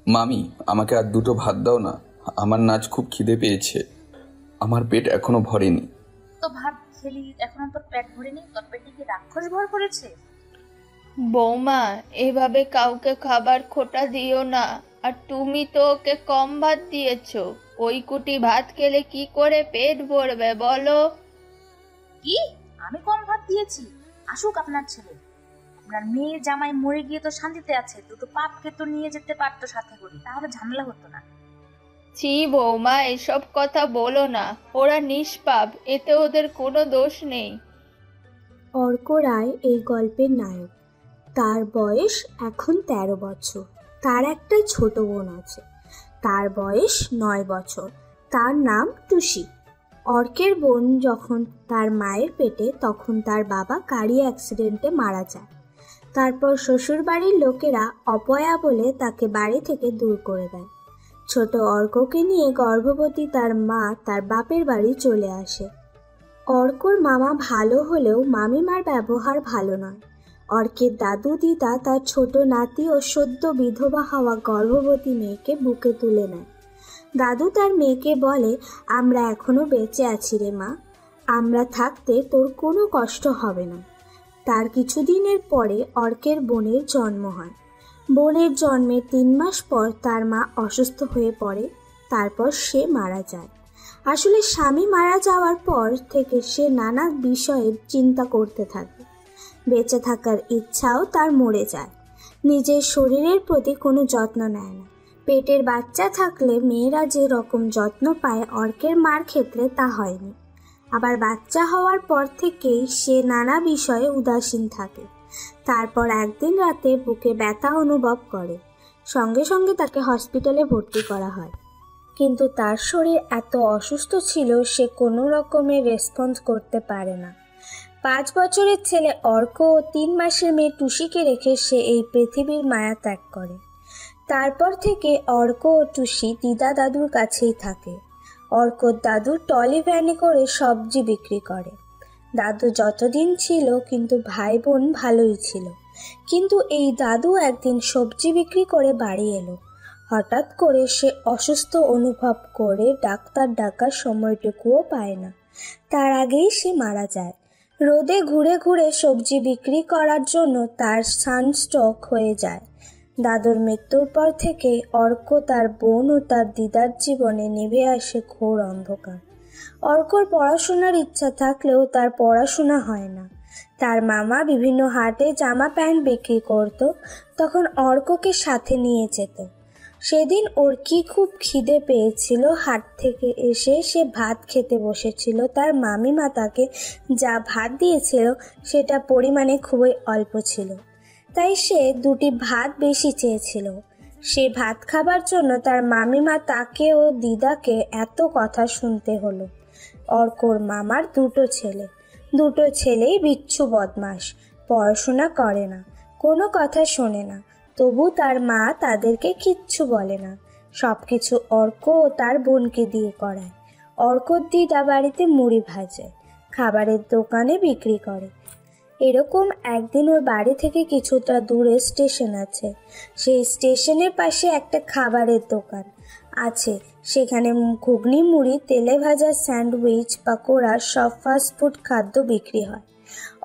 মামি, আমাকে আর দুটো ভাত দাও না, আমার নাচ খুব খিদে পেয়েছে, আমার পেট এখনো ভরেনি। তো ভাত খেলি, এখনো তোর পেট ভরেনি? তোর পেটে কি রাক্ষস ভর করেছে? বৌমা, এভাবে কাউকে খাবার খোটা দিও না। আর তুমি তো ওকে কম ভাত দিয়েছো। ওই কুটি ভাত খেলে কি করে পেট ভরবে বলো? কি? আমি কম ভাত দিয়েছি? আসুক আপনার ছেলে, আপনার মেয়ে জামাই মরে গিয়ে তো শান্তিতে আছে, দুটো পাপকে তো নিয়ে যেতে পারতো সাথে করে, তাহলে ঝামেলা হতো না। ছি বৌমা, এসব কথা বলো না। ওরা নিষ্পাপ, এতে ওদের কোনো দোষ নেই। অর্ক রায় এই গল্পের নায়ক। তার বয়স এখন ১৩ বছর। তার একটা ছোট বোন আছে, তার বয়স ৯ বছর। তার নাম টুসি। অর্কের বোন যখন তার মায়ের পেটে, তখন তার বাবা গাড়ি অ্যাক্সিডেন্টে মারা যায়। তারপর শ্বশুরবাড়ির লোকেরা অপয়া বলে তাকে বাড়ি থেকে দূর করে দেয়। ছোট অর্ককে নিয়ে গর্ভবতী তার মা তার বাপের বাড়ি চলে আসে। অর্কর মামা ভালো হলেও মামিমার ব্যবহার ভালো নয়। অর্কের দাদু দিদা তার ছোট নাতি ও সদ্য বিধবা হওয়া গর্ভবতী মেয়েকে বুকে তুলে নেয়। দাদু তার মেয়েকে বলে, আমরা এখনো বেঁচে আছি রে মা, আমরা থাকতে তোর কোনো কষ্ট হবে না। তার কিছুদিনের পরে অর্কের বোনের জন্ম হয়। বোনের জন্মের ৩ মাস পর তার মা অসুস্থ হয়ে পড়ে, তারপর সে মারা যায়। আসলে স্বামী মারা যাওয়ার পর থেকে সে নানা বিষয়ে চিন্তা করতে থাকে। বেঁচে থাকার ইচ্ছাও তার মরে যায়। নিজের শরীরের প্রতি কোনো যত্ন নেয় না। পেটের বাচ্চা থাকলে মেয়েরা যে রকম যত্ন পায়, অর্কের মার ক্ষেত্রে তা হয়নি। আবার বাচ্চা হওয়ার পর থেকেই সে নানা বিষয়ে উদাসীন থাকে। তারপর একদিন রাতে বুকে ব্যথা অনুভব করে। সঙ্গে সঙ্গে তাকে হসপিটালে ভর্তি করা হয়। কিন্তু তার শরীর এত অসুস্থ ছিল, সে কোনো রকমের রেসপন্স করতে পারে না। ৫ বছরের ছেলে অর্ক ও ৩ মাসের মেয়ে টুসিকে রেখে সে এই পৃথিবীর মায়া ত্যাগ করে। তারপর থেকে অর্ক ও টুসি দিদা দাদুর কাছেই থাকে। অর্কর দাদু ট্রলি ভ্যানে করে সবজি বিক্রি করে। দাদু যতদিন ছিল কিন্তু ভাই বোন ভালোই ছিল। কিন্তু এই দাদু একদিন সবজি বিক্রি করে বাড়ি এলো। হঠাৎ করে সে অসুস্থ অনুভব করে ডাক্তার ডাকার সময়টুকুও পায় না। তার আগেই সে মারা যায়। রোদে ঘুরে ঘুরে সবজি বিক্রি করার জন্য তার সানস্ট্রোক হয়ে যায়। দাদুর মৃত্যুর পর থেকে অর্ক, তার বোন ও তার দিদার জীবনে নেমে আসে ঘোর অন্ধকার। অর্কর পড়াশোনার ইচ্ছা থাকলেও তার পড়াশোনা হয় না। তার মামা বিভিন্ন হাটে জামা প্যান্ট বিক্রি করত, তখন অর্ককে সাথে নিয়ে যেত। সেদিন ওর কি খুব খিদে পেয়েছিল, হাট থেকে এসে সে ভাত খেতে বসেছিল। তার মামিমা তাকে যা ভাত দিয়েছিল সেটা পরিমাণে খুবই অল্প ছিল, তাই সে 2টি ভাত বেশি চেয়েছিল। সে ভাত খাবার জন্য তার মামিমা তাকে ও দিদাকে এত কথা শুনতে হলো। অর্কর মামার 2টো ছেলে, 2টো ছেলেই বিচ্ছু বদমাস, পড়াশোনা করে না, কোনো কথা শোনে না। তবু তার মা তাদেরকে কিচ্ছু বলে না, সব কিছু অর্ক ও তার বোনকে দিয়ে করায়। অর্কর দিদা বাড়িতে মুড়ি ভাজে, খাবারের দোকানে বিক্রি করে। এরকম একদিন ওর বাড়ি থেকে কিছুটা দূরে স্টেশন আছে। সেই স্টেশনের পাশে একটা খাবারের দোকান আছে। সেখানে ঘুগনি, মুড়ি, তেলে ভাজা স্যান্ডউইচ, পাকোড়া, সব ফাস্টফুড খাদ্য বিক্রি হয়।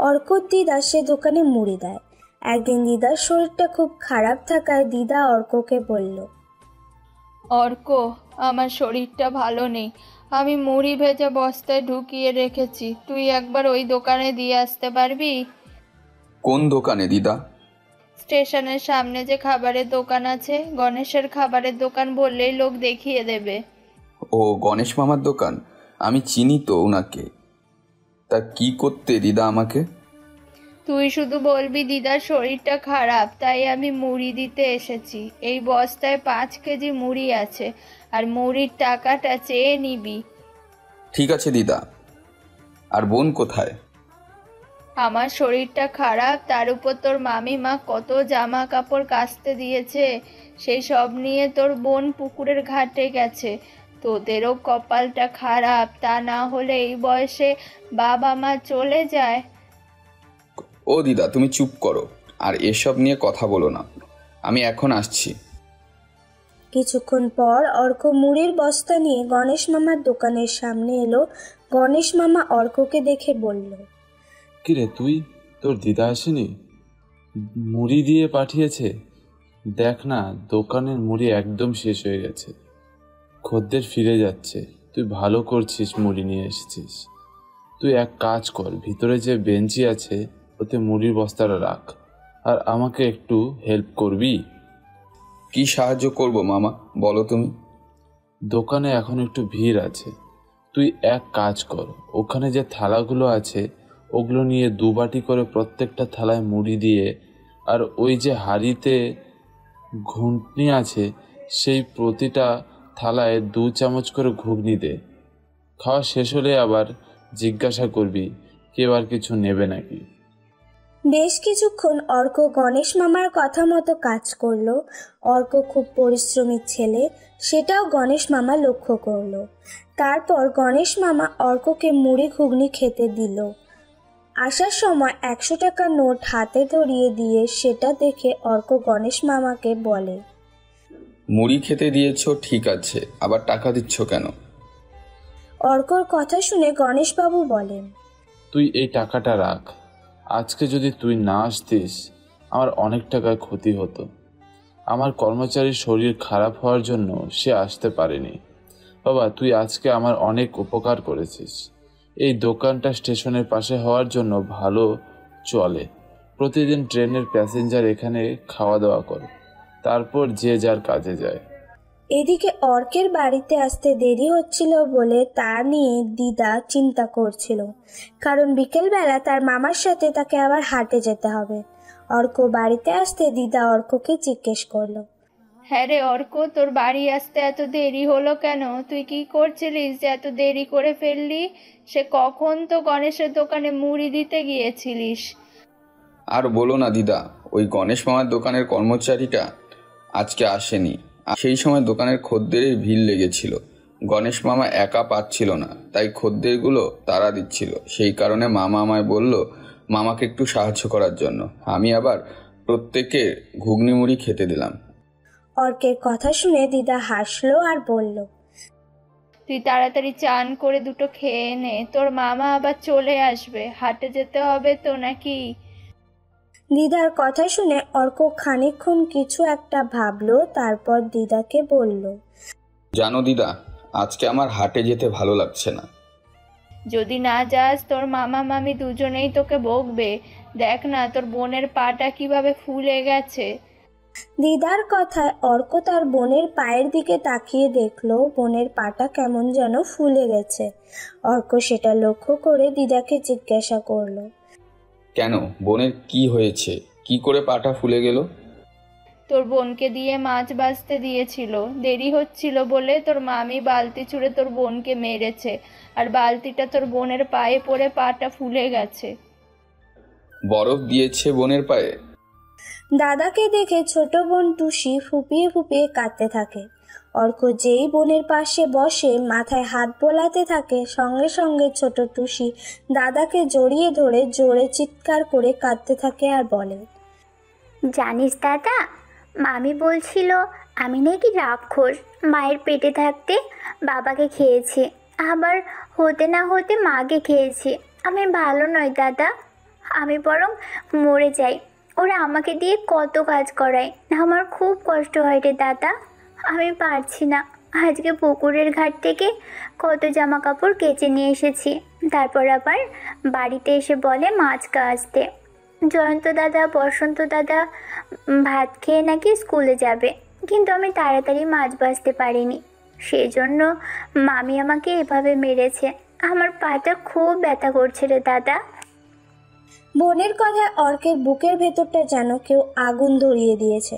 অর্কর দিদা সে দোকানে মুড়ি দেয়। একদিন দিদার শরীরটা খুব খারাপ থাকায় দিদা অর্ককে বলল, অর্ক, আমার শরীরটা ভালো নেই, আমি মুড়ি ভেজে বস্তায় ঢুকিয়ে রেখেছি, তুই একবার ওই দোকানে দিয়ে আসতে পারবি? কোন দোকানে দিদা? স্টেশনের সামনে যে খাবারের দোকান আছে, গণেশের খাবারের দোকান বললেই লোক দেখিয়ে দেবে। ও, গণেশ মামার দোকান, আমি চিনি তো ওনাকে। তা কি করতে দিদা আমাকে? তুই শুধু বলবি দিদার শরীরটা খারাপ, তাই আমি মুড়ি দিতে এসেছি। এই বস্তায় 5 কেজি মুড়ি আছে, আর মুড়ির টাকাটা চেয়ে নিবি। ঠিক আছে দিদা। আর বোন কোথায়? আমার শরীরটা খারাপ, তার উপর তোর মামিমা কত জামা কাপড় কাচতে দিয়েছে, সেই সব নিয়ে তোর বোন পুকুরের ঘাটে গেছে। তোদেরও কপালটা খারাপ, তা না হলে এই বয়সে বাবা মা চলে যায়। ও দিদা, তুমি চুপ করো আর এসব নিয়ে কথা বলো না, আমি এখন আসছি। কিছুক্ষণ পর অর্ক মুড়ির বস্তা নিয়ে গণেশ মামার দোকানের সামনে এলো। গণেশ মামা অর্ককে দেখে বলল, কিরে তুই, তোর দিদা আসেনি? মুড়ি দিয়ে পাঠিয়েছে। দেখ না, দোকানের মুড়ি একদম শেষ হয়ে গেছে, খদ্দের ফিরে যাচ্ছে। তুই ভালো করছিস মুড়ি নিয়ে এসেছিস। তুই এক কাজ কর, ভিতরে যে বেঞ্চি আছে ওতে মুড়ির বস্তাটা রাখ, আর আমাকে একটু হেল্প করবি? কি সাহায্য করব মামা, বলো তুমি। দোকানে এখন একটু ভিড় আছে, তুই এক কাজ কর, ওখানে যে থালাগুলো আছে ওগুলো নিয়ে 2 বাটি করে প্রত্যেকটা থালায় মুড়ি দিয়ে, আর ওই যে হাঁড়িতে ঘুগনি আছে সেই প্রতিটা থালায় 2 চামচ করে ঘুগনি দে। খাওয়া শেষ হলে আবার জিজ্ঞাসা করবি কেউ আর কিছু নেবে নাকি। বেশ কিছুক্ষণ অর্ক গণেশ মামার কথা মতো কাজ করলো। অর্ক খুব পরিশ্রমী ছেলে, সেটাও গণেশ মামা লক্ষ্য করলো। তারপর গণেশ মামা অর্ককে মুড়ি ঘুগনি খেতে দিল। আসার সময় 100 টাকার নোট হাতে ধরিয়ে দিয়ে সেটা দেখে অর্ক গণেশ মামাকে বলে, মুড়ি খেতে দিয়েছো ঠিক আছে, আবার টাকা দিচ্ছ কেন? অর্কর কথা শুনে গণেশবাবু বলেন, তুই এই টাকাটা রাখ, আজকে যদি তুই না আসতিস আমার অনেক টাকার ক্ষতি হতো। আমার কর্মচারীর শরীর খারাপ হওয়ার জন্য সে আসতে পারেনি। বাবা, তুই আজকে আমার অনেক উপকার করেছিস। এই দোকানটা স্টেশনের পাশে হওয়ার জন্য ভালো চলে। প্রতিদিন ট্রেনের প্যাসেঞ্জার এখানে খাওয়া দাওয়া করে, তারপর যে যার কাজে যায়। এদিকে অর্কের বাড়িতে আসতে দেরি হচ্ছিল বলে তা নিয়ে দিদা চিন্তা করছিল, কারণ বিকেলবেলা তার মামার সাথে তাকে আবার হাটে যেতে হবে। অর্ক বাড়িতে আসতে দিদা অর্ককে জিজ্ঞেস করলো, হ্যাঁ রে অর্ক, তোর বাড়ি আসতে এত দেরি হলো কেন? তুই কি করছিলিস যে এত দেরি করে ফেললি? সে কখন তো গণেশের দোকানে মুড়ি দিতে গিয়েছিলিস। আর বলো না দিদা, ওই গণেশ মামার দোকানের কর্মচারীটা আজকে আসেনি। সেই সময় দোকানের খদ্দেরের ভিড় লেগেছিল। গণেশ মামা একা পাচ্ছিল না, তাই খদ্দেরগুলো তাড়া দিচ্ছিল। সেই কারণে মামা আমায় বলল মামাকে একটু সাহায্য করার জন্য। আমি আবার প্রত্যেকে ঘুগনি মুড়ি খেতে দিলাম। অর্কের কথা শুনে দিদা হাসলো আর বলল, তুই তাড়াতাড়ি চান করে দুটো খেয়ে নে, তোর মামা আবার চলে আসবে। হাটে যেতে হবে তো নাকি? দিদার কথা শুনে অর্ক খানিকক্ষণ কিছু একটা ভাবলো, তারপর দিদাকে বলল, জানো দিদা, আজকে আমার হাটে যেতে ভালো লাগছে না। যদি না যাস তোর মামা মামি দুজনেই তোকে বকবে। দেখ না তোর বোনের পাটা কিভাবে ফুলে গেছে। দিদার কথায় অর্ক তার বোনের পায়ের দিকে তাকিয়ে দেখলো বোনের পাটা কেমন যেন ফুলে গেছে। অর্ক সেটা লক্ষ্য করে দিদাকে জিজ্ঞাসা করলো, কেন, বোনের কি হয়েছে? কি করে পাটা ফুলে গেল? তোর বোনকে দিয়ে মাছ ভাজতে দিয়েছিল, দেরি হচ্ছিল বলে তোর মামি বালতি ছুঁড়ে তোর বোনকে মেরেছে, আর বালতিটা তোর বোনের পায়ে পড়ে পাটা ফুলে গেছে। বরফ দিয়েছে বোনের পায়ে? দাদাকে দেখে ছোট বোন টুসি ফুপিয়ে ফুপিয়ে কাঁদতে থাকে। অর্ক যেই বোনের পাশে বসে মাথায় হাত বোলাতে থাকে, সঙ্গে সঙ্গে ছোট টুসি দাদাকে জড়িয়ে ধরে জোরে চিৎকার করে কাঁদতে থাকে আর বলে, জানিস দাদা, মামি বলছিল আমি নাকি রাক্ষস, মায়ের পেটে থাকতে বাবাকে খেয়েছি, আবার হতে না হতে মাকে খেয়েছি। আমি ভালো নয় দাদা, আমি বরং মরে যাই। ওরা আমাকে দিয়ে কত কাজ করায়, আমার খুব কষ্ট হয় রে দাদা, আমি পারছি না। আজকে পুকুরের ঘাট থেকে কত জামা কাপড় কেচে নিয়ে এসেছি, তারপর আবার বাড়িতে এসে বলে মাছ কাচতে। জয়ন্ত দাদা, বসন্ত দাদা ভাত খেয়ে নাকি স্কুলে যাবে, কিন্তু আমি তাড়াতাড়ি মাছ ভাজতে পারিনি, সেজন্য মামি আমাকে এভাবে মেরেছে। আমার পাটা খুব ব্যথা করছে রে দাদা। বোনের কথায় অর্কের বুকের ভেতরটা যেন কেউ আগুন ধরিয়ে দিয়েছে।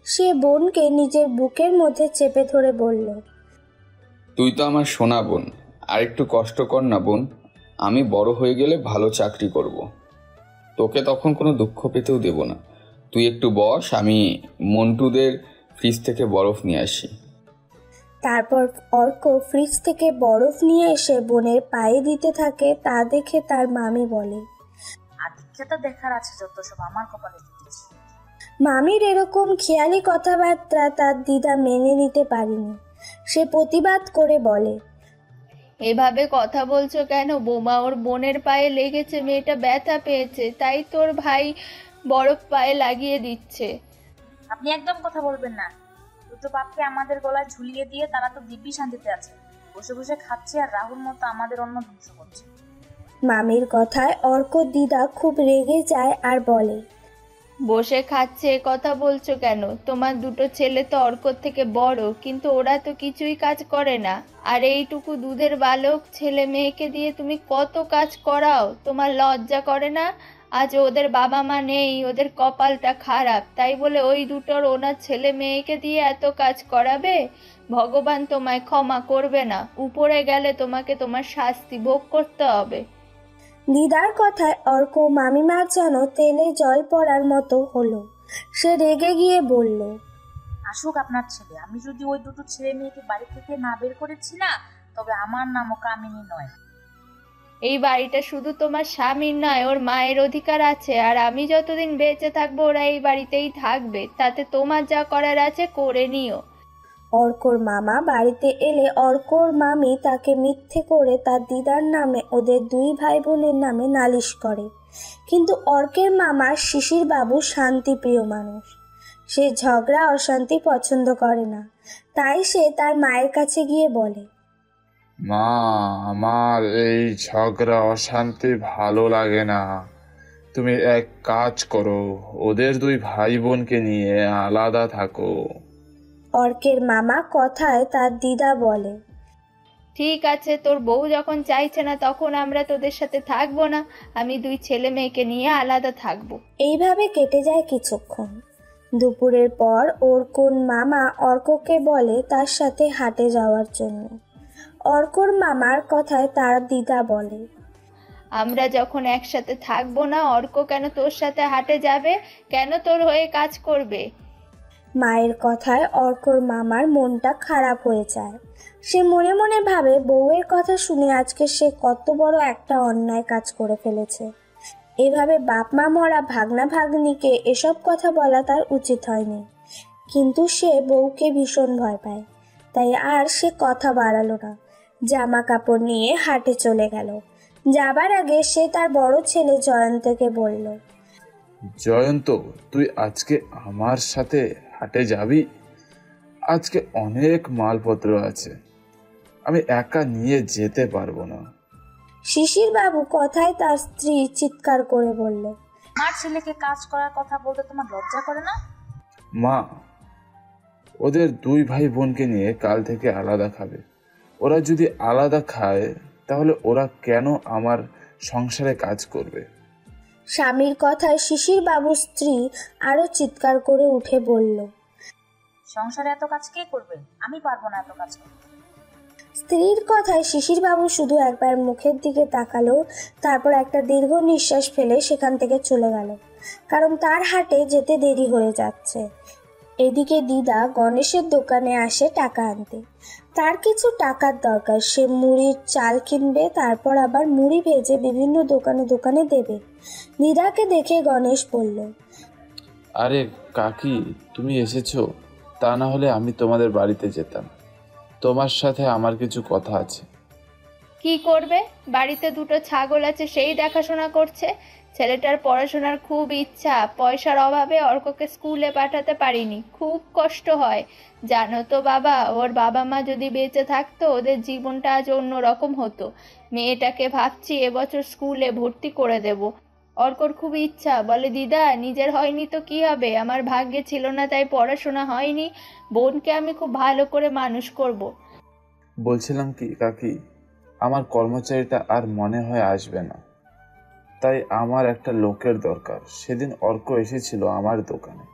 সে বোনকে নিজের বুকের মধ্যে চেপে ধরে বলল, তুই তো আমার সোনা বোন, আর একটু কষ্ট কর না বোন। আমি বড় হয়ে গেলে ভালো চাকরি করব, তোকে তখন কোনো দুঃখ পেতেও দেব না। তুই একটু বস, আমি মন্টুদের ফ্রিজ থেকে বরফ নিয়ে আসি। তারপর অর্ক ফ্রিজ থেকে বরফ নিয়ে এসে বোনের পায়ে দিতে থাকে। তা দেখে তার মামি বলে, আদিক্ষেতা দেখার আছে যত সব আমার কপালে দিতেছি। মামির এরকম খেয়ালি কথাবার্তা তার দিদা মেনে নিতে পারেনি। সে প্রতিবাদ করে বলে, এভাবে কথা বলছো কেন বৌমা? ওর বোনের পায়ে লেগেছে, মেয়েটা ব্যথা পেয়েছে, তাই তোর ভাই বরফ পায়ে লাগিয়ে দিচ্ছে। আপনি একদম কথা বলবেন না। দুটো পাপকে আমাদের গলায় ঝুলিয়ে দিয়ে তারা তো দিব্যি শান্তিতে আছে, বসে বসে খাচ্ছে আর রাহুর মতো আমাদের অন্ন ধ্বংস করছে। মামির কথায় অর্কর দিদা খুব রেগে যায় আর বলে, বসে খাচ্ছে এ কথা বলছো কেন? তোমার দুটো ছেলে তো অর্কর থেকে বড়, কিন্তু ওরা তো কিছুই কাজ করে না। আর এইটুকু দুধের বালক ছেলে মেয়েকে দিয়ে তুমি কত কাজ করাও, তোমার লজ্জা করে না? আজ ওদের বাবা মা নেই, ওদের কপালটা খারাপ, তাই বলে ওই দুটোর ওনার ছেলে মেয়েকে দিয়ে এত কাজ করাবে? ভগবান তোমায় ক্ষমা করবে না, উপরে গেলে তোমাকে তোমার শাস্তি ভোগ করতে হবে। দিদার কথায় অর্ক মামিমার যেন তেলে জল পড়ার মতো হলো। সে রেগে গিয়ে বলল, আসুক আপনার ছেলে। আমি যদি ওই দুটো ছেলে মেয়েকে বাড়ি থেকে না বের করেছি না, তবে আমার নামও কামিনী নয়। এই বাড়িটা শুধু তোমার স্বামীর নয়, ওর মায়ের অধিকার আছে। আর আমি যতদিন বেঁচে থাকবো ওরা এই বাড়িতেই থাকবে, তাতে তোমার যা করার আছে করে নিও। অর্কর মামা বাড়িতে এলে অর্কর মামি তাকে মিথ্যে করে তার দিদার নামে ওদের দুই ভাই বোনের নামে নালিশ করে। কিন্তু অর্কের মামা শিশির বাবু শান্তিপ্রিয় মানুষ। সে ঝগড়া অশান্তি পছন্দ করে না। তাই সে তার মায়ের কাছে গিয়ে বলে, মা, আমার এই ঝগড়া অশান্তি ভালো লাগে না। তুমি এক কাজ করো, ওদের দুই ভাই বোনকে নিয়ে আলাদা থাকো। অর্কের মামা কথায় তার দিদা বলে, ঠিক আছে, তোর বউ যখন চাইছে না তখন আমরা তোদের সাথে থাকবো না। আমি দুই ছেলে মেয়েকে নিয়ে আলাদা থাকবো। এইভাবে কেটে যায় কিছুক্ষণ। দুপুরের পর অর্কর মামা অর্ককে বলে তার সাথে হাটে যাওয়ার জন্য। অর্কর মামার কথায় তার দিদা বলে, আমরা যখন একসাথে থাকবো না, অর্ক কেন তোর সাথে হাটে যাবে? কেন তোর হয়ে কাজ করবে? মায়ের কথায় অর্কর মামার মনটা খারাপ হয়ে যায়। সে মনে মনে ভাবে, বউয়ের কথা শুনে আজকে সে কত বড় একটা অন্যায় কাজ করে ফেলেছে। এভাবে বাপ মা মরা ভাগনা ভাগ্নিকে এসব কথা বলা তার উচিত হয়নি। কিন্তু সে বউকে ভীষণ ভয় পায়, তাই আর সে কথা বাড়ালো না। জামা কাপড় নিয়ে হাটে চলে গেল। যাবার আগে সে তার বড় ছেলে জয়ন্তকে বলল, জয়ন্ত, তুই আজকে আমার সাথে হাটে যাবি? আজকে অনেক মালপত্র আছে, আমি একা নিয়ে যেতে পারবো না। শিশির বাবু কথায় তার স্ত্রী চিৎকার করে বলল, আমার ছেলেকে কাজ করার কথা বলতে তোমার লজ্জা করে না? মা, ওদের দুই ভাই বোনকে নিয়ে কাল থেকে আলাদা খাবে। ওরা যদি আলাদা খায় তাহলে ওরা কেন আমার সংসারে কাজ করবে? স্বামীর কথায় শিশির বাবুর স্ত্রী আরো চিৎকার করে উঠে বলল, সংসারে এত কাজ কে করবে? আমি পারবো না এত কাজ করতে। স্ত্রীর কথায় শিশির বাবু শুধু একবার মুখের দিকে তাকালো, তারপর একটা দীর্ঘ নিঃশ্বাস ফেলে সেখান থেকে চলে গেল, কারণ তার হাটে যেতে দেরি হয়ে যাচ্ছে। এদিকে দিদা গণেশের দোকানে আসে টাকা আনতে। তার কিছু টাকার দরকার। সে মুড়ির চাল কিনবে, তারপর আবার মুড়ি ভেজে বিভিন্ন দোকানে দোকানে দেবে। দিদাকে দেখে গণেশ বলল, আরে কাকি, তুমি এসেছো? তা না হলে আমি তোমাদের বাড়িতে যেতাম। তোমার সাথে আমার কিছু কথা আছে। কি করবে? বাড়িতে দুটো ছাগল আছে, সেই দেখাশোনা করছে। ছেলেটার পড়াশোনার খুব ইচ্ছা, পয়সার অভাবে অর্ককে স্কুলে পাঠাতে পারিনি, খুব কষ্ট হয়। জানো তো বাবা, ওর বাবা মা যদি বেঁচে থাকতো ওদের জীবনটা আজ অন্যরকম হতো। মেয়েটাকে ভাবছি এবছর স্কুলে ভর্তি করে দেব। অর্কর খুব ইচ্ছা, বলে দিদা নিজের হয়নি তো কি হবে, আমার ভাগ্যে ছিল না তাই পড়াশোনা হয়নি, বোনকে আমি খুব ভালো করে মানুষ করব। বলছিলাম কি কাকি, আমার কর্মচারীটা আর মনে হয় আসবে না, তাই আমার একটা লোকের দরকার। সেদিন অর্ক এসেছিল আমার দোকানে,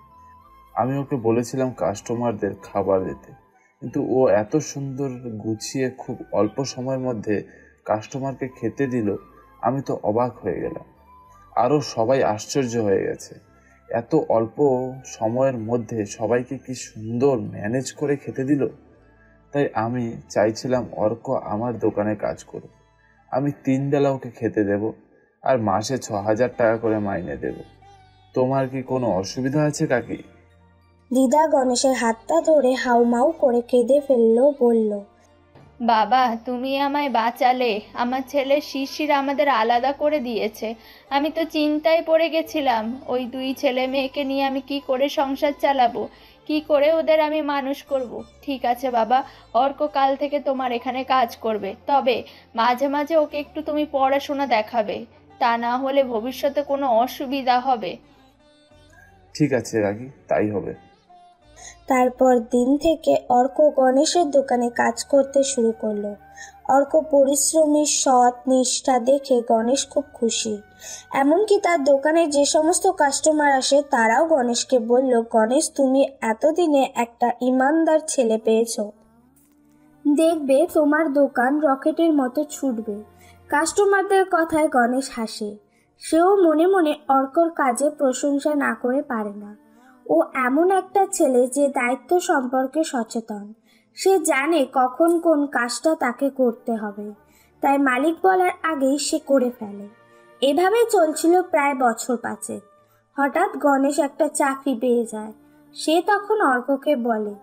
আমি ওকে বলেছিলাম কাস্টমারদের খাবার দিতে, কিন্তু ও এত সুন্দর গুছিয়ে খুব অল্প সময়ের মধ্যে কাস্টমারকে খেতে দিল, আমি তো অবাক হয়ে গেলাম। আরও সবাই আশ্চর্য হয়ে গেছে, এত অল্প সময়ের মধ্যে সবাইকে কি সুন্দর ম্যানেজ করে খেতে দিল। তাই আমি চাইছিলাম অর্ক আমার দোকানে কাজ করুক, আমি 3 বেলা ওকে খেতে দেব, আর মাসে 6,000 টাকা করে মাইনে দেব। তোমার কি কোনো অসুবিধা আছে কাকি? দিদা গণেশের হাতটা ধরে হাউমাউ করে কেঁদে ফেললো, বলল, বাবা তুমি আমায় বাঁচালে। আমার ছেলে শিশির আমাদের আলাদা করে দিয়েছে। আমি তো চিন্তায় পড়ে গেছিলাম, ওই দুই ছেলে মেয়েকে নিয়ে আমি কি করে সংসার চালাবো, কি করে ওদের আমি মানুষ করব। ঠিক আছে বাবা, অর্ক কাল থেকে তোমার এখানে কাজ করবে, তবে মাঝে মাঝে ওকে একটু তুমি পড়াশোনা দেখাবে, তা না হলে ভবিষ্যতে কোনো অসুবিধা হবে। ঠিক আছে কাকি, তাই হবে। তারপর দিন থেকে অর্ক গণেশের দোকানে কাজ করতে শুরু করলো। অর্ক পরিশ্রমী, সৎ, নিষ্ঠা দেখে গণেশ খুব খুশি। এমনকি তার দোকানে যে সমস্ত কাস্টমার আসে তারাও গণেশকে বলল, গণেশ তুমি এতদিনে একটা ইমানদার ছেলে পেয়েছো, দেখবে তোমার দোকান রকেটের মতো ছুটবে। কাস্টমারদের কথায় গণেশ হাসে। সেও মনে মনে অর্কর কাজে প্রশংসা না করে পারে না। ও এমন একটা ছেলে যে দায়িত্ব সম্পর্কে সচেতন। সে জানে কখন কোন কাজটা তাকে করতে হবে, তাই মালিক বলার আগেই সে করে ফেলে। এভাবে চলছিল প্রায় বছর 5। হঠাৎ গণেশ একটা চাকরি পেয়ে যায়। সে তখন অর্ককে বলে,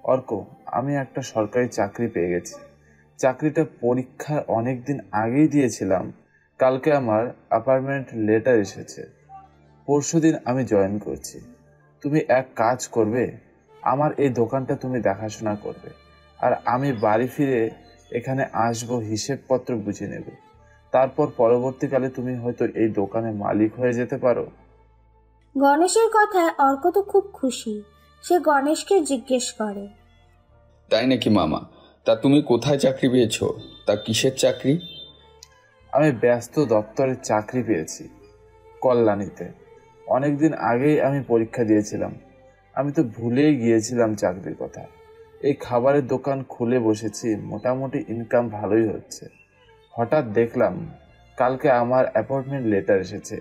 অর্ক, আমি একটা সরকারি চাকরি পেয়ে গেছি। চাকরিটা পরীক্ষার অনেক দিন আগেই দিয়েছিলাম। কালকে আমার অ্যাপয়েন্টমেন্ট লেটার এসেছে। পরশুদিন আমি জয়েন করছি। তুমি এক কাজ করবে, আমার এই দোকানটা তুমি দেখাশোনা করবে, আর আমি বাড়ি ফিরে এখানে আসবো, হিসেবপত্র বুঝে নেব। তারপর পরবর্তীকালে তুমি হয়তো এই দোকানের মালিক হয়ে যেতে পারো। গণেশের কথায় অর্ক তো খুব খুশি। সে গণেশকে জিজ্ঞেস করে, তাই নাকি মামা? তা তুমি কোথায় চাকরি পেয়েছো? তা কিসের চাকরি? আমি ব্যস্ত দপ্তরের চাকরি পেয়েছি, কল্যাণীতে। অনেকদিন আগেই আমি পরীক্ষা দিয়েছিলাম। আমি তো ভুলেই গিয়েছিলাম চাকরির কথা। এই খাবারের দোকান খুলে বসেছি, মোটামুটি ইনকাম ভালোই হচ্ছে। হঠাৎ দেখলাম কালকে আমার অ্যাপয়েন্টমেন্ট লেটার এসেছে,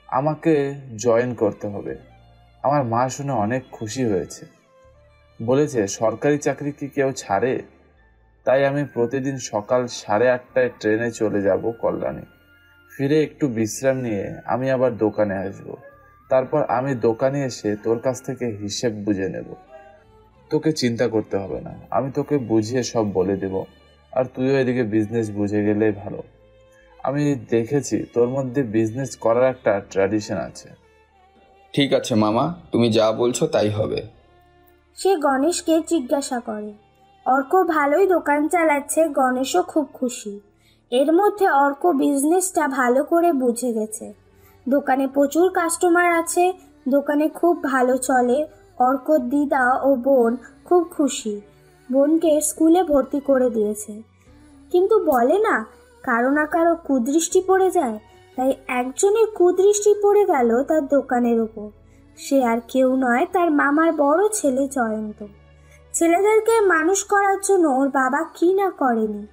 আমাকে জয়েন করতে হবে। আমার মা শুনে অনেক খুশি হয়েছে, বলেছে সরকারি চাকরি কি কেউ ছাড়ে? তাই আমি প্রতিদিন সকাল 8:30টায় ট্রেনে চলে যাব কল্যাণী। ফিরে একটু বিশ্রাম নিয়ে আমি আবার দোকানে আসব। তারপর আমি দোকানে এসে তোর কাছ থেকে হিসেব বুঝে নেব। তোকে চিন্তা করতে হবে না, আমি তোকে বুঝিয়ে সব বলে দেব, আর তুইও এদিকে বিজনেস বুঝে গেলেই ভালো। আমি দেখেছি তোর মধ্যে বিজনেস করার একটা ট্র্যাডিশন আছে। ঠিক আছে মামা, তুমি যা বলছো তাই হবে। সে গণেশকে জিজ্ঞাসা করে। অর্ক ভালোই দোকান চালাচ্ছে, গণেশও খুব খুশি। এর মধ্যে অর্ক বিজনেসটা ভালো করে বুঝে গেছে। দোকানে প্রচুর কাস্টমার আছে, দোকানে খুব ভালো চলে। অর্কর দিদা ও বোন খুব খুশি। বোনকে স্কুলে ভর্তি করে দিয়েছে। কিন্তু বলে না, কারো না কারো কুদৃষ্টি পড়ে যায়। তাই একজনের কুদৃষ্টি পড়ে গেল তার দোকানের উপর। সে আর কেউ নয়, তার মামার বড় ছেলে জয়ন্ত। ছেলেদেরকে মানুষ করার জন্য ওর বাবা কি না করেনি,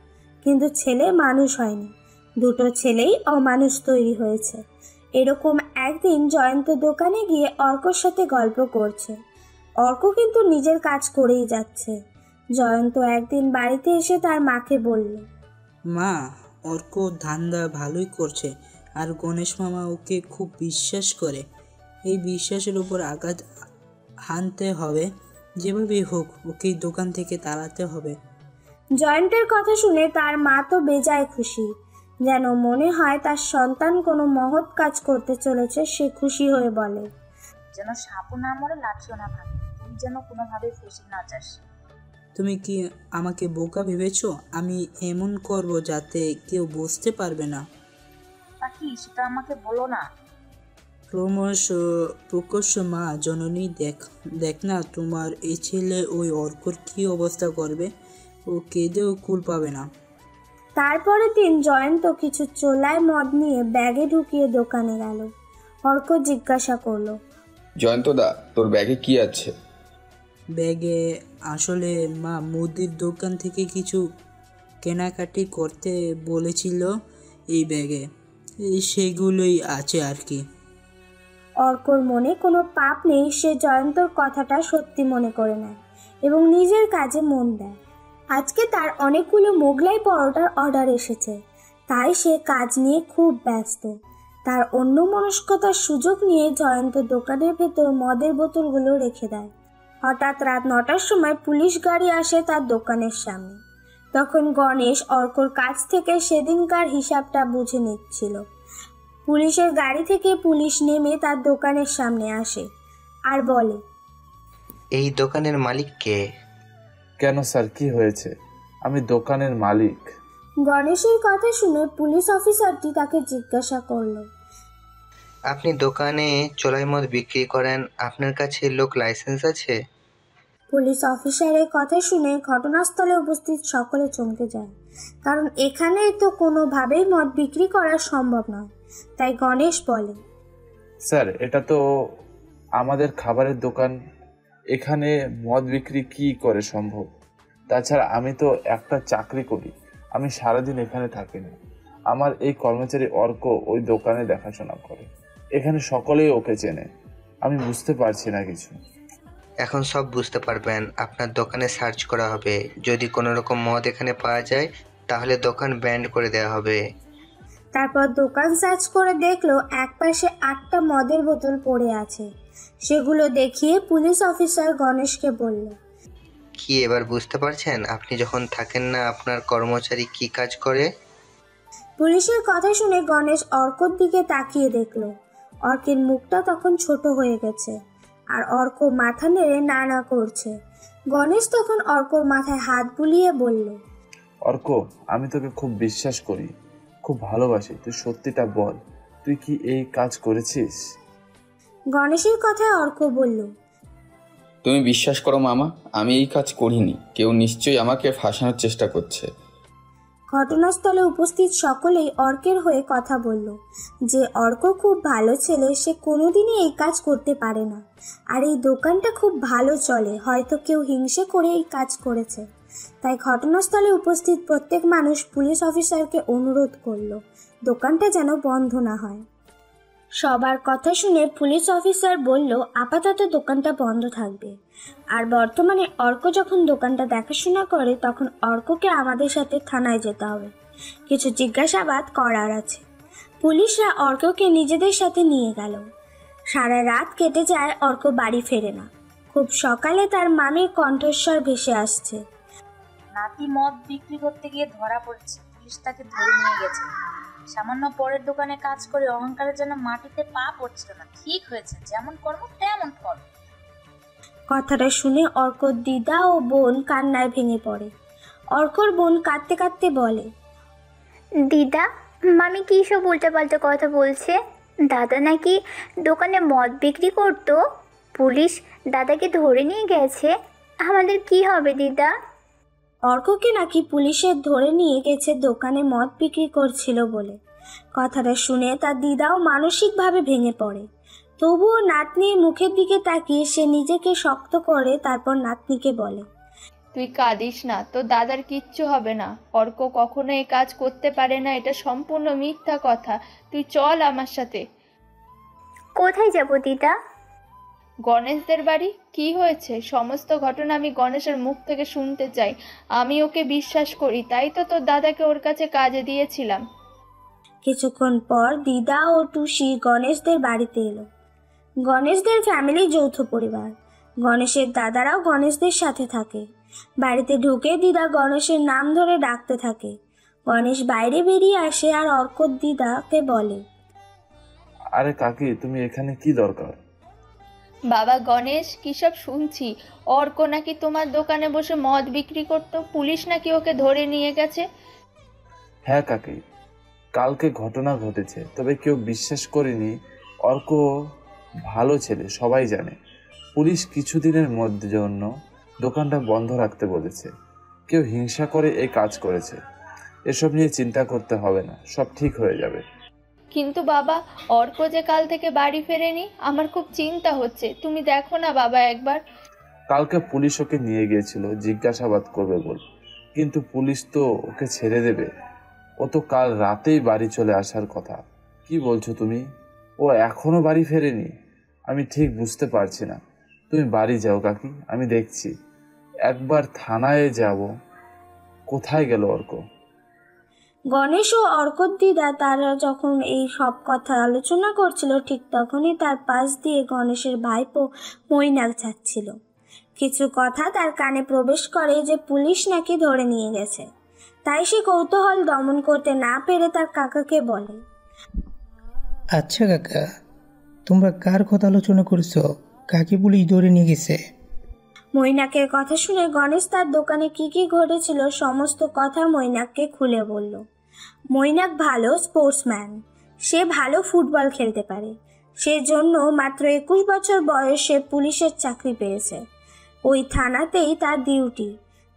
কিন্তু ছেলে মানুষ হয়নি। দুটো ছেলেই অমানুষ তৈরি হয়েছে। এরকম একদিন জয়ন্ত দোকানে গিয়ে অর্কর সাথে গল্প করছে। অর্ক কিন্তু নিজের কাজ করেই যাচ্ছে। জয়ন্ত একদিন বাড়িতে এসে তার মাকে বলল, মা, অর্ক ধান্দা ভালোই করছে, আর গণেশ মামা ওকে খুব বিশ্বাস করে। এই বিশ্বাসের উপর আঘাত হানতে হবে, যেভাবেই হোক ওকে দোকান থেকে তাড়াতে হবে। জয়ন্তের কথা শুনে তার মা তো বেজায় খুশি। যেন মনে হয় তার সন্তান কোনো মহৎ কাজ করতে চলেছে। সে খুশি হয়ে বলে, যেন সাপও না মরে লাঠিও না ভাঙে, তুই যেন কোনোভাবে ফেসে না যাস। তুমি কি আমাকে বোকা ভেবেছো? আমি এমন করব যাতে কেউ বুঝতে পারবে না। তা কি সেটা আমাকে বলো না। প্রকাশ্য মা জননী, দেখ না তোমার এই ছেলে ওই অর্কর কি অবস্থা করবে। ও কেঁদেও কুল পাবে না। তারপরের দিন জয়ন্ত কিছু চোলায় মদ নিয়ে ব্যাগে ঢুকিয়ে দোকানে গেল। অর্ক জিজ্ঞাসা করলো, জয়ন্তদা, তোর ব্যাগে কি আছে? ব্যাগে আসলে মা মুদির দোকান থেকে কিছু কেনাকাটি করতে বলেছিল, এই ব্যাগে সেগুলোই আছে আর কি। অর্কর মনে কোনো পাপ নেই। সে জয়ন্তর কথাটা সত্যি মনে করে নেয় এবং নিজের কাজে মন দেয়। আজকে তার অনেকগুলো মোগলাই পরোটার অর্ডার এসেছে, তাই সে কাজ নিয়ে খুব ব্যস্ত। তার অন্যমনস্কতার সুযোগ নিয়ে জয়ন্ত দোকানের ভেতর মদের বোতলগুলো রেখে দেয়। হঠাৎ রাত 9টার সময় পুলিশ গাড়ি আসে তার দোকানের সামনে। তখন গণেশ অর্কর কাছ থেকে সেদিনকার হিসাবটা বুঝে নিচ্ছিল। পুলিশের গাড়ি থেকে পুলিশ নেমে তার দোকানের সামনে আসে আর বলে, এই দোকানের মালিক কে? কেন স্যার, কি হয়েছে? আমি দোকানের মালিক। গণেশের কথা শুনে পুলিশ অফিসারটি তাকে জিজ্ঞাসা করলো, আপনি দোকানে চোলাই মদ বিক্রি করেন, আপনার কাছে লোক লাইসেন্স আছে? পুলিশ অফিসারের কথা শুনে ঘটনাস্থলে উপস্থিত সকলে চমকে যায়, কারণ এখানে তো কোনোভাবেই মদ বিক্রি করা সম্ভব নয়। তাই গণেশ বলে, স্যার, এটা তো আমাদের খাবারের দোকান, এখানে মদ বিক্রি কি করে সম্ভব? তাছাড়া আমি তো একটা চাকরি করি, আমি সারাদিন এখানে থাকি না। আমার এই কর্মচারী অর্ক ওই দোকানে দেখাশোনা করে, এখানে সকলেই ওকে চেনে। আমি বুঝতে পারছি না কিছু। এখন সব বুঝতে পারবেন, আপনার দোকানে সার্চ করা হবে। যদি কোনো রকম মদ এখানে পাওয়া যায় তাহলে দোকান ব্যান্ড করে দেওয়া হবে। তারপর দোকান সার্চ করে দেখলো একপাশে 8টা মদের বোতল পড়ে আছে। সেগুলো দেখিয়ে পুলিশ অফিসার গণেশকে বলল, কি এবার বুঝতে পারছেন আপনি যখন থাকেন না আপনার কর্মচারী কি কাজ করে? পুলিশের কথা শুনে গণেশ অর্কর দিকে তাকিয়ে দেখলো অর্কের মুখটা তখন ছোট হয়ে গেছে আর অর্ক মাথা নেড়ে না না করছে। গণেশ তখন অর্কর মাথায় হাত বুলিয়ে বলল, অর্ক, আমি তোকে খুব বিশ্বাস করি, খুব ভালোবাসি, তুই সত্যিটা বল, তুই কি এই কাজ করেছিস? গণেশের কথায় অর্ক বলল, তুমি বিশ্বাস করো মামা, আমি এই কাজ করিনি। কেউ নিশ্চয়ই আমাকে ফাঁসানোর চেষ্টা করছে। ঘটনাস্থলে উপস্থিত সকলেই অর্কের হয়ে কথা বলল যে অর্ক খুব ভালো ছেলে, সে কোনোদিনই এই কাজ করতে পারে না। আর এই দোকানটা খুব ভালো চলে, হয়তো কেউ হিংসে করে এই কাজ করেছে। তাই ঘটনাস্থলে উপস্থিত প্রত্যেক মানুষ পুলিশ অফিসারকে অনুরোধ করলো দোকানটা যেন বন্ধ না হয়। সবার কথা শুনে পুলিশ অফিসার বলল আপাতত দোকানটা বন্ধ থাকবে, আর বর্তমানে অর্ক যখন দোকানটা দেখাশোনা করে তখন অর্ককে আমাদের সাথে থানায় যেতে হবে, কিছু জিজ্ঞাসাবাদ করার আছে। পুলিশরা অর্ককে নিজেদের সাথে নিয়ে গেল। সারা রাত কেটে যায়, অর্ক বাড়ি ফেরে না। খুব সকালে তার মামির কণ্ঠস্বর ভেসে আসছে, নাতি মদ বিক্রি করতে গিয়ে ধরা পড়েছে, পুলিশ তাকে ধরে নিয়ে গেছে। সামান্য পরের দোকানে কাজ করে অহংকারের জন্য মাটিতে পা পড়ছিল না। ঠিক হয়েছে, যেমন কর্ম তেমন ফল। কথাটা শুনে অর্কর দিদা ও বোন কান্নায় ভেঙে পড়ে। অর্কর বোন কাঁদতে কাঁদতে বলে, দিদা, মামি কী সব উল্টাপাল্টা কথা বলছে? দাদা নাকি দোকানে মদ বিক্রি করতো, পুলিশ দাদাকে ধরে নিয়ে গেছে। আমাদের কি হবে দিদা? অর্ককে নাকি পুলিশের ধরে নিয়ে গেছে দোকানে মদ বিক্রি করছিল বলে। কথাটা শুনে তার দিদাও মানসিকভাবে ভেঙে পড়ে। তবুও নাতনির মুখের দিকে তাকিয়ে সে নিজেকে শক্ত করে, তারপর নাতনিকে বলে, তুই কাঁদিস না, তোর দাদার কিচ্ছু হবে না। অর্ক কখনো এই কাজ করতে পারে না, এটা সম্পূর্ণ মিথ্যা কথা। তুই চল আমার সাথে। কোথায় যাব দিদা? গণেশদের বাড়ি। কি হয়েছে? সমস্ত ঘটনা আমি গণেশের মুখ থেকে শুনতে চাই। আমি ওকে বিশ্বাস করি, তাই তো তোর দাদাকে ওর কাছে কাজে দিয়েছিলাম। কিছুক্ষণ পর দিদা ও টুসি গণেশদের বাড়িতে এলো। গণেশদের ফ্যামিলি যৌথ পরিবার। গণেশের দাদারাও গণেশদের সাথে থাকে। বাড়িতে ঢুকে দিদা গণেশের নাম ধরে ডাকতে থাকে। গণেশ বাইরে বেরিয়ে আসে আর অর্কর দিদাকে বলে, আরে কাকি, তুমি এখানে কি দরকার? বাবা গণেশ, কী সব শুনছি? অর্ক নাকি তোমার দোকানে বসে মদ বিক্রি করতো, পুলিশ নাকি ওকে ধরে নিয়ে গেছে। হ্যাঁ কাকি, কালকে ঘটনা ঘটেছে, তবে কেউ বিশ্বাস করেনি। অর্ক ভালো ছেলে, সবাই জানে। পুলিশ কিছুদিনের মধ্যে জন্য দোকানটা বন্ধ রাখতে বলেছে। কেউ হিংসা করে এই কাজ করেছে। এসব নিয়ে চিন্তা করতে হবে না, সব ঠিক হয়ে যাবে। কিন্তু বাবা, অর্ক যে কাল থেকে বাড়ি ফেরেনি, আমার খুব চিন্তা হচ্ছে। তুমি দেখো না বাবা একবার। কালকে পুলিশ ওকে নিয়ে গিয়েছিল জিজ্ঞাসাবাদ করবে বল, কিন্তু পুলিশ তো ওকে ছেড়ে দেবে। ও তো কাল রাতেই বাড়ি চলে আসার কথা। কি বলছো তুমি? ও এখনো বাড়ি ফেরেনি? আমি ঠিক বুঝতে পারছি না। তুমি বাড়ি যাও কাকি, আমি দেখছি। একবার থানায় যাব। কোথায় গেল অর্ক? গণেশ ও অর্কর দিদা তারা যখন এই সব কথা আলোচনা করছিল ঠিক তখনই তার পাশ দিয়ে গণেশের ভাইপো মৈনাক যাচ্ছিল। কিছু কথা তার কানে প্রবেশ করে যে পুলিশ নাকি ধরে নিয়ে গেছে। তাই সে কৌতূহল দমন করতে না পেরে তার কাকাকে বলে, আচ্ছা কাকা, তোমরা কার কথা আলোচনা করছো? কাকে পুলিশ ধরে নিয়ে গেছে? মৈনাকের কথা শুনে গণেশ তার দোকানে কি কি ঘটেছিল সমস্ত কথা মৈনাককে খুলে বলল। মৈনাক ভালো স্পোর্টসম্যান, সে ভালো ফুটবল খেলতে পারে, সেজন্য মাত্র 21 বছর বয়সে পুলিশের চাকরি পেয়েছে। ওই থানাতেই তার ডিউটি,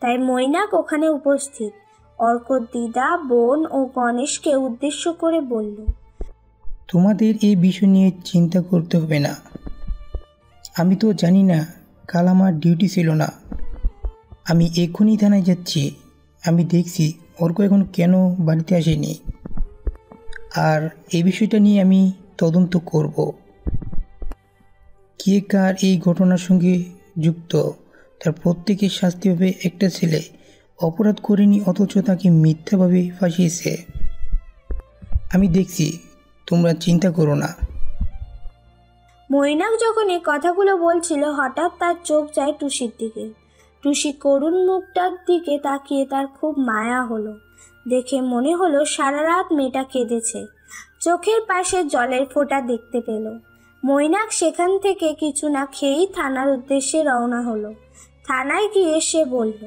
তাই মৈনাক ওখানে উপস্থিত। অর্কর দিদা, বোন ও গণেশকে উদ্দেশ্য করে বলল, তোমাদের এই বিষয় নিয়ে চিন্তা করতে হবে না। আমি তো জানি না, কাল আমার ডিউটি ছিল না। আমি এক্ষুনি থানায় যাচ্ছি। আমি দেখছি অর্ক এখন কেন বাড়িতে আসেনি, আর এই বিষয়টা নিয়ে আমি তদন্ত করব। কে কার এই ঘটনার সঙ্গে যুক্ত তার প্রত্যেকের শাস্তি হবে। একটা ছেলে অপরাধ করেনি অথচ তাকে মিথ্যাভাবে ফাঁসিয়েছে। আমি দেখছি, তোমরা চিন্তা করো না। মৈনাক যখন এই কথাগুলো বলছিল হঠাৎ তার চোখ যায় টুসির দিকে। টুসি করুণ মুখটার দিকে তাকিয়ে তার খুব মায়া হলো। দেখে মনে হলো সারা রাত মেয়েটা কেঁদেছে। চোখের পাশে জলের ফোঁটা দেখতে পেল। মৈনাক সেখান থেকে কিছু না খেয়েই থানার উদ্দেশ্যে রওনা হলো। থানায় গিয়ে সে বলল,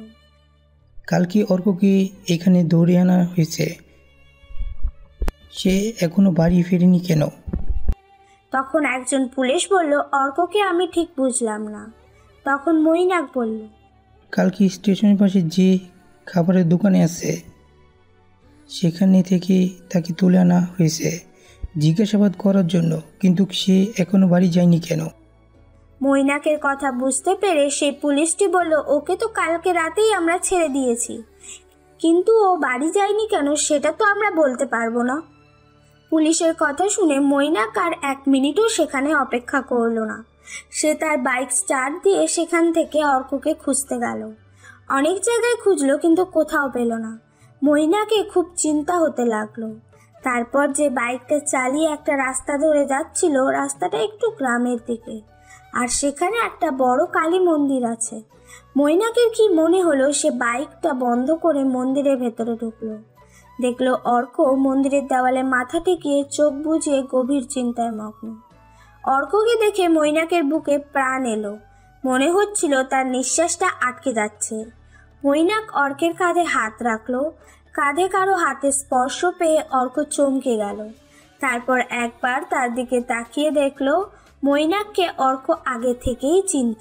কালকে অর্ককে এখানে ধরে আনা হয়েছে, সে এখনো বাড়ি ফেরেনি কেন? তখন একজন পুলিশ বলল, অর্ককে আমি ঠিক বুঝলাম না। তখন মৈনাক বলল, কালকে স্টেশনের পাশে যে খাবারের দোকানে আছে সেখানে থেকে তাকে তুলে আনা হয়েছে জিজ্ঞাসাবাদ করার জন্য, কিন্তু সে এখনো বাড়ি যায়নি কেন? মৈনাকের কথা বুঝতে পেরে সেই পুলিশটি বলল, ওকে তো কালকে রাতেই আমরা ছেড়ে দিয়েছি, কিন্তু ও বাড়ি যায়নি কেন সেটা তো আমরা বলতে পারবো না। পুলিশের কথা শুনে মৈনাক আর 1 মিনিটও সেখানে অপেক্ষা করলো না। সে তার বাইক স্টার্ট দিয়ে সেখান থেকে অর্ককে খুঁজতে গেল। অনেক জায়গায় খুঁজলো কিন্তু কোথাও পেল না। মৈনাকে খুব চিন্তা হতে লাগলো। তারপর যে বাইকটা চালিয়ে একটা রাস্তা ধরে যাচ্ছিল, রাস্তাটা একটু গ্রামের দিকে, আর সেখানে একটা বড় কালী মন্দির আছে। মৈনাকের কি মনে হলো, সে বাইকটা বন্ধ করে মন্দিরের ভেতরে ঢুকলো। দেখলো অর্ক মন্দিরের দেওয়ালে মাথা টেকিয়ে চোখ বুজিয়ে গভীর চিন্তায় মগ্ন। অর্ককে দেখে মৈনাকের বুকে প্রাণ এলো। মনে হচ্ছিল তার নিঃশ্বাসটা আটকে যাচ্ছে। মৈনাক অর্কের কাঁধে হাত রাখলো। কাঁধে কারো হাতে স্পর্শ পেয়ে অর্ক চমকে গেল। তারপর একবার তার দিকে তাকিয়ে দেখলো মৈনাককে অর্ক আগে থেকেই চিনত।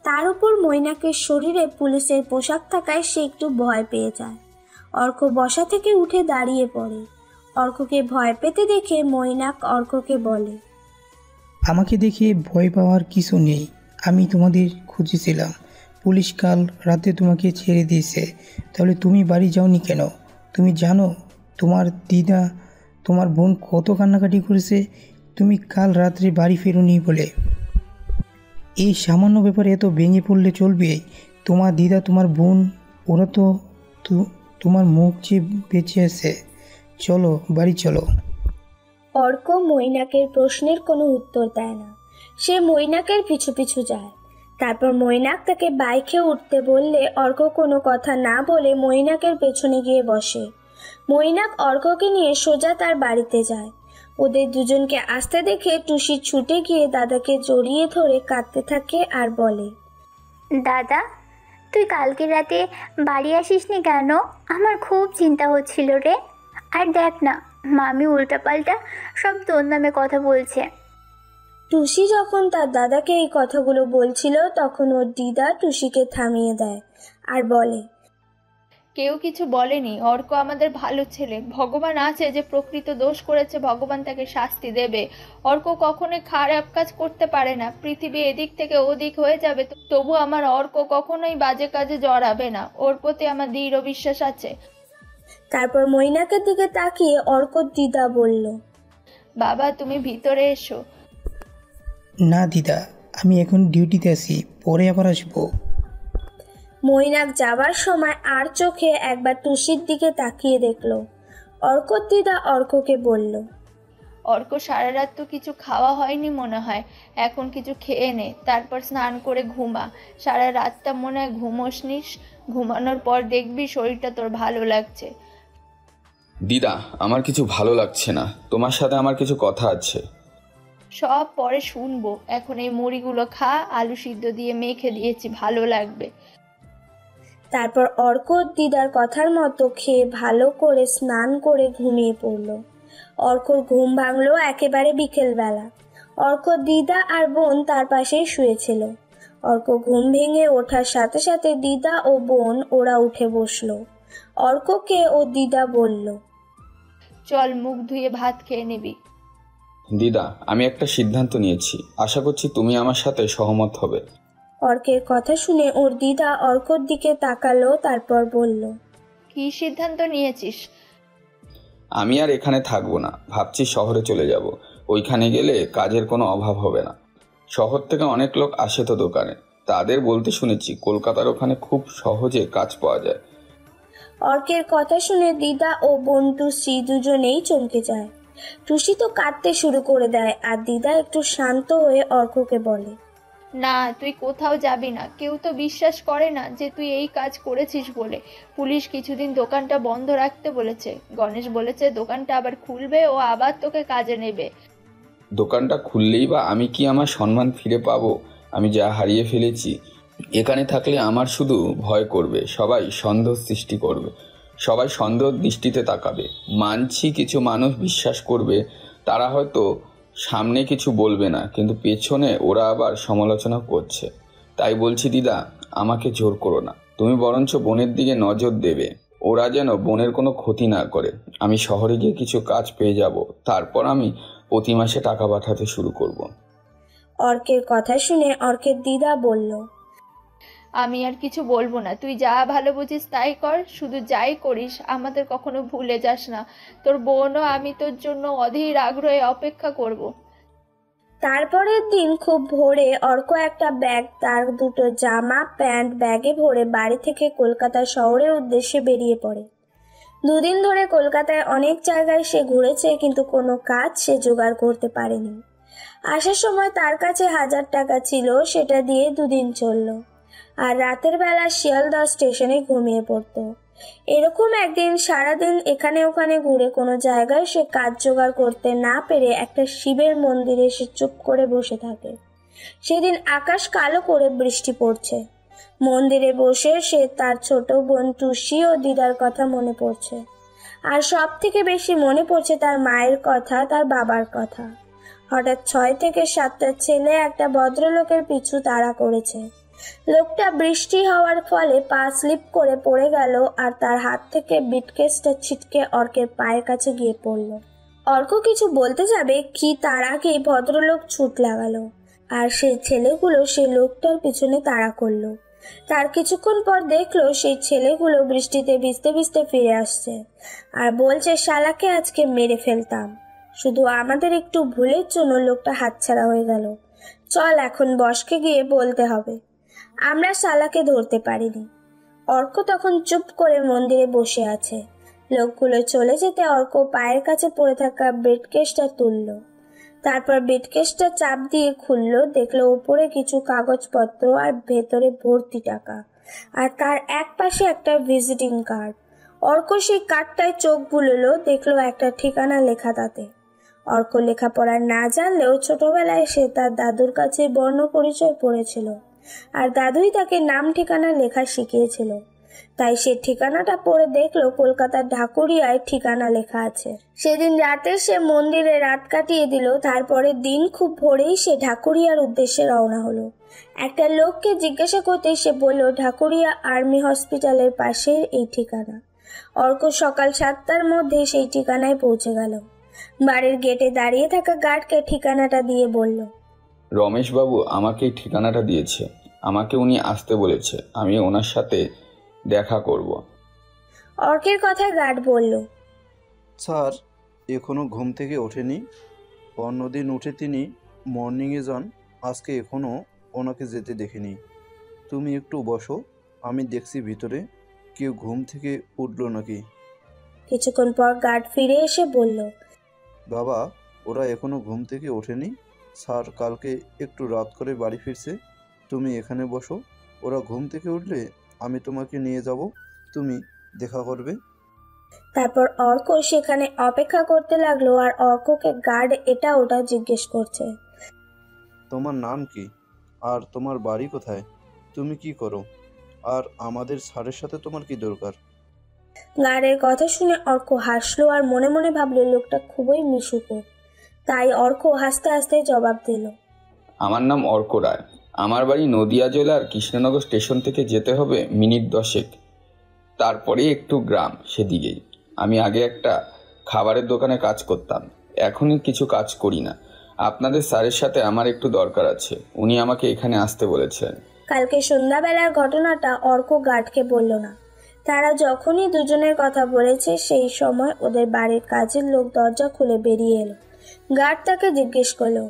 তার উপর মৈনাকের শরীরে পুলিশের পোশাক থাকায় সে একটু ভয় পেয়ে যায়। অর্ক বসা থেকে উঠে দাঁড়িয়ে পড়ে। অর্ককে ভয় পেতে দেখে মৈনাক অর্ককে বলে, আমাকে দেখে ভয় পাওয়ার কিছু নেই। আমি তোমাদের খুঁজেছিলাম, পুলিশ কাল রাতে তোমাকে ছেড়ে দিয়েছে, তাহলে তুমি বাড়ি যাওনি কেন? তুমি জানো তোমার দিদা, তোমার বোন কত কান্নাকাটি করেছে তুমি কাল রাত্রে বাড়ি ফেরোনি বলে। এই সামান্য ব্যাপারে এত ভেঙে পড়লে চলবে? তোমার দিদা, তোমার বোন, ওরা তো তোমার মুখ যে বেঁচে আছে। চলো বাড়ি চলো। অর্ক মৈনাকের প্রশ্নের কোনো উত্তর দেয় না। সে মৈনাকের পিছু পিছু যায়। তারপর মৈনাক তাকে বাইকে উঠতে বললে অর্ক কোনো কথা না বলে মৈনাকের পেছনে গিয়ে বসে। মৈনাক অর্ককে নিয়ে সোজা তার বাড়িতে যায়। ওদের দুজনকে আসতে দেখে টুসি ছুটে গিয়ে দাদাকে জড়িয়ে ধরে কাঁদতে থাকে আর বলে, দাদা, তুই কালকে রাতে বাড়ি আসিসনি কেন? আমার খুব চিন্তা হচ্ছিল রে। আর দেখ না, মামি উল্টাপাল্টা সব তোর নামে কথা বলছে। টুসি যখন তার দাদাকে এই কথাগুলো বলছিল তখন ওর দিদা টুসিকে থামিয়ে দেয় আর বলে, কেউ কিছু বলেনি, অর্ক আমাদের ভালো ছেলে। ভগবান আছে যে প্রকৃত দোষ করেছে, ভগবান তাকে শাস্তি দেবে। অর্ক কখনোই খারাপ কাজ করতে পারে না। পৃথিবী এদিক থেকে ওদিক হয়ে যাবে, তবু আমার অর্ক কখনোই বাজে কাজে জড়াবে না। ওর প্রতি আমার দৃঢ় বিশ্বাস আছে। তারপর মৈনাকের দিকে তাকিয়ে অর্কর দিদা বলল, বাবা তুমি ভিতরে এসো। না দিদা, আমি এখন ডিউটিতে আছি, পরে আবার আসবো। মৈনাক যাবার সময় আর চোখে একবার টুসির দিকে তাকিয়ে দেখলো। অর্কর দিদা অর্ককে বলল, অর্ক সারা রাত তো কিছু খাওয়া হয়নি মনে হয়, এখন কিছু খেয়ে নে, তারপর স্নান করে ঘুমা। সারা রাতটা মনে হয় ঘুমোসনিস, ঘুমানোর পর দেখবি শরীরটা তোর ভালো লাগছে। দিদা, আমার কিছু ভালো লাগছে না, তোমার সাথে আমার কিছু কথা আছে। সব পরে শুনবো, এখন এই মুড়িগুলো খা, আলু সিদ্ধ দিয়ে মেখে দিয়েছি, ভালো লাগবে। তারপর অর্ক দিদার কথার মতো খেয়ে ভালো করে স্নান করে ঘুমিয়ে পড়ল। অর্কর ঘুম ভাঙলো একেবারে বিকেলবেলা। অর্ক দিদা আর বোন তার পাশেই শুয়েছিল। অর্ক ঘুম ভেঙে ওঠার সাথে সাথে দিদা ও বোন ওরা উঠে বসলো। অর্ককে ও দিদা বলল, চল মুখ ধুয়ে ভাত খেয়ে নিবি। দিদা, আমি একটা সিদ্ধান্ত নিয়েছি, আশা করছি তুমি আমার সাথে সহমত হবে। অর্কের কথা শুনে ওর দিদা অর্কর দিকে তাকালো, তারপর বলল, কি সিদ্ধান্ত নিয়েছিস? আমি আর এখানে থাকবো না, ভাবছি শহরে চলে যাব। ওইখানে গেলে কাজের কোনো অভাব হবে না। শহর থেকে অনেক লোক আসে তো দোকানে, তাদের বলতে শুনেছি কলকাতার ওখানে খুব সহজে কাজ পাওয়া যায়। অর্কের কথা শুনে দিদা ও বোন টুসি দুজনেই চমকে যায়। টুসি তো কাঁদতে শুরু করে দেয়, আর দিদা একটু শান্ত হয়ে অর্ককে বলে, না, তুই কোথাও যাবি না, কেউ তো বিশ্বাস করে না যে তুই এই কাজ করেছিস বলে। পুলিশ কিছুদিন দোকানটা বন্ধ রাখতে বলেছে, গণেশ বলেছে দোকানটা আবার খুলবে ও আবার তোকে কাজে নেবে। দোকানটা খুললেই বা আমি কি আমার সম্মান ফিরে পাবো? আমি যা হারিয়ে ফেলেছি। এখানে থাকলে আমার শুধু ভয় করবে, সবাই সন্দেহ সৃষ্টি করবে, সবাই সন্দেহ দৃষ্টিতে তাকাবে। মানছি কিছু মানুষ বিশ্বাস করবে, তারা হয়তো সামনে কিছু বলবে না, কিন্তু পেছনে ওরা আবার সমালোচনা করছে। তাই বলছি দিদা, আমাকে জোর করো না, তুমি বরঞ্চ বোনের দিকে নজর দেবে, ওরা যেন বোনের কোনো ক্ষতি না করে। আমি শহরে গিয়ে কিছু কাজ পেয়ে যাব, তারপর আমি প্রতি মাসে টাকা পাঠাতে শুরু করব। অর্কের কথা শুনে অর্কের দিদা বলল, আমি আর কিছু বলবো না, তুই যা ভালো বুঝিস তাই কর, শুধু যাই করিস আমাদের কখনো ভুলে যাস না। তোর বোনও আমি তোর জন্য অধীর আগ্রহে অপেক্ষা করব। তারপরের দিন খুব ভোরে অর্ক একটা ব্যাগ, তার দুটো জামা প্যান্ট ব্যাগে ভরে বাড়ি থেকে কলকাতা শহরের উদ্দেশ্যে বেরিয়ে পড়ে। দুদিন ধরে কলকাতায় অনেক জায়গায় সে ঘুরেছে, কিন্তু কোনো কাজ সে জোগাড় করতে পারেনি। আসার সময় তার কাছে 1000 টাকা ছিল, সেটা দিয়ে দুদিন চলল। আর রাতের বেলা শিয়ালদহ স্টেশনে ঘুমিয়ে পড়তো। এরকম একদিন সারাদিন এখানে ওখানে ঘুরে কোনো জায়গায় সে কাজ জোগাড় করতে না পেরে একটা শিবের মন্দিরে সে চুপ করে বসে থাকে। সেদিন আকাশ কালো করে বৃষ্টি পড়ছে। মন্দিরে বসে সে তার ছোট বোন টুসি ও দিদার কথা মনে পড়ছে। আর সব থেকে বেশি মনে পড়ছে তার মায়ের কথা, তার বাবার কথা। হঠাৎ 6 থেকে 7টা ছেলে একটা ভদ্রলোকের পিছু তাড়া করেছে। লোকটা বৃষ্টি হওয়ার ফলে পা স্লিপ করে পড়ে গেল, আর তার হাত থেকে বিটকেসটা ছিটকে অর্কের পায়ের কাছে গিয়ে পড়ল। অর্ক কিছু বলতে যাবে কি, তার আগেই ভদ্রলোক ছুট লাগালো, আর সেই ছেলেগুলো সেই লোকটার পিছনে তাড়া করলো। তার কিছুক্ষণ পর দেখলো সেই ছেলেগুলো বৃষ্টিতে ভিজতে ভিজতে ফিরে আসছে, আর বলছে, শালাকে আজকে মেরে ফেলতাম, শুধু আমাদের একটু ভুলের জন্য লোকটা হাতছাড়া হয়ে গেল। চল এখন বসকে গিয়ে বলতে হবে, আমরা শালাকে ধরতে পারিনি। অর্ক তখন চুপ করে মন্দিরে বসে আছে। লোকগুলো চলে যেতে অর্ক পায়ের কাছে পড়ে থাকা ব্রিফকেসটা তুলল। তারপর ব্রিফকেসটা চাপ দিয়ে খুললো, দেখলো উপরে কিছু কাগজপত্র আর ভেতরে ভর্তি টাকা, আর তার এক পাশে একটা ভিজিটিং কার্ড। অর্ক সেই কার্ডটায় চোখ বুললো, দেখলো একটা ঠিকানা লেখা তাতে। অর্ক লেখাপড়া না জানলেও ছোটবেলায় সে তার দাদুর কাছে বর্ণ পরিচয় পড়েছিল, আর দাদুই তাকে নাম ঠিকানা লেখা শিখিয়েছিল। তাই সে ঠিকানাটা পড়ে দেখলো কলকাতার ঢাকুরিয়ায় ঠিকানা লেখা আছে। সেদিন রাতে সে মন্দিরে রাত কাটিয়ে দিল। তারপরের দিন খুব ভোরেই সে ঢাকুরিয়ার উদ্দেশ্যে রওনা হলো। একটা লোককে জিজ্ঞাসা করতে সে বলল, ঢাকুরিয়া আর্মি হসপিটালের পাশে এই ঠিকানা। অর্ক সকাল 7টার মধ্যে সেই ঠিকানায় পৌঁছে গেল। বাড়ির গেটে দাঁড়িয়ে থাকা গার্ডকে ঠিকানাটা দিয়ে বলল, রমেশবাবু আমাকে এই ঠিকানাটা দিয়েছে, আমাকে উনি আসতে বলেছে, আমি ওনার সাথে দেখা করব। অর্কের কথা গার্ড বলল, স্যার এখনও ঘুম থেকে ওঠেনি, অন্যদিন উঠে তিনি মর্নিংয়ে যান, আজকে এখনও ওনাকে যেতে দেখিনি। তুমি একটু বসো, আমি দেখছি ভিতরে কেউ ঘুম থেকে উঠলো নাকি। কিছুক্ষণ পর গার্ড ফিরে এসে বলল, বাবা, ওরা এখনো ঘুম থেকে ওঠেনি। স্যার কালকে একটু রাত করে বাড়ি ফিরছে। তুমি এখানে বসো, ওরা ঘুম থেকে উঠলে আমি তোমাকে নিয়ে যাব, তুমি দেখা করবে। তারপর অর্ক সেখানে অপেক্ষা করতে লাগলো আর অর্ককে গার্ড এটা ওটা জিজ্ঞেস করছে। তোমার নাম কি? আর তোমার বাড়ি কোথায়? তুমি কি করো? আর আমাদের স্যারের সাথে তোমার কি দরকার? গার্ডের কথা শুনে অর্ক হাসলো আর মনে মনে ভাবলো লোকটা খুবই মিশুক। তাই অর্ক হাসতে হাসতে জবাব দিল, আমার নাম অর্ক রায়। আমার বাড়ি নদিয়া জেলার কৃষ্ণনগর স্টেশন থেকে যেতে হবে মিনিট 10। তারপরে একটু গ্রাম, সেদিকেই। আমি আগে একটা খাবারের দোকানে কাজ করতাম, এখনই কিছু কাজ করি না। আপনাদের স্যারের সাথে আমার একটু দরকার আছে, উনি আমাকে এখানে আসতে বলেছেন। কালকে সন্ধ্যাবেলার ঘটনাটা অর্ক গার্ডকে বলল না। তারা যখনই দুজনের কথা বলেছে সেই সময় ওদের বাড়ির কাজের লোক দরজা খুলে বেরিয়ে এলো। গার্ড তাকে জিজ্ঞেস করলো,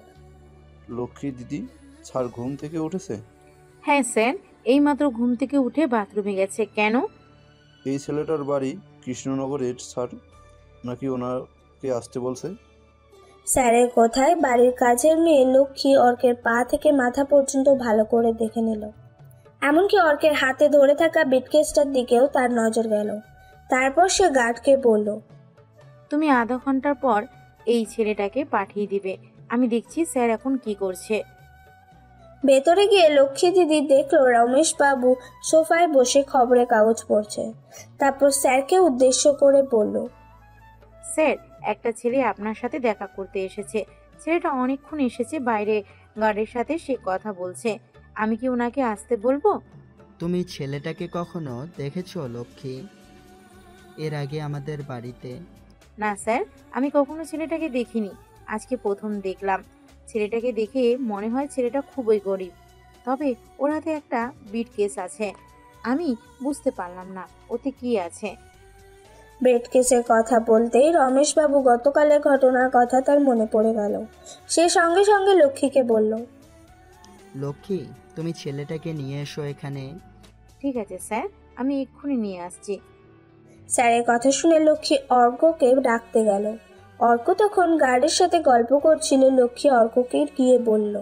লক্ষ্মী দিদি, স্যার ঘুম থেকে উঠেছে? হ্যাঁ স্যার, এইমাত্র ঘুম থেকে উঠে বাথরুমে গেছে। কেন? এই ছেলেটার বাড়ি কৃষ্ণনগরের, স্যার নাকি ওনাকে আসতে বলছে? স্যারের কথায় বাড়ির কাজের মেয়ে লক্ষ্মী অর্কের পা থেকে মাথা পর্যন্ত ভালো করে দেখে নিল। এমনকি অর্কের হাতে ধরে থাকা বিটকেসটার দিকেও তার নজর গেল। তারপর সে গার্ডকে বলল, তুমি আধা ঘন্টার পর এই ছেলেটাকে পাঠিয়ে দিবে। আমি দেখছি স্যার এখন কি করছে। ভেতরে গিয়ে লক্ষ্মী দিদি দেখলো রমেশ বাবু সোফায় বসে খবরের কাগজ পড়ছে। তারপর স্যারকে উদ্দেশ্য করে বলল, স্যার, একটা ছেলে আপনার সাথে দেখা করতে এসেছে। ছেলেটা অনেকক্ষণ এসেছে বাইরে, গার্ডের সাথে সে কথা বলছে। আমি কি ওনাকে আসতে বলবো? তুমি ছেলেটাকে কখনো দেখেছো লক্ষ্মী, এর আগে আমাদের বাড়িতে? না স্যার, আমি কখনো ছেলেটাকে দেখিনি, আজকে প্রথম দেখলাম। ছেলেটাকে দেখে মনে হয় ছেলেটা খুবই গরিব, তবে ওর হাতে একটা বিট কেস আছে। আমি বুঝতে পারলাম না ওতে কি আছে। ব্রেডকেসের কথা বলতেই রমেশবাবু গতকালের ঘটনার কথা তার মনে পড়ে গেল। সে সঙ্গে সঙ্গে লক্ষ্মীকে বলল, লক্ষ্মী, তুমি ছেলেটাকে নিয়ে এসো এখানে। ঠিক আছে স্যার, আমি এক্ষুনি নিয়ে আসছি। স্যারের কথা শুনে লক্ষ্মী অর্ককে ডাকতে গেল। অর্ক তখন গার্ডের সাথে গল্প করছিল। লক্ষ্মী অর্ককে গিয়ে বলল,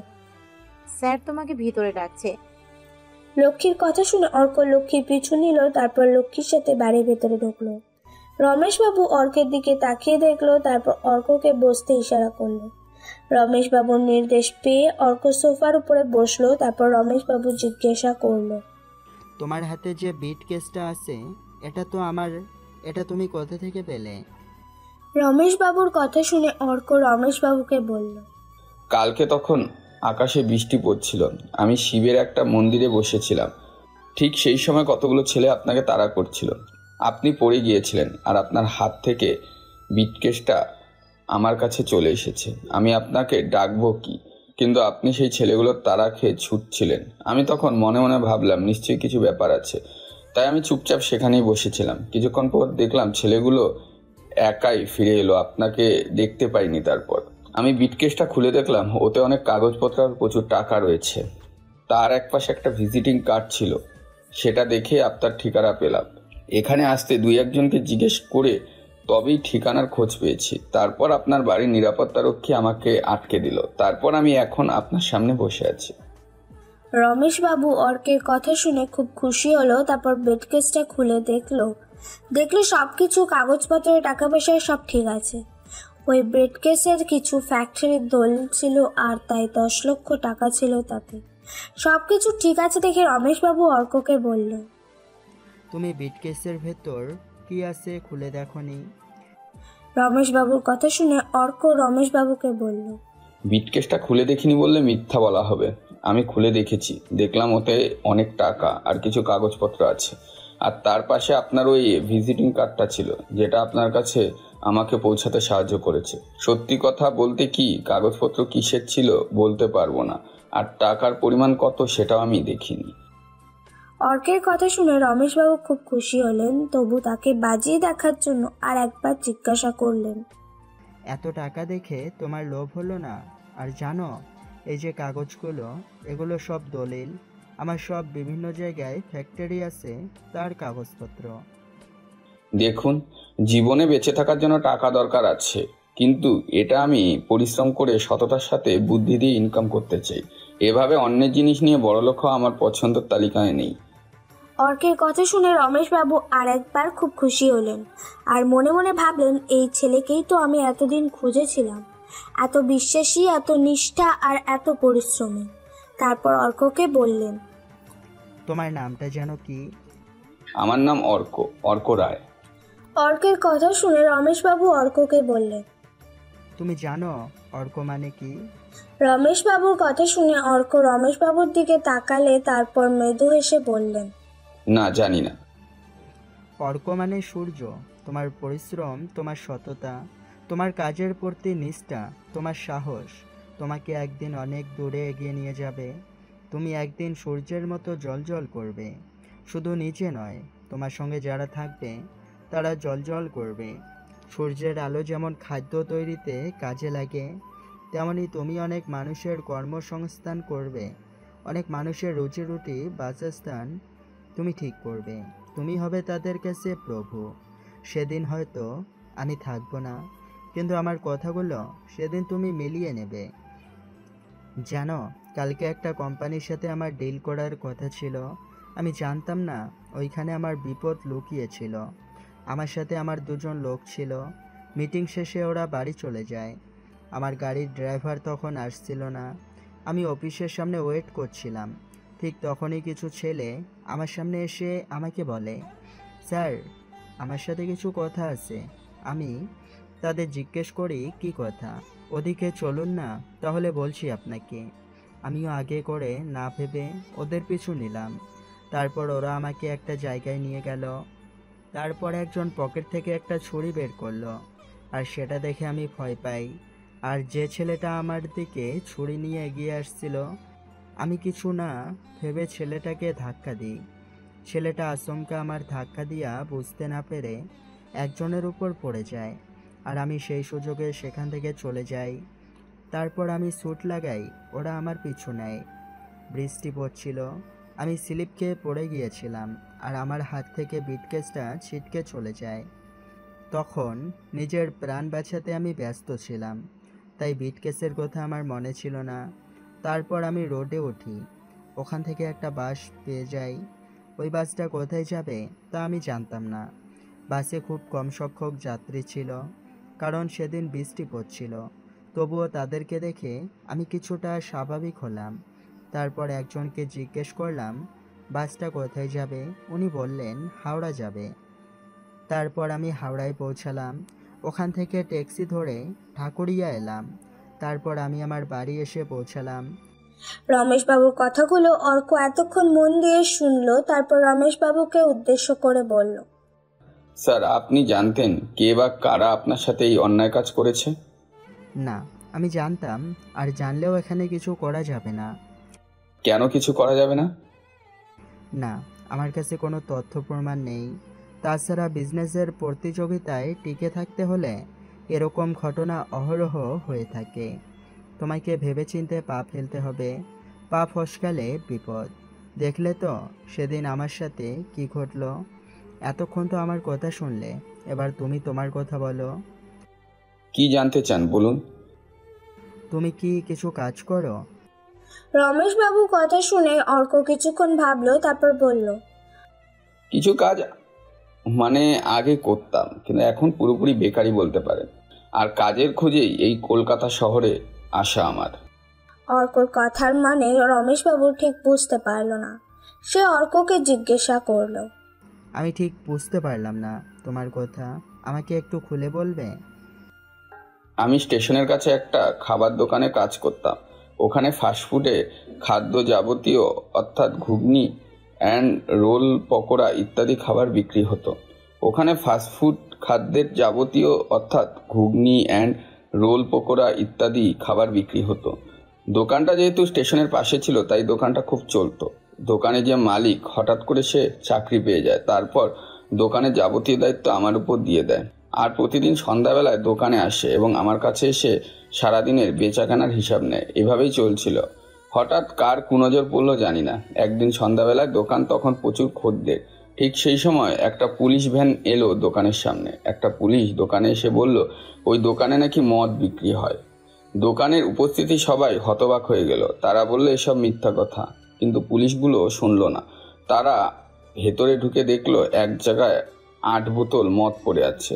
স্যার তোমাকে ভিতরে ডাকছে। লক্ষ্মীর কথা শুনে অর্ক লক্ষ্মীর পিছু নিল। তারপর লক্ষ্মীর সাথে বাড়ির ভেতরে ঢুকলো। রমেশবাবু অর্কের দিকে তাকিয়ে দেখলো, তারপর অর্ককে বসতে ইশারা করলো। রমেশবাবুর নির্দেশ পেয়ে অর্ক সোফার উপরে বসলো। তারপর রমেশবাবু জিজ্ঞাসা করলো, তোমার হাতে যে বিট কেসটা আছে এটা তো আমার, এটা তুমি কোথা থেকে পেলে? রমেশবাবুর কথা শুনে অর্ক রমেশবাবুকে বলল, কালকে তখন আকাশে বৃষ্টি পড়ছিল, আমি শিবের একটা মন্দিরে বসেছিলাম। ঠিক সেই সময় কতগুলো ছেলে আপনাকে তাড়া করছিল। আপনি পড়ে গিয়েছিলেন আর আপনার হাত থেকে বিটকেসটা আমার কাছে চলে এসেছে। আমি আপনাকে ডাকবো কি, কিন্তু আপনি সেই ছেলেগুলোর তাড়া খেয়ে ছুটছিলেন। আমি তখন মনে মনে ভাবলাম নিশ্চয়ই কিছু ব্যাপার আছে, তাই আমি চুপচাপ সেখানেই বসেছিলাম। কিছুক্ষণ পর দেখলাম ছেলেগুলো একাই ফিরে এলো, আপনাকে দেখতে পাইনি। তারপর আমি বিটকেসটা খুলে দেখলাম ওতে অনেক কাগজপত্র আর প্রচুর টাকা রয়েছে। তার একপাশে একটা ভিজিটিং কার্ড ছিল, সেটা দেখে আপনার ঠিকানা পেলাম। এখানে আসতে 2-1জনকে জিজ্ঞেস করে তবেই ঠিকানার খোঁজ পেয়েছি। তারপর আপনার বাড়ির নিরাপত্তারক্ষী আমাকে আটকে দিল। তারপর আমি এখন আপনার সামনে বসে আছি। রমেশবাবু অর্কের কথা শুনে খুব খুশি হলো। তারপর বেডকেসটা খুলে দেখলো সবকিছু কাগজপত্র, টাকা পয়সা সব ঠিক আছে। ওই ব্রেডকেসের কিছু ফ্যাক্টরির দলিল ছিল আর তাই 10 লক্ষ টাকা ছিল তাতে। সবকিছু ঠিক আছে দেখে রমেশবাবু অর্ককে বলল, তুমি বিট কেসের ভেতর কি আছে খুলে দেখোনি? রমেশবাবুর কথা শুনে অর্ক রমেশবাবুকে বলল, বিটকেসটা খুলে দেখিনি বললে মিথ্যা বলা হবে। আমি খুলে দেখেছি, দেখলাম ওতে অনেক টাকা আর কিছু কাগজপত্র আছে। আর তার পাশে আপনার ওই ভিজিটিং কার্ডটা ছিল, যেটা আপনার কাছে আমাকে পৌঁছাতে সাহায্য করেছে। সত্যি কথা বলতে কি, কাগজপত্র কিসের ছিল বলতে পারবো না, আর টাকার পরিমাণ কত সেটাও আমি দেখিনি। অর্কের কথা শুনে রমেশবাবু খুব খুশি হলেন। তবু তাকে বাজিয়ে দেখার জন্য আর একবার জিজ্ঞাসা করলেন, এত টাকা দেখে তোমার লোভ হলো না? আর জানো, এই যে কাগজগুলো, এগুলো সব দলিল। আমার সব বিভিন্ন জায়গায় ফ্যাক্টরি আছে, তার কাগজপত্র। দেখুন, জীবনে বেঁচে থাকার জন্য টাকা দরকার আছে, কিন্তু এটা আমি পরিশ্রম করে সততার সাথে বুদ্ধি দিয়ে ইনকাম করতে চাই। এভাবে অন্যের জিনিস নিয়ে বড়লোক হওয়া আমার পছন্দের তালিকায় নেই। অর্কের কথা শুনে রমেশবাবু আর একবার খুব খুশি হলেন আর মনে মনে ভাবলেন, এই ছেলেকেই তো আমি এতদিন খুঁজেছিলাম, এত বিশ্বাসী, এত নিষ্ঠা আর এত পরিশ্রমী। তারপর অর্ককে বললেন, তোমার নামটা যেন কি? আমার নাম অর্ক রায়। অর্কের কথা শুনে রমেশবাবু অর্ককে বললেন, তুমি জানো অর্ক মানে কি? রমেশবাবুর কথা শুনে অর্ক রমেশবাবুর দিকে তাকালে, তারপর মৃদু হেসে বললেন, না, জানি না। অর্ক মানে সূর্য। তোমার পরিশ্রম, তোমার সততা, তোমার কাজের প্রতি নিষ্ঠা, তোমার সাহস তোমাকে একদিন অনেক দূরে এগিয়ে নিয়ে যাবে। তুমি একদিন সূর্যের মতো জ্বলজ্বল করবে। শুধু নিচে নয়, তোমার সঙ্গে যারা থাকবে তারা জ্বলজ্বল করবে। সূর্যের আলো যেমন খাদ্য তৈরিতে কাজে লাগে, তেমনি তুমি অনেক মানুষের কর্মসংস্থান করবে। অনেক মানুষের রুজি রুটি বাসস্থান তুমি ঠিক করবে। তুমি হবে তাদের কাছে প্রভু। সেদিন হয়তো আমি থাকবো না, কিন্তু আমার কথাগুলো সেদিন তুমি মিলিয়ে নেবে। জানো, কালকে একটা কোম্পানির সাথে আমার ডিল করার কথা ছিল। আমি জানতাম না ওইখানে আমার বিপদ লুকিয়েছিল। আমার সাথে আমার দুজন লোক ছিল। মিটিং শেষে ওরা বাড়ি চলে যায়। আমার গাড়ির ড্রাইভার তখন আসছিল না। আমি অফিসের সামনে ওয়েট করছিলাম। ঠিক তখনই কিছু ছেলে আমার সামনে এসে আমাকে বলে, স্যার, আমার সাথে কিছু কথা আছে। আমি তাদের জিজ্ঞেস করি, কি কথা? ওদিকে চলুন না, তাহলে বলছি আপনাকে। আমিও আগে করে না ভেবে ওদের পিছু নিলাম। তারপর ওরা আমাকে একটা জায়গায় নিয়ে গেল। তারপর একজন পকেট থেকে একটা ছুরি বের করলো, আর সেটা দেখে আমি ভয় পাই। আর যে ছেলেটা আমার দিকে ছুরি নিয়ে এগিয়ে আসছিল, আমি কিছু না ভেবে ছেলেটাকে ধাক্কা দিই। ছেলেটা আচমকা আমার ধাক্কা দিয়া বুঝতে না পেরে একজনের উপর পড়ে যায়, আর আমি সেই সুযোগে সেখান থেকে চলে যাই। তারপর আমি স্যুট লাগাই, ওরা আমার পিছু নেয়। বৃষ্টি পড়ছিল, আমি স্লিপ খেয়ে পড়ে গিয়েছিলাম, আর আমার হাত থেকে বিটকেসটা ছিটকে চলে যায়। তখন নিজের প্রাণ বাঁচাতে আমি ব্যস্ত ছিলাম, তাই বিটকেসের কথা আমার মনে ছিল না। তারপর আমি রোডে উঠি। ওখান থেকে একটা বাস পেয়ে যাই। ওই বাসটা কোথায় যাবে তা আমি জানতাম না। বাসে খুব কম সংখ্যক যাত্রী ছিল, কারণ সেদিন বৃষ্টি পড়ছিল। তবুও তাদেরকে দেখে আমি কিছুটা স্বাভাবিক হলাম। তারপর একজনকে জিজ্ঞেস করলাম, বাসটা কোথায় যাবে? উনি বললেন, হাওড়া যাবে। তারপর আমি হাওড়ায় পৌঁছালাম। ওখান থেকে ট্যাক্সি ধরে ঠাকুরিয়া এলাম। তারপর আমি আমার বাড়ি এসে পৌঁছালাম। রমেশবাবুর কথাগুলো অর্ক এতক্ষণ মন দিয়ে শুনলো। তারপর রমেশবাবুকে উদ্দেশ্য করে বলল, স্যার, আপনি জানতেন কে বা কারা আপনার সাথে এই অন্যায় কাজ করেছে? না, আমি জানতাম, আর জানলেও এখানে কিছু করা যাবে না। কেন কিছু করা যাবে না? না, আমার কাছে কোনো তথ্য প্রমাণ নেই। তাছাড়া বিজনেসের প্রতিযোগিতায় টিকে থাকতে হলে এরকম ঘটনা অহরহ হয়ে থাকে। তোমাকে ভেবেচিন্তে পা ফেলতে হবে। পা ফসকালে বিপদ। দেখলে তো সেদিন আমার সাথে কি ঘটলো। এতক্ষণ তো আমার কথা শুনলে, এবার তুমি তোমার কথা বলো। কি জানতে চান বলুন? তুমি কি কিছু কাজ করো? রমেশবাবু কথা শুনে অর্ক কিছুক্ষণ ভাবলো, তারপর বলল, কিছু কাজ মানে আগে করতাম, কিন্তু এখন পুরোপুরি বেকারি বলতে পারেন। আর কাজের খোঁজেই এই কলকাতা শহরে আসা আমার। অর্কর কথার মানে রমেশবাবু ঠিক বুঝতে পারল না। সে অর্ককে জিজ্ঞাসা করলো, আমি ঠিক বুঝতে পারলাম না তোমার কথা, আমাকে একটু খুলে বলবে? আমি স্টেশনের কাছে একটা খাবার দোকানে কাজ করতাম। ওখানে ফাস্টফুডে খাদ্য যাবতীয়, অর্থাৎ ঘুগনি অ্যান্ড রোল, পকোড়া ইত্যাদি খাবার বিক্রি হতো। ওখানে ফাস্টফুড খাদ্যের যাবতীয়, অর্থাৎ ঘুগনি অ্যান্ড রোল, পকোড়া ইত্যাদি খাবার বিক্রি হতো। দোকানটা যেহেতু স্টেশনের পাশে ছিল, তাই দোকানটা খুব চলতো। দোকানে যে মালিক, হঠাৎ করে সে চাকরি পেয়ে যায়। তারপর দোকানের যাবতীয় দায়িত্ব আমার উপর দিয়ে দেয়। আর প্রতিদিন সন্ধ্যাবেলায় দোকানে আসে এবং আমার কাছে এসে সারাদিনের বেচাকেনার হিসাব নেয়। এভাবেই চলছিল। হঠাৎ কার কুনজর পড়লো জানি না, একদিন সন্ধ্যাবেলায় দোকান তখন প্রচুর খদ্দের, ঠিক সেই সময় একটা পুলিশ ভ্যান এলো দোকানের সামনে। একটা পুলিশ দোকানে এসে বলল ওই দোকানে নাকি মদ বিক্রি হয়। দোকানের উপস্থিতি সবাই হতবাক হয়ে গেল। তারা বলল এসব মিথ্যা কথা, কিন্তু পুলিশগুলো শুনলো না। তারা ভেতরে ঢুকে দেখলো এক জায়গায় 8 বোতল মদ পড়ে আছে।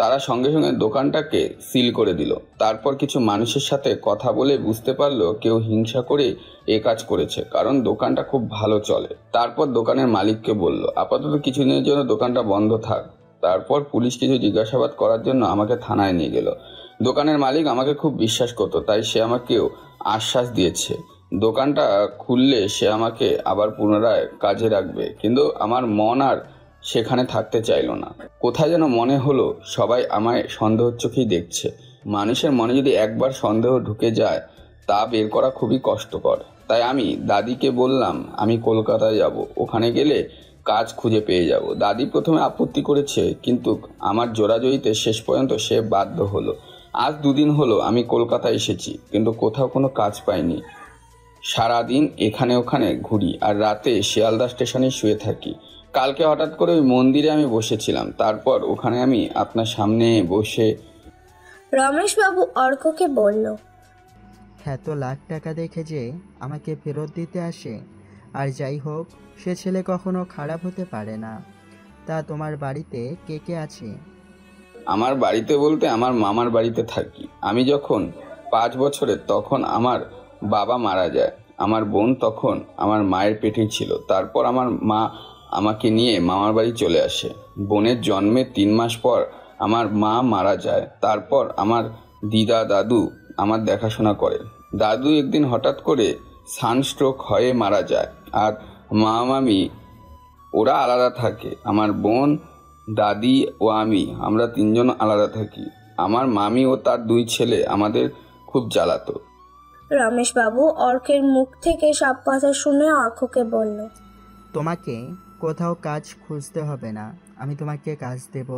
তারা সঙ্গে সঙ্গে দোকানটাকে সিল করে দিল। তারপর কিছু মানুষের সাথে কথা বলে বুঝতে পারলো কেউ হিংসা করে এ কাজ করেছে, কারণ দোকানটা খুব ভালো চলে। তারপর দোকানের মালিককে বলল আপাতত কিছুদিনের জন্য দোকানটা বন্ধ থাক। তারপর পুলিশ কিছু জিজ্ঞাসাবাদ করার জন্য আমাকে থানায় নিয়ে গেল। দোকানের মালিক আমাকে খুব বিশ্বাস করতো, তাই সে আমাকেও আশ্বাস দিয়েছে দোকানটা খুললে সে আমাকে আবার পুনরায় কাজে রাখবে। কিন্তু আমার মন আর সেখানে থাকতে চাইলো না। কোথায় যেন মনে হলো সবাই আমায় সন্দেহের চোখেই দেখছে। মানুষের মনে যদি একবার সন্দেহ ঢুকে যায় তা বের করা খুবই কষ্টকর। তাই আমি দাদিকে বললাম আমি কলকাতায় যাব, ওখানে গেলে কাজ খুঁজে পেয়ে যাব। দাদি প্রথমে আপত্তি করেছে, কিন্তু আমার জোরাজয়িতে শেষ পর্যন্ত সে বাধ্য হলো। আজ 2 দিন হলো আমি কলকাতায় এসেছি, কিন্তু কোথাও কোনো কাজ পাইনি। সারাদিন এখানে ওখানে ঘুরি আর রাতে শিয়ালদা স্টেশনে শুয়ে থাকি। কালকে হঠাৎ করে ওই মন্দিরে আমি বসেছিলাম, তারপর ওখানে আমি আপনার সামনে বসে। রমেশবাবু অর্ককে বলল, এত লাখ টাকা দেখে যে আমাকে ফেরত দিতে আসে, আর যাই হোক সে ছেলে কখনো খারাপ হতে পারে না। তা তোমার বাড়িতে কে কে আছে? আমার বাড়িতে বলতে আমার মামার বাড়িতে থাকি। আমি যখন 5 বছরের তখন আমার বাবা মারা যায়। আমার বোন তখন আমার মায়ের পেটেই ছিল। তারপর আমার মা আমাকে নিয়ে মামার বাড়ি চলে আসে। বোনের জন্মের 3 মাস পর আমার মা মারা যায়। তারপর আমার দিদা দাদু আমার দেখাশোনা করে। দাদু একদিন হঠাৎ করে সানস্ট্রোক হয়ে মারা যায়। আর মা মামি ওরা আলাদা থাকে। আমার বোন, দাদি ও আমরা 3 জন আলাদা থাকি। আমার মামি ও তার 2 ছেলে আমাদের খুব জ্বালাতো। রমেশবাবু অর্কের মুখ থেকে সব কথা শুনে অর্ককে বলল, তোমাকে কোথাও কাজ খুঁজতে হবে না, আমি তোমাকে কাজ দেব।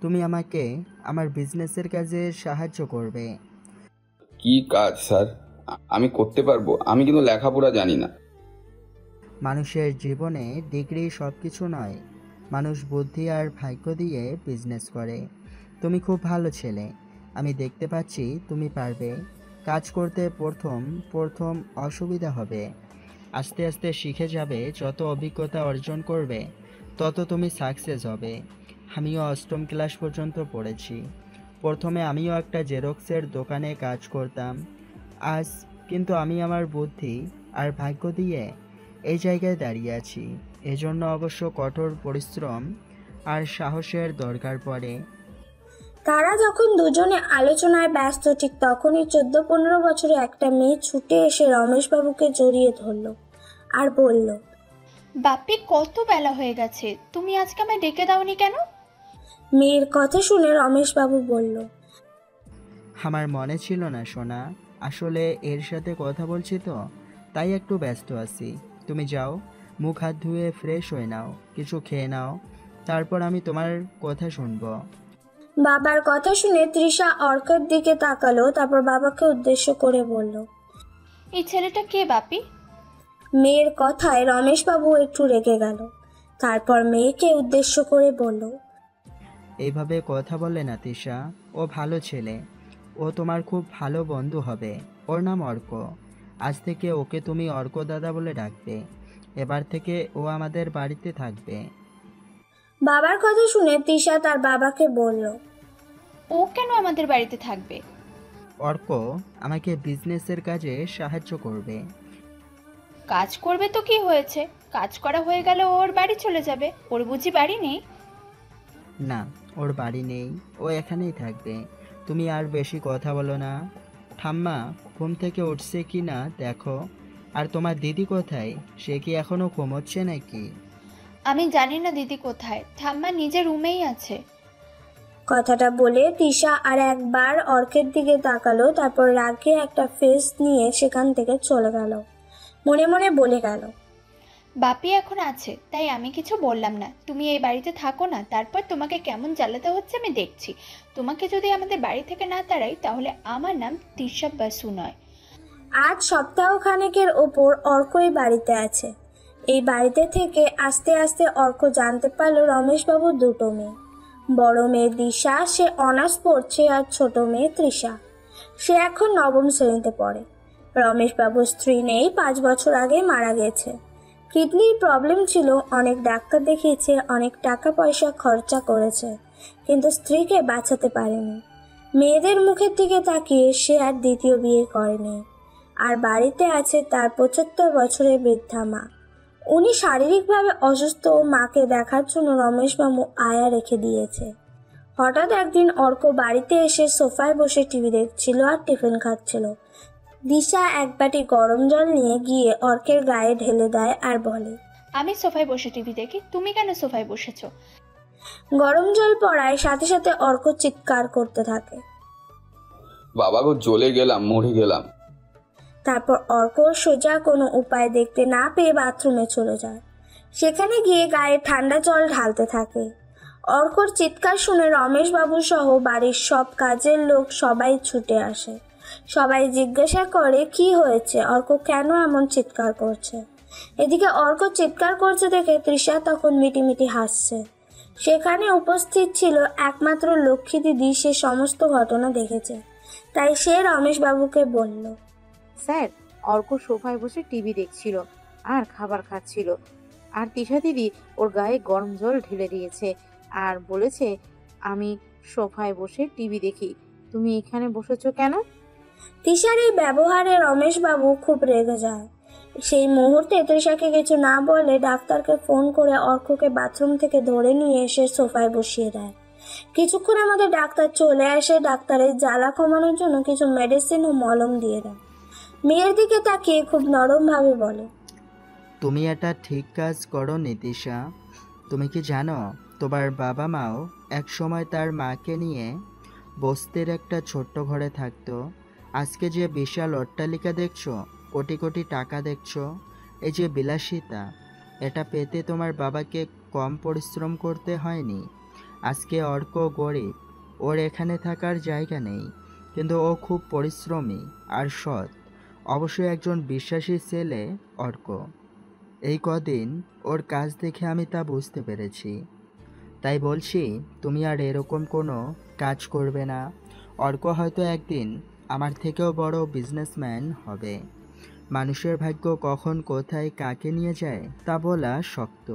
তুমি আমাকে আমার বিজনেসের কাজে সাহায্য করবে। কি কাজ স্যার? আমি করতে পারবো, আমি কিন্তু লেখাপড়া জানি না। মানুষের জীবনে ডিগ্রি সব কিছু নয়, মানুষ বুদ্ধি আর ভাগ্য দিয়ে বিজনেস করে। তুমি খুব ভালো ছেলে, আমি দেখতে পাচ্ছি তুমি পারবে। কাজ করতে প্রথম অসুবিধা হবে, আস্তে আস্তে শিখে যাবে। যত অভিজ্ঞতা অর্জন করবে তত তুমি সাকসেস হবে। আমিও 8ম ক্লাস পর্যন্ত পড়েছি। প্রথমে আমিও একটা জেরক্সের দোকানে কাজ করতাম। আজ কিন্তু আমি আমার বুদ্ধি আর ভাগ্য দিয়ে এই জায়গায় দাঁড়িয়ে আছি। এজন্য অবশ্য কঠোর পরিশ্রম আর সাহসের দরকার পড়ে। তারা যখন দুজনে আলোচনায় ব্যস্ত, ঠিক তখনই 14-15 বছরের একটা মেয়ে ছুটে এসে রমেশবাবুকে জড়িয়ে ধরল আর বলল, বাপি কত বেলা হয়ে গেছে, তুমি আজকে আমায় ডেকে দাওনি কেন? মেয়ের কথা শুনে রমেশবাবু বলল, আমার মনে ছিল না সোনা, আসলে এর সাথে কথা বলছি তো, তাই একটু ব্যস্ত আছি। তুমি যাও, মুখ হাত ধুয়ে ফ্রেশ হয়ে নাও, কিছু খেয়ে নাও, তারপর আমি তোমার কথা শুনবো। বাবার কথা শুনে তৃষা অর্কের দিকে তাকালো, তারপর বাবাকে উদ্দেশ্য করে বলল, এই ছেলেটা কে বাপি? মেয়ের কথায় রমেশবাবু একটু রেগে গেল। তারপর মেয়েকে উদ্দেশ্য করে বলল, এইভাবে কথা বলে না তৃষা, ও ভালো ছেলে, ও তোমার খুব ভালো বন্ধু হবে। ওর নাম অর্ক। আজ থেকে ওকে তুমি অর্ক দাদা বলে ডাকবে। এবার থেকে ও আমাদের বাড়িতে থাকবে। বাবার কথা শুনে তৃষা তার বাবাকে বলল, ও কেন আমাদের বাড়িতে থাকবে? অর্ক আমাকে বিজনেসের কাজে সাহায্য করবে। কাজ করবে তো কি হয়েছে, কাজ করা হয়ে গেলে ওর বাড়ি চলে যাবে। ওর বুঝি বাড়ি নেই? না, ওর বাড়ি নেই, ও এখানেই থাকবে। তুমি আর বেশি কথা বলো না। ঠাম্মা ঘুম থেকে উঠছে কি না দেখো। আর তোমার দিদি কোথায়? সে কি এখনো ঘুমোচ্ছে নাকি? আমি জানি না দিদি কোথায়, ঠাম্মা নিজের রুমেই আছে। কথাটা বলে তৃষা আর একবার অর্কের দিকে তাকালো, তারপর রাগে একটা ফেস নিয়ে সেখান থেকে চলে গেল। মনে মনে বলে গেল, বাপি এখন আছে তাই আমি কিছু বললাম না। তুমি এই বাড়িতে থাকো না, তারপর তোমাকে কেমন জ্বালাতে হচ্ছে আমি দেখছি। তোমাকে যদি আমাদের বাড়ি থেকে না তাড়াই তাহলে আমার নাম তৃষা বাসু নয়। আজ সপ্তাহখানেকের ওপর অর্কই বাড়িতে আছে। এই বাড়িতে থেকে আস্তে আস্তে অর্ক জানতে পারল রমেশবাবুর দুটো মেয়ে। বড় মেয়ে দিশা, সে অনার্স পড়ছে, আর ছোট মেয়ে তৃষা, সে এখন নবম শ্রেণীতে পড়ে। রমেশবাবুর স্ত্রী নেই, 5 বছর আগে মারা গেছে। কিডনির প্রবলেম ছিল, অনেক ডাক্তার দেখিয়েছে, অনেক টাকা পয়সা খরচা করেছে, কিন্তু স্ত্রীকে বাঁচাতে পারেনি। মেয়েদের মুখের দিকে তাকিয়ে সে আর দ্বিতীয় বিয়ে করেনি। আর বাড়িতে আছে তার 75 বছরের বৃদ্ধা মা। উনি শারীরিকভাবে অসুস্থ, মাকে দেখার জন্য রমেশবাবু আয়া রেখে দিয়েছে। হঠাৎ একদিন অর্ক বাড়িতে এসে সোফায় বসে টিভি দেখছিল আর টিফিন খাচ্ছিল। দিশা এক বাটি গরম জল নিয়ে গিয়ে অর্কের গায়ে ঢেলে দেয় আর বলে, আমি সোফায় বসে টিভি দেখি, তুমি কেন সোফায় বসেছো? গরম জল পড়ায় সাথে সাথে অর্ক চিৎকার করতে থাকে, বাবা গো, জ্বলে গেলাম, মরে গেলাম। তারপর অর্ক সোজা কোনো উপায় দেখতে না পেয়ে বাথরুমে চলে যায়। সেখানে গিয়ে গায়ে ঠান্ডা জল ঢালতে থাকে। অর্কর চিৎকার শুনে রমেশবাবু সহ বাড়ির সব কাজের লোক সবাই ছুটে আসে। সবাই জিজ্ঞাসা করে কি হয়েছে, অর্ক কেন এমন চিৎকার করছে। এদিকে অর্ক চিৎকার করছে দেখে তৃষা তখন মিটিমিটি হাসছে। সেখানে উপস্থিত ছিল একমাত্র লক্ষ্মী দিদি, সে সমস্ত ঘটনা দেখেছে। তাই সে রমেশবাবুকে বলল, স্যার, অর্ক সোফায় বসে টিভি দেখছিল আর খাবার খাচ্ছিল, আর তিশা দিদি ওর গায়ে গরম জল ঢেলে দিয়েছে আর বলেছে আমি সোফায় বসে টিভি দেখি, তুমি এখানে বসেছো কেন? তৃষার এই ব্যবহারে রমেশবাবু খুব রেগে যায়। সেই মুহূর্তে তৃষাকে কিছু না বলে ডাক্তারকে ফোন করে অর্ককে বাথরুম থেকে ধরে নিয়ে এসে সোফায় বসিয়ে দেয়। কিছুক্ষণের মধ্যে ডাক্তার চলে আসে। ডাক্তারের জ্বালা কমানোর জন্য কিছু মেডিসিন ও মলম দিয়ে দেয়। মেয়ের দিকে তাকিয়ে খুব নরমভাবে বলে, তুমি এটা ঠিক কাজ করো নীতিশা। তুমি কি জানো তোমার বাবা মাও এক সময় তার মাকে নিয়ে বস্তির একটা ছোট্ট ঘরে থাকতো। আজকে যে বিশাল অট্টালিকা দেখছো, কোটি কোটি টাকা দেখছো, এই যে বিলাসিতা, এটা পেতে তোমার বাবাকে কম পরিশ্রম করতে হয়নি। আজকে অর্ক গরিব, ওর এখানে থাকার জায়গা নেই, কিন্তু ও খুব পরিশ্রমী আর সৎ। অবশ্যই একজন বিশ্বাসী ছেলে অর্ক। এই কদিন ওর কাজ দেখে আমি তা বুঝতে পেরেছি। তাই বলছি তুমি আর এরকম কোনো কাজ করবে না। অর্ক হয়তো একদিন আমার থেকেও বড় বিজনেসম্যান হবে। মানুষের ভাগ্য কখন কোথায় কাকে নিয়ে যায় তা বলা শক্ত।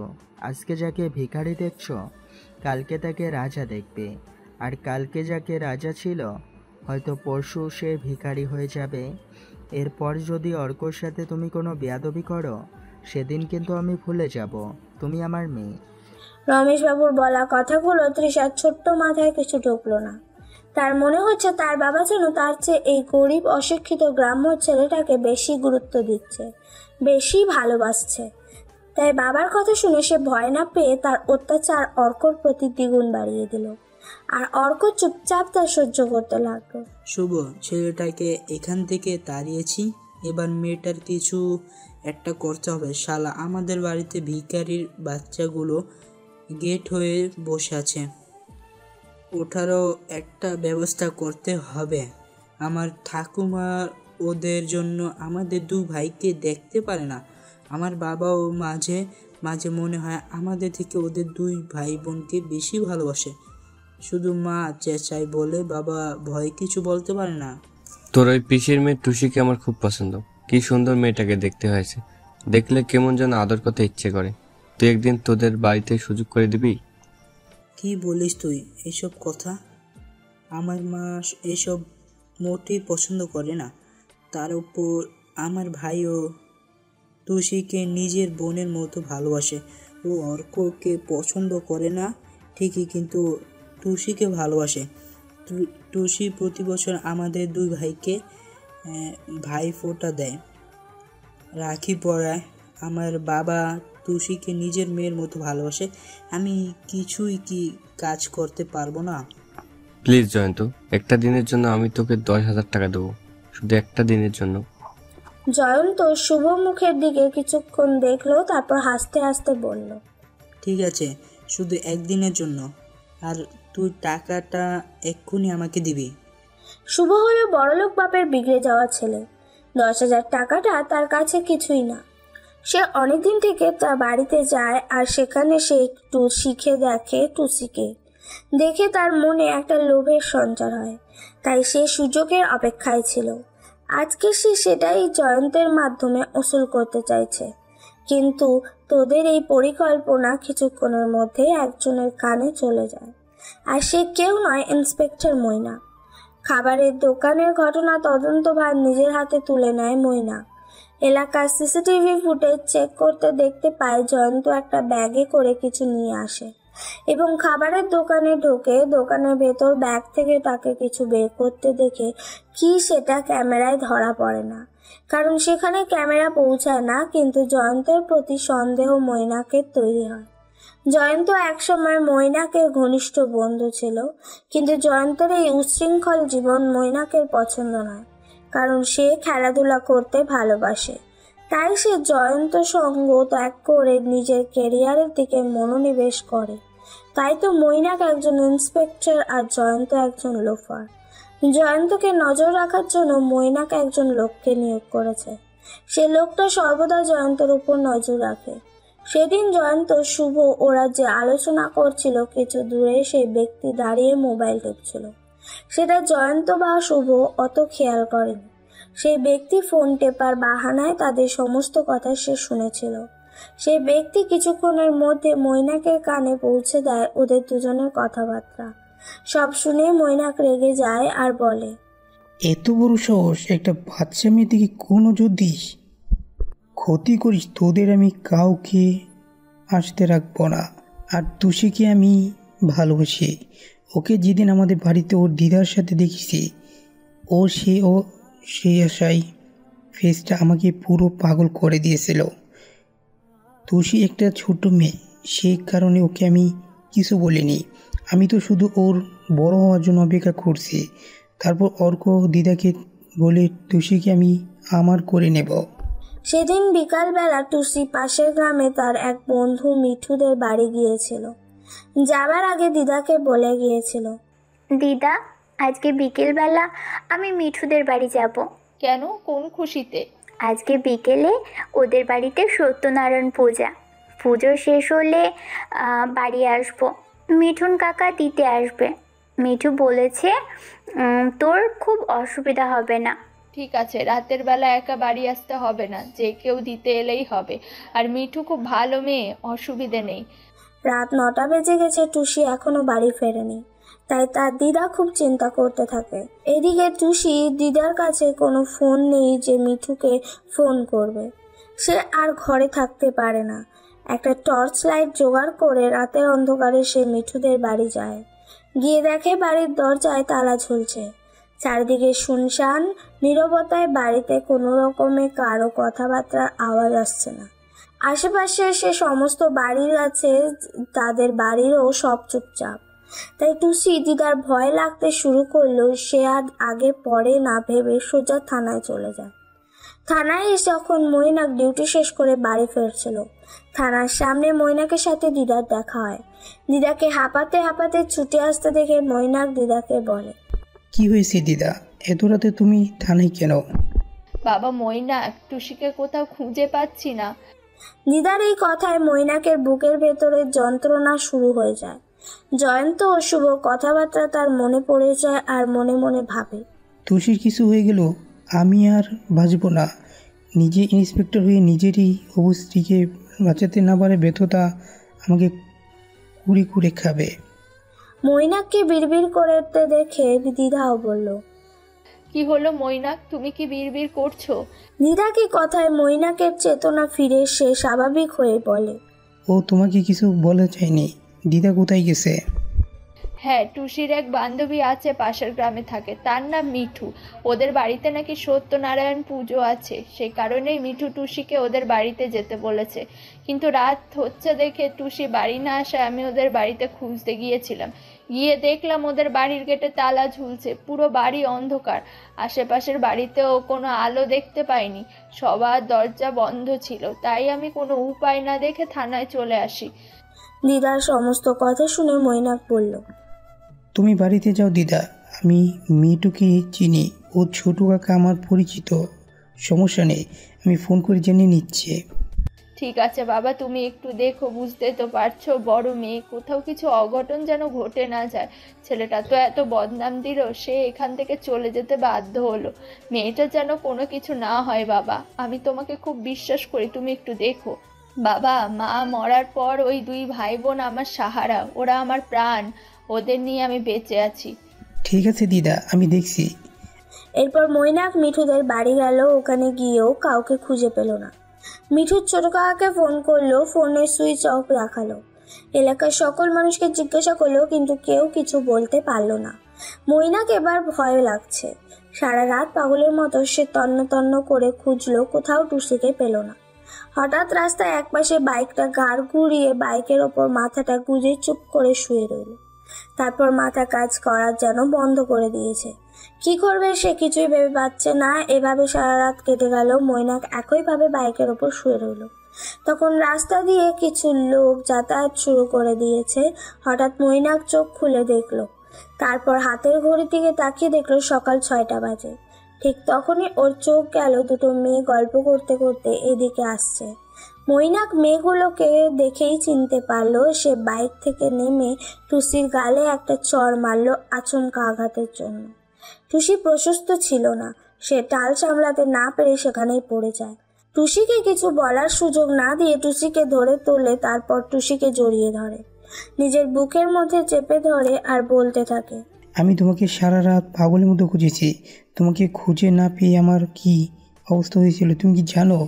আজকে যাকে ভিখারি দেখছো, কালকে তাকে রাজা দেখবে, আর কালকে যাকে রাজা ছিল হয়তো পরশু সে ভিখারি হয়ে যাবে। এরপর যদি অর্কর সাথে তুমি কোনো বেয়াদবি করো, সেদিন কিন্তু আমি ভুলে যাব তুমি আমার মেয়ে। রমেশবাবুর বলা কথাগুলো তৃষার ছোট্ট মাথায় কিছু ঢুকলো না। তার মনে হচ্ছে তার বাবা যেন তার চেয়ে এই গরিব অশিক্ষিত গ্রাম্য ছেলেটাকে বেশি গুরুত্ব দিচ্ছে, বেশি ভালোবাসছে। তাই বাবার কথা শুনে সে ভয় না পেয়ে তার অত্যাচার অর্কর প্রতি দ্বিগুণ বাড়িয়ে দিল। আর অর্ক চুপচাপ তা সহ্য করতে লাগলো। শুভ, ছেলেটাকে এখান থেকে তাড়িয়েছি, এবার মেয়েটার কিছু একটা করতে হবে। শালা আমাদের বাড়িতে ভিখারির বাচ্চাগুলো গেট হয়ে বসে আছে, ওঠারও একটা ব্যবস্থা করতে হবে। আমার ঠাকুমা ওদের জন্য আমাদের 2 ভাইকে দেখতে পারে না। আমার বাবাও মাঝে মাঝে মনে হয় আমাদের থেকে ওদের 2 ভাই বোনকে বেশি ভালোবাসে। শুধু মা চেঁচায় বলে, বাবা ভয় কিছু বলতে পারে না। তোর ওই পিসির মেয়ে টুসিকে আমার খুব পছন্দ। কি সুন্দর মেয়েটাকে দেখতে হয়েছে, দেখলে কেমন যেন আদর করতে ইচ্ছে করে। তুই একদিন তোদের বাড়িতে সুযোগ করে দিবি? কি বলিস তুই এসব কথা? আমার মা এসব মোটেই পছন্দ করে না। তার উপর আমার ভাইও টুসিকে নিজের বোনের মতো ভালোবাসে। ও অর্ককে পছন্দ করে না ঠিকই, কিন্তু টুসিকে ভালোবাসে। টুসি প্রতি বছর আমাদের 2 ভাইকে ভাইফোঁটা দেয়, রাখি পরায়। আমার বাবা টুসিকে নিজের মেয়ের মতো ভালোবাসে। আমি কিছুই কি কাজ করতে পারবো না? প্লিজ জয়ন্ত, একটা দিনের জন্য আমি তোকে 10,000 টাকা দেবো, শুধু একটা দিনের জন্য। জয়ন্ত শুভ মুখের দিকে কিছুক্ষণ দেখলো, তারপর হাসতে হাসতে বলল, ঠিক আছে, শুধু একদিনের জন্য। আর তুই টাকাটা এক্ষুনি আমাকে দিবি। শুভ হলো বড়লোক বাপের বিগড়ে যাওয়া ছেলে। 10,000 টাকাটা তার কাছে কিছুই না। সে অনেকদিন থেকে তার বাড়িতে যায় আর সেখানে সে একটু শিখে দেখে টুসিকে। দেখে তার মনে একটা লোভের সঞ্চার হয়, তাই সে সুযোগের অপেক্ষায় ছিল। আজকে সে সেটাই জয়ন্তের মাধ্যমে উসুল করতে চাইছে। কিন্তু তোদের এই পরিকল্পনা কিছুক্ষণের মধ্যেই একজনের কানে চলে যায়, আর সে কেউ নয়, ইন্সপেক্টর ময়না। খাবারের দোকানের ঘটনা তদন্তভার নিজের হাতে তুলে নেয় ময়না। এলাকার সিসিটিভি ফুটেজ চেক করতে দেখতে পায় জয়ন্ত একটা ব্যাগে করে কিছু নিয়ে আসে এবং খাবারের দোকানে ঢোকে। দোকানের ভেতর ব্যাগ থেকে তাকে কিছু বের করতে দেখে কি সেটা ক্যামেরায় ধরা পড়ে না, কারণ সেখানে ক্যামেরা পৌঁছায় না। কিন্তু জয়ন্তের প্রতি সন্দেহ ময়নাকে তৈরি হয়। জয়ন্ত একসময় ময়নাকের ঘনিষ্ঠ বন্ধু ছিল, কিন্তু জয়ন্তের এই উচ্ছৃঙ্খল জীবন ময়নাকের পছন্দ নয়, কারণ সে খেলাধুলা করতে ভালোবাসে। তাই সে জয়ন্ত সঙ্গ ত্যাগ করে নিজের ক্যারিয়ারের দিকে মনোনিবেশ করে। তাই তো মৈনাক একজন ইন্সপেক্টর আর জয়ন্ত একজন লোফার। জয়ন্তকে নজর রাখার জন্য মৈনাক একজন লোককে নিয়োগ করেছে। সে লোকটা সর্বদা জয়ন্তের উপর নজর রাখে। সেদিন জয়ন্ত শুভ ওরা যে আলোচনা করছিল কিছু দূরে সেই ব্যক্তি দাঁড়িয়ে মোবাইল টিপছিল, সেটা জয়ন্ত বা শুভ অত খেয়াল করেনি। সেই ব্যক্তি ফোন টেপার বাহানায় তাদের সমস্ত কথা সে শুনেছিল। সেই ব্যক্তি কিছুক্ষণের মধ্যে মৈনাকের কানে পৌঁছে দেয় ওদের দুজনের কথাবার্তা। সব শুনে মৈনাক রেগে যায় আর বলে, এত বড় সাহস, একটা বাচ্চা মেয়ে থেকে কোনো যদি ক্ষতি করিস তোদের আমি কাউকে আসতে রাখবো না। আর তুষিকে আমি ভালোবাসি। ওকে যেদিন আমাদের বাড়িতে ওর দিদার সাথে দেখেছি, সেই আশায় ফেসটা আমাকে পুরো পাগল করে দিয়েছিল। তুষি একটা ছোট মেয়ে, সেই কারণে ওকে আমি কিছু বলিনি। আমি তো শুধু ওর বড় হওয়ার জন্য অপেক্ষা করছি। তারপর অর্ক দিদাকে বলে তুষিকে আমি আমার করে নেব। সেদিন বিকালবেলা টুসি পাশের গ্রামে তার এক বন্ধু মিঠুদের বাড়ি গিয়েছিল। যাবার আগে দিদাকে বলে গিয়েছিল, দিদা, আজকে বিকেলবেলা আমি মিঠুদের বাড়ি যাব। কেন? কোন খুশিতে? আজকে বিকেলে ওদের বাড়িতে সত্যনারায়ণ পূজা। পুজো শেষ হলে বাড়ি আসবো। মিঠুন কাকা দিতে আসবে। মিঠু বলেছে তোর খুব অসুবিধা হবে না। ঠিক আছে, রাতের বেলা একা বাড়ি আসতে হবে না, যে কেউ দিতে এলেই হবে। আর মিঠু খুব ভালো মেয়ে, অসুবিধে নেই। রাত 9টা বেজে গেছে, টুসি এখনো বাড়ি ফেরেনি। তাই তার দিদা খুব চিন্তা করতে থাকে। এদিকে টুসি দিদার কাছে কোনো ফোন নেই যে মিঠুকে ফোন করবে। সে আর ঘরে থাকতে পারে না। একটা টর্চ লাইট জোগাড় করে রাতের অন্ধকারে সে মিঠুদের বাড়ি যায়। গিয়ে দেখে বাড়ির দরজায় তালা ঝুলছে। চারিদিকে শুনশান নীরবতায়। বাড়িতে কোনো রকমে কারো কথাবার্তার আওয়াজ আসছে না। আশেপাশে সে সমস্ত বাড়ির আছে, তাদের বাড়িরও সব চুপচাপ। তাই টুসি দিদার ভয় লাগতে শুরু করলো। সে আর আগে পরে না ভেবে সোজা থানায় চলে যায়। থানায় এসে যখন মৈনাক ডিউটি শেষ করে বাড়ি ফিরছিল, থানার সামনে মৈনাকের সাথে দিদার দেখা হয়। দিদাকে হাঁপাতে হাঁপাতে ছুটে আসতে দেখে মৈনাক দিদাকে বলে, কি হয়েছে দিদা, এত রাতে তুমি থানায় কেন? বাবা মৈনাক, টুসিকে কোথাও খুঁজে পাচ্ছি না। দিদার এই কথায় মৈনাকের বুকের ভেতরে যন্ত্রণা শুরু হয়ে যায়। জয়ন্ত ও শুভ কথাবার্তা তার মনে পড়ে যায় আর মনে মনে ভাবে, তুষির কিছু হয়ে গেল, আমি আর বাঁচব না। নিজে ইন্সপেক্টর হয়ে নিজেরই অবস্ত্রীকে বাঁচাতে না পারে ব্যথতা আমাকে কুড়ে কুড়ে খাবে। মৈনাককে বিড়বিড় করতে দেখে দিদাও বলল, কি হলো মৈনাক, তুমি কি বিড়বিড় করছো? দিদাকে কথায় মৈনাকের চেতনা ফিরে সে স্বাভাবিক হয়ে বলে, ও তোমাকে কিছু বলা চায়নি। দিদা কোথায় গেছে? হ্যাঁ, টুসির এক বান্ধবী আছে, পাশের গ্রামে থাকে, তার নাম মিঠু। ওদের বাড়িতে নাকি সত্যনারায়ণ পুজো আছে, সেই কারণেই মিঠু টুসিকে ওদের বাড়িতে যেতে বলেছে। কিন্তু রাত হচ্ছে দেখে টুসি বাড়ি না আসায় আমি ওদের বাড়িতে খুঁজতে গিয়েছিলাম। গিয়ে দেখলাম ওদের বাড়ির গেটে তালা ঝুলছে, পুরো বাড়ি অন্ধকার। আশেপাশের বাড়িতেও কোনো আলো দেখতে পাইনি, সবার দরজা বন্ধ ছিল। তাই আমি কোনো উপায় না দেখে থানায় চলে আসি। দিদার সমস্ত কথা শুনে মৈনাক বলল, তুমি বাড়িতে যাও দিদা, আমি মিঠুকে চিনি, ও ছোট কাকা আমার পরিচিত। সমস্যা নেই, আমি ফোন করে জেনে নিচ্ছি। ঠিক আছে বাবা, তুমি একটু দেখো, বুঝতে তো পারছো বড় মেয়ে, কোথাও কিছু অঘটন যেন ঘটে না যায়। ছেলেটা তো এত বদনাম দিল, সে এখান থেকে চলে যেতে বাধ্য হলো। মেয়েটা যেন কোনো কিছু না হয় বাবা, আমি তোমাকে খুব বিশ্বাস করি, তুমি একটু দেখো। বাবা, মা মরার পর ওই দুই ভাই বোন আমার সাহারা, ওরা আমার প্রাণ, ওদের নিয়ে আমি বেঁচে আছি। ঠিক আছে দিদা, আমি দেখছি। এরপর মৈনাক মিঠুদের বাড়ি গেল। ওখানে গিয়েও কাউকে খুঁজে পেল না। মিঠুর ছোট কাকাকে ফোন করলো, ফোনের সুইচ অফ রাখালো। এলাকার সকল মানুষকে জিজ্ঞাসা করলো, কিন্তু কেউ কিছু বলতে পারলো না। মৈনাক এবার ভয় লাগছে। সারা রাত পাগলের মতো সে তন্ন তন্ন করে খুঁজলো, কোথাও টুসিকে পেল না। হঠাৎ রাস্তায় একপাশে বাইকটা ঘাড় ঘুরিয়ে বাইকের ওপর মাথাটা গুজে চুপ করে শুয়ে রইল। তারপর মাথা কাজ করার যেন বন্ধ করে দিয়েছে। কি করবে সে কিছুই ভেবে পাচ্ছে না। এভাবে সারা রাত কেটে গেল। মৈনাক একইভাবে বাইকের ওপর শুয়ে রইল। তখন রাস্তা দিয়ে কিছু লোক যাতায়াত শুরু করে দিয়েছে। হঠাৎ মৈনাক চোখ খুলে দেখলো, তারপর হাতের ঘড়ির দিকে তাকিয়ে দেখলো সকাল 6টা বাজে। ঠিক তখনই ওর চোখ গেল দুটো মেয়ে গল্প করতে করতে এদিকে আসছে। মৈনাক মেয়েগুলোকে দেখেই চিনতে পারলো। সে বাইক থেকে নেমে টুসির গালে একটা চড় মারলো আচমকা আঘাতের জন্য। টুসি প্রশস্ত ছিল না, সে টাল সামলাতে না পেরে সেখানেই পড়ে যায়। টুসিকে কিছু বলার সুযোগ না দিয়ে টুসিকে ধরে তোলে, তারপর টুসিকে জড়িয়ে ধরে, নিজের বুকের মধ্যে চেপে ধরে আর বলতে থাকে, আমি তোমাকে সারা রাত পাগলের মতো খুঁজেছি, তোমাকে খুঁজে না পেয়ে আমার কি অবস্থা হয়েছিল তুমি কি জানো?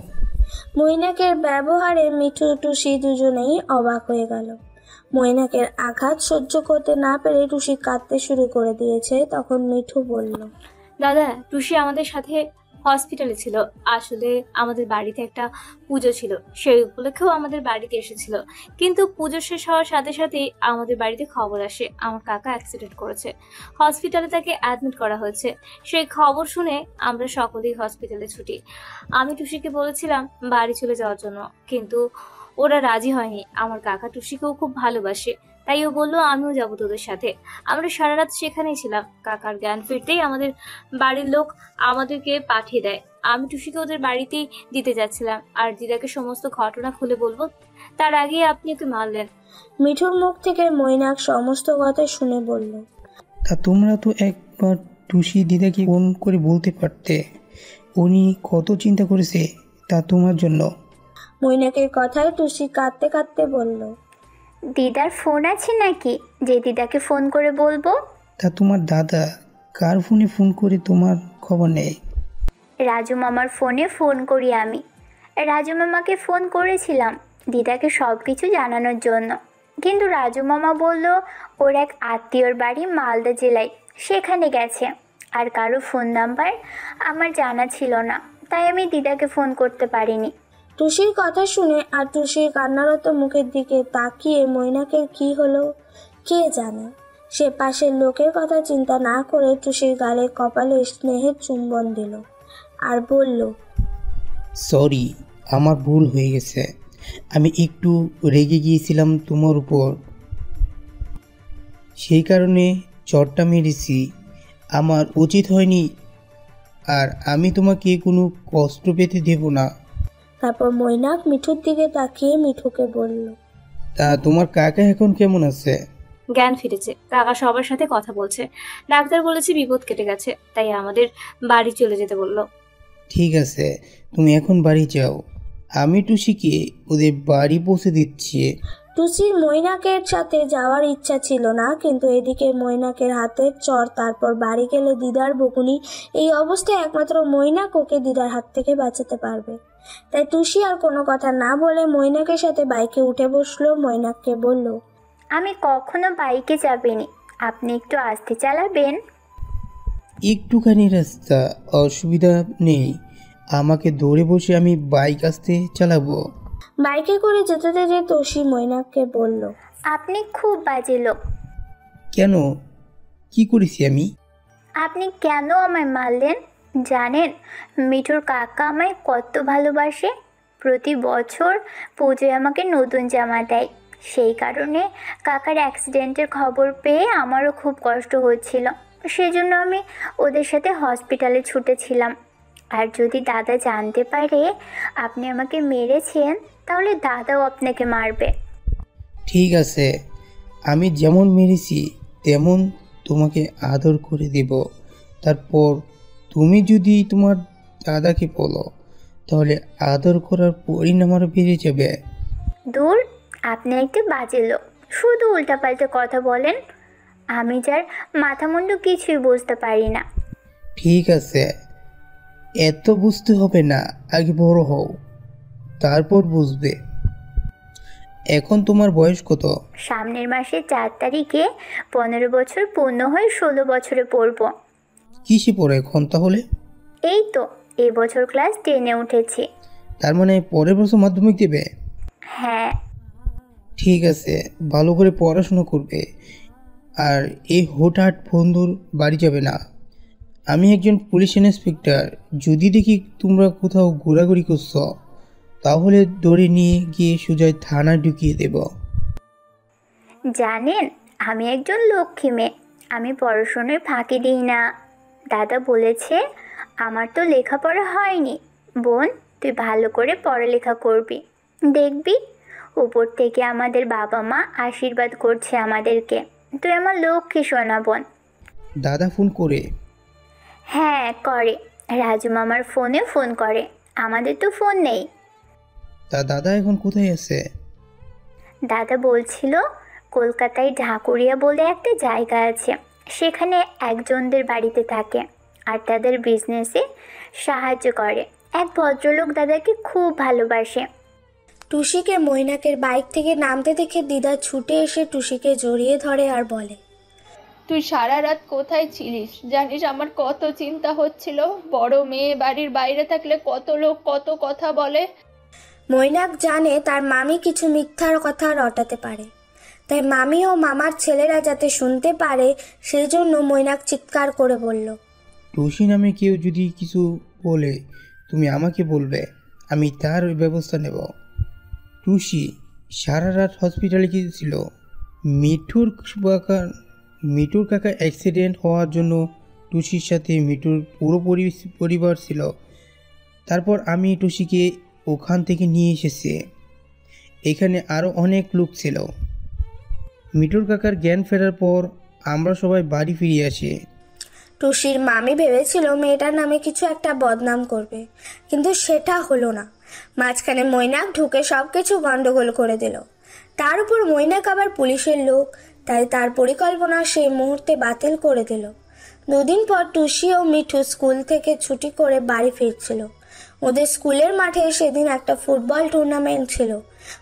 মৈনাকের ব্যবহারে মিঠু টুসি দুজনেই অবাক হয়ে গেল। মৈনাকের আঘাত সহ্য করতে না পেরে টুসি কাঁদতে শুরু করে দিয়েছে। তখন মিঠু বলল, দাদা, টুসি আমাদের সাথে হসপিটালে ছিল। আসলে আমাদের বাড়িতে একটা পুজো ছিল, সেই উপলক্ষেও আমাদের বাড়িতে এসেছিল। কিন্তু পুজো শেষ হওয়ার সাথে সাথেই আমাদের বাড়িতে খবর আসে আমার কাকা অ্যাক্সিডেন্ট করেছে, হসপিটালে তাকে অ্যাডমিট করা হয়েছে। সেই খবর শুনে আমরা সকলেই হসপিটালে ছুটি। আমি টুসিকে বলেছিলাম বাড়ি চলে যাওয়ার জন্য, কিন্তু ওরা রাজি হয়নি। আমার কাকা টুসিকেও খুব ভালোবাসে, তাই ও বললো আমিও যাবো তোদের সাথে। আমরা সারা রাত সেখানেই ছিলাম। কাকার জ্ঞান ফিরতেই আমাদের বাড়ির লোক আমাদেরকে পাঠিয়ে দেয়। আমি টুসিকে ওদের বাড়িতেই দিতে যাচ্ছিলাম, আর দিদাকে সমস্ত ঘটনা খুলে বলবো, তার আগেই আপনি ওকে মারলেন। মিঠুর মুখ থেকে মৈনাক সমস্ত কথা শুনে বলল, তা তোমরা তো একবার টুসি দিদাকে ফোন করে বলতে পারতে, উনি কত চিন্তা করেছে তা তোমার জন্য। মৈনাকের কথায় টুসি কাঁদতে কাঁদতে বলল, দিদার ফোন আছে নাকি যে দিদাকে ফোন করে বলবো? তা তোমার দাদা কার ফোনে ফোন করে তোমার খবর নেয়? রাজু মামার ফোনে ফোন করি আমি। রাজু মামাকে ফোন করেছিলাম দিদাকে সব কিছু জানানোর জন্য, কিন্তু রাজু মামা বলল ওর এক আত্মীয়র বাড়ি মালদা জেলায়, সেখানে গেছে। আর কারো ফোন নাম্বার আমার জানা ছিল না, তাই আমি দিদাকে ফোন করতে পারিনি। টুসির কথা শুনে আর টুসির কান্নারত মুখের দিকে তাকিয়ে মৈনাকের কি হলো কে জানে। সে পাশের লোকের কথা চিন্তা না করে টুসির গালে কপালে স্নেহের চুম্বন দিল আর বলল, সরি, আমার ভুল হয়ে গেছে, আমি একটু রেগে গিয়েছিলাম তোমার উপর, সেই কারণে চড়টা মেরেছি, আমার উচিত হয়নি, আর আমি তোমাকে কোনো কষ্ট পেতে দেব না। তারপর মৈনাক মিঠুর দিকে তাকিয়ে মিঠুকে বলল, তা তোমার কাকা এখন কেমন আছে? জ্ঞান ফিরেছে, কাকা সবার সাথে কথা বলছে, ডাক্তার বলেছে বিপদ কেটে গেছে, তাই আমাদের বাড়ি চলে যেতে বললো। ঠিক আছে, তুমি এখন বাড়ি যাও, আমি টুসিকে ওদের বাড়ি পৌঁছে দিচ্ছি। টুসির মৈনাকের সাথে যাওয়ার ইচ্ছা ছিল না, কিন্তু এদিকে মৈনাকের হাতের চর, তারপর বাড়ি গেলে দিদার বকুনি, এই অবস্থায় একমাত্র মৈনাক ওকে দিদার হাত থেকে বাঁচাতে পারবে। তাই টুসি আর কোনো কথা না বলে মৈনাকের সাথে বাইকে উঠে বসলো। মৈনাককে বলল, আমি কখনো বাইকে যাবিনি, আপনি একটু আস্তে চালাবেন। একটুখানি রাস্তা, অসুবিধা নেই, আমাকে ধরে বসে আমি বাইক আস্তে চালাবো। বাইকে করে যেতে যেতে টুসি মৈনাককে বলল, আপনি খুব বাজে লোক। কেন, কি করেছি আমি? আপনি কেন আমায় মারলেন জানেন? মিঠুর কাকা আমায় কত ভালোবাসে, প্রতি বছর পুজোয় আমাকে নতুন জামা দেয়। সেই কারণে কাকার অ্যাক্সিডেন্টের খবর পেয়ে আমারও খুব কষ্ট হচ্ছিল, সেজন্য আমি ওদের সাথে হসপিটালে ছুটেছিলাম। আর যদি দাদা জানতে পারে আপনি আমাকে মেরেছেন তাহলে দাদাও আপনাকে মারবে। ঠিক আছে, আমি যেমন মেরেছি তেমন তোমাকে আদর করে দেব। তারপর তুমি যদি তোমার দাদাকে বলো তাহলে আদর করার পরিণাম আরও বেড়ে যাবে। দূর, আপনি একটা বাজে লোক, শুধু উল্টাপাল্টা কথা বলেন। আমি যার মাথা মুন্ডু কিছুই বুঝতে পারি না। ঠিক আছে, এত বুঝতে হবে না, আগে বড় হও তারপর বুঝবে। এখন তোমার বয়স কত? সামনের মাসের 4 তারিখে 15 বছর পূর্ণ হয়ে 16 বছরে পড়ব। কিসে পড়ো এখন তাহলে? এই তো এবছর ক্লাস 10-এ উঠেছি। তার মানে পরের বছর মাধ্যমিক দেবে? হ্যাঁ। ঠিক আছে, ভালো করে পড়াশোনা করবে আর এই হুটহাট বন্ধুর বাড়ি যাবে না। আমি একজন পুলিশ ইন্সপেক্টর, যদি দেখি তোমরা কোথাও ঘোরাঘুরি করছো তাহলে ধরে নিয়ে গিয়ে সোজা থানায় ঢুকিয়ে দেব। জানেন, আমি একজন লক্ষ্মী মেয়ে, আমি পড়াশোনায় ফাঁকি দিই না। দাদা বলেছে আমার তো লেখাপড়া হয়নি, বোন তুই ভালো করে পড়ালেখা করবি, দেখবি উপর থেকে আমাদের বাবা মা আশীর্বাদ করছে আমাদেরকে। তুই আমার লক্ষ্মী সোনা বোন। দাদা ফোন করে? হ্যাঁ করে, রাজু মামার ফোনে ফোন করে, আমাদের তো ফোন নেই। তা দাদা এখন কোথায় আছে? দাদা বলছিল কলকাতায় ঢাকুরিয়া বলে একটা জায়গা আছে, সেখানে একজনদের বাড়িতে থাকে আর তাদের বিজনেসে সাহায্য করে। এক ভদ্রলোক দাদাকে খুব ভালোবাসে। টুসিকে মৈনাকের বাইক থেকে নামতে দেখে দিদা ছুটে এসে টুসিকে জড়িয়ে ধরে আর বলে, তুই সারা রাত কোথায় ছিলিস? জানিস আমার কত চিন্তা হচ্ছিল, বড় মেয়ে বাড়ির বাইরে থাকলে কত লোক কত কথা বলে। মৈনাক জানে তার মামি কিছু মিথ্যার কথা রটাতে পারে, তাই মামি ও মামার ছেলেরা যাতে শুনতে পারে সেই জন্য মৈনাক চিৎকার করে বলল, টুসি নামে কেউ যদি কিছু বলে তুমি আমাকে বলবে, আমি তার ব্যবস্থা নেব। টুসি সারা রাত হসপিটালে গিয়েছিল। মিঠুর কাকা অ্যাক্সিডেন্ট হওয়ার জন্য টুসির সাথে মিঠুর পুরো পরিবার ছিল। তারপর আমি টুসিকে ওখান থেকে নিয়ে এসেছি। এখানে আরও অনেক লোক ছিল। মিঠুর কাকার জ্ঞান ফেরার পর আমরা সবাই বাড়ি ফিরে আসি। টুসির মামি ভেবেছিল মেয়েটার নামে কিছু একটা বদনাম করবে, কিন্তু সেটা হলো না। মাঝখানে মৈনাক ঢুকে সব কিছু গন্ডগোল করে দিল। তার উপর মৈনাক আবার পুলিশের লোক, তাই তার পরিকল্পনা সেই মুহূর্তে বাতিল করে দিল। 2 দিন পর টুসি ও মিঠু স্কুল থেকে ছুটি করে বাড়ি ফিরছিল। ওদের স্কুলের মাঠে সেদিন একটা ফুটবল টুর্নামেন্ট ছিল।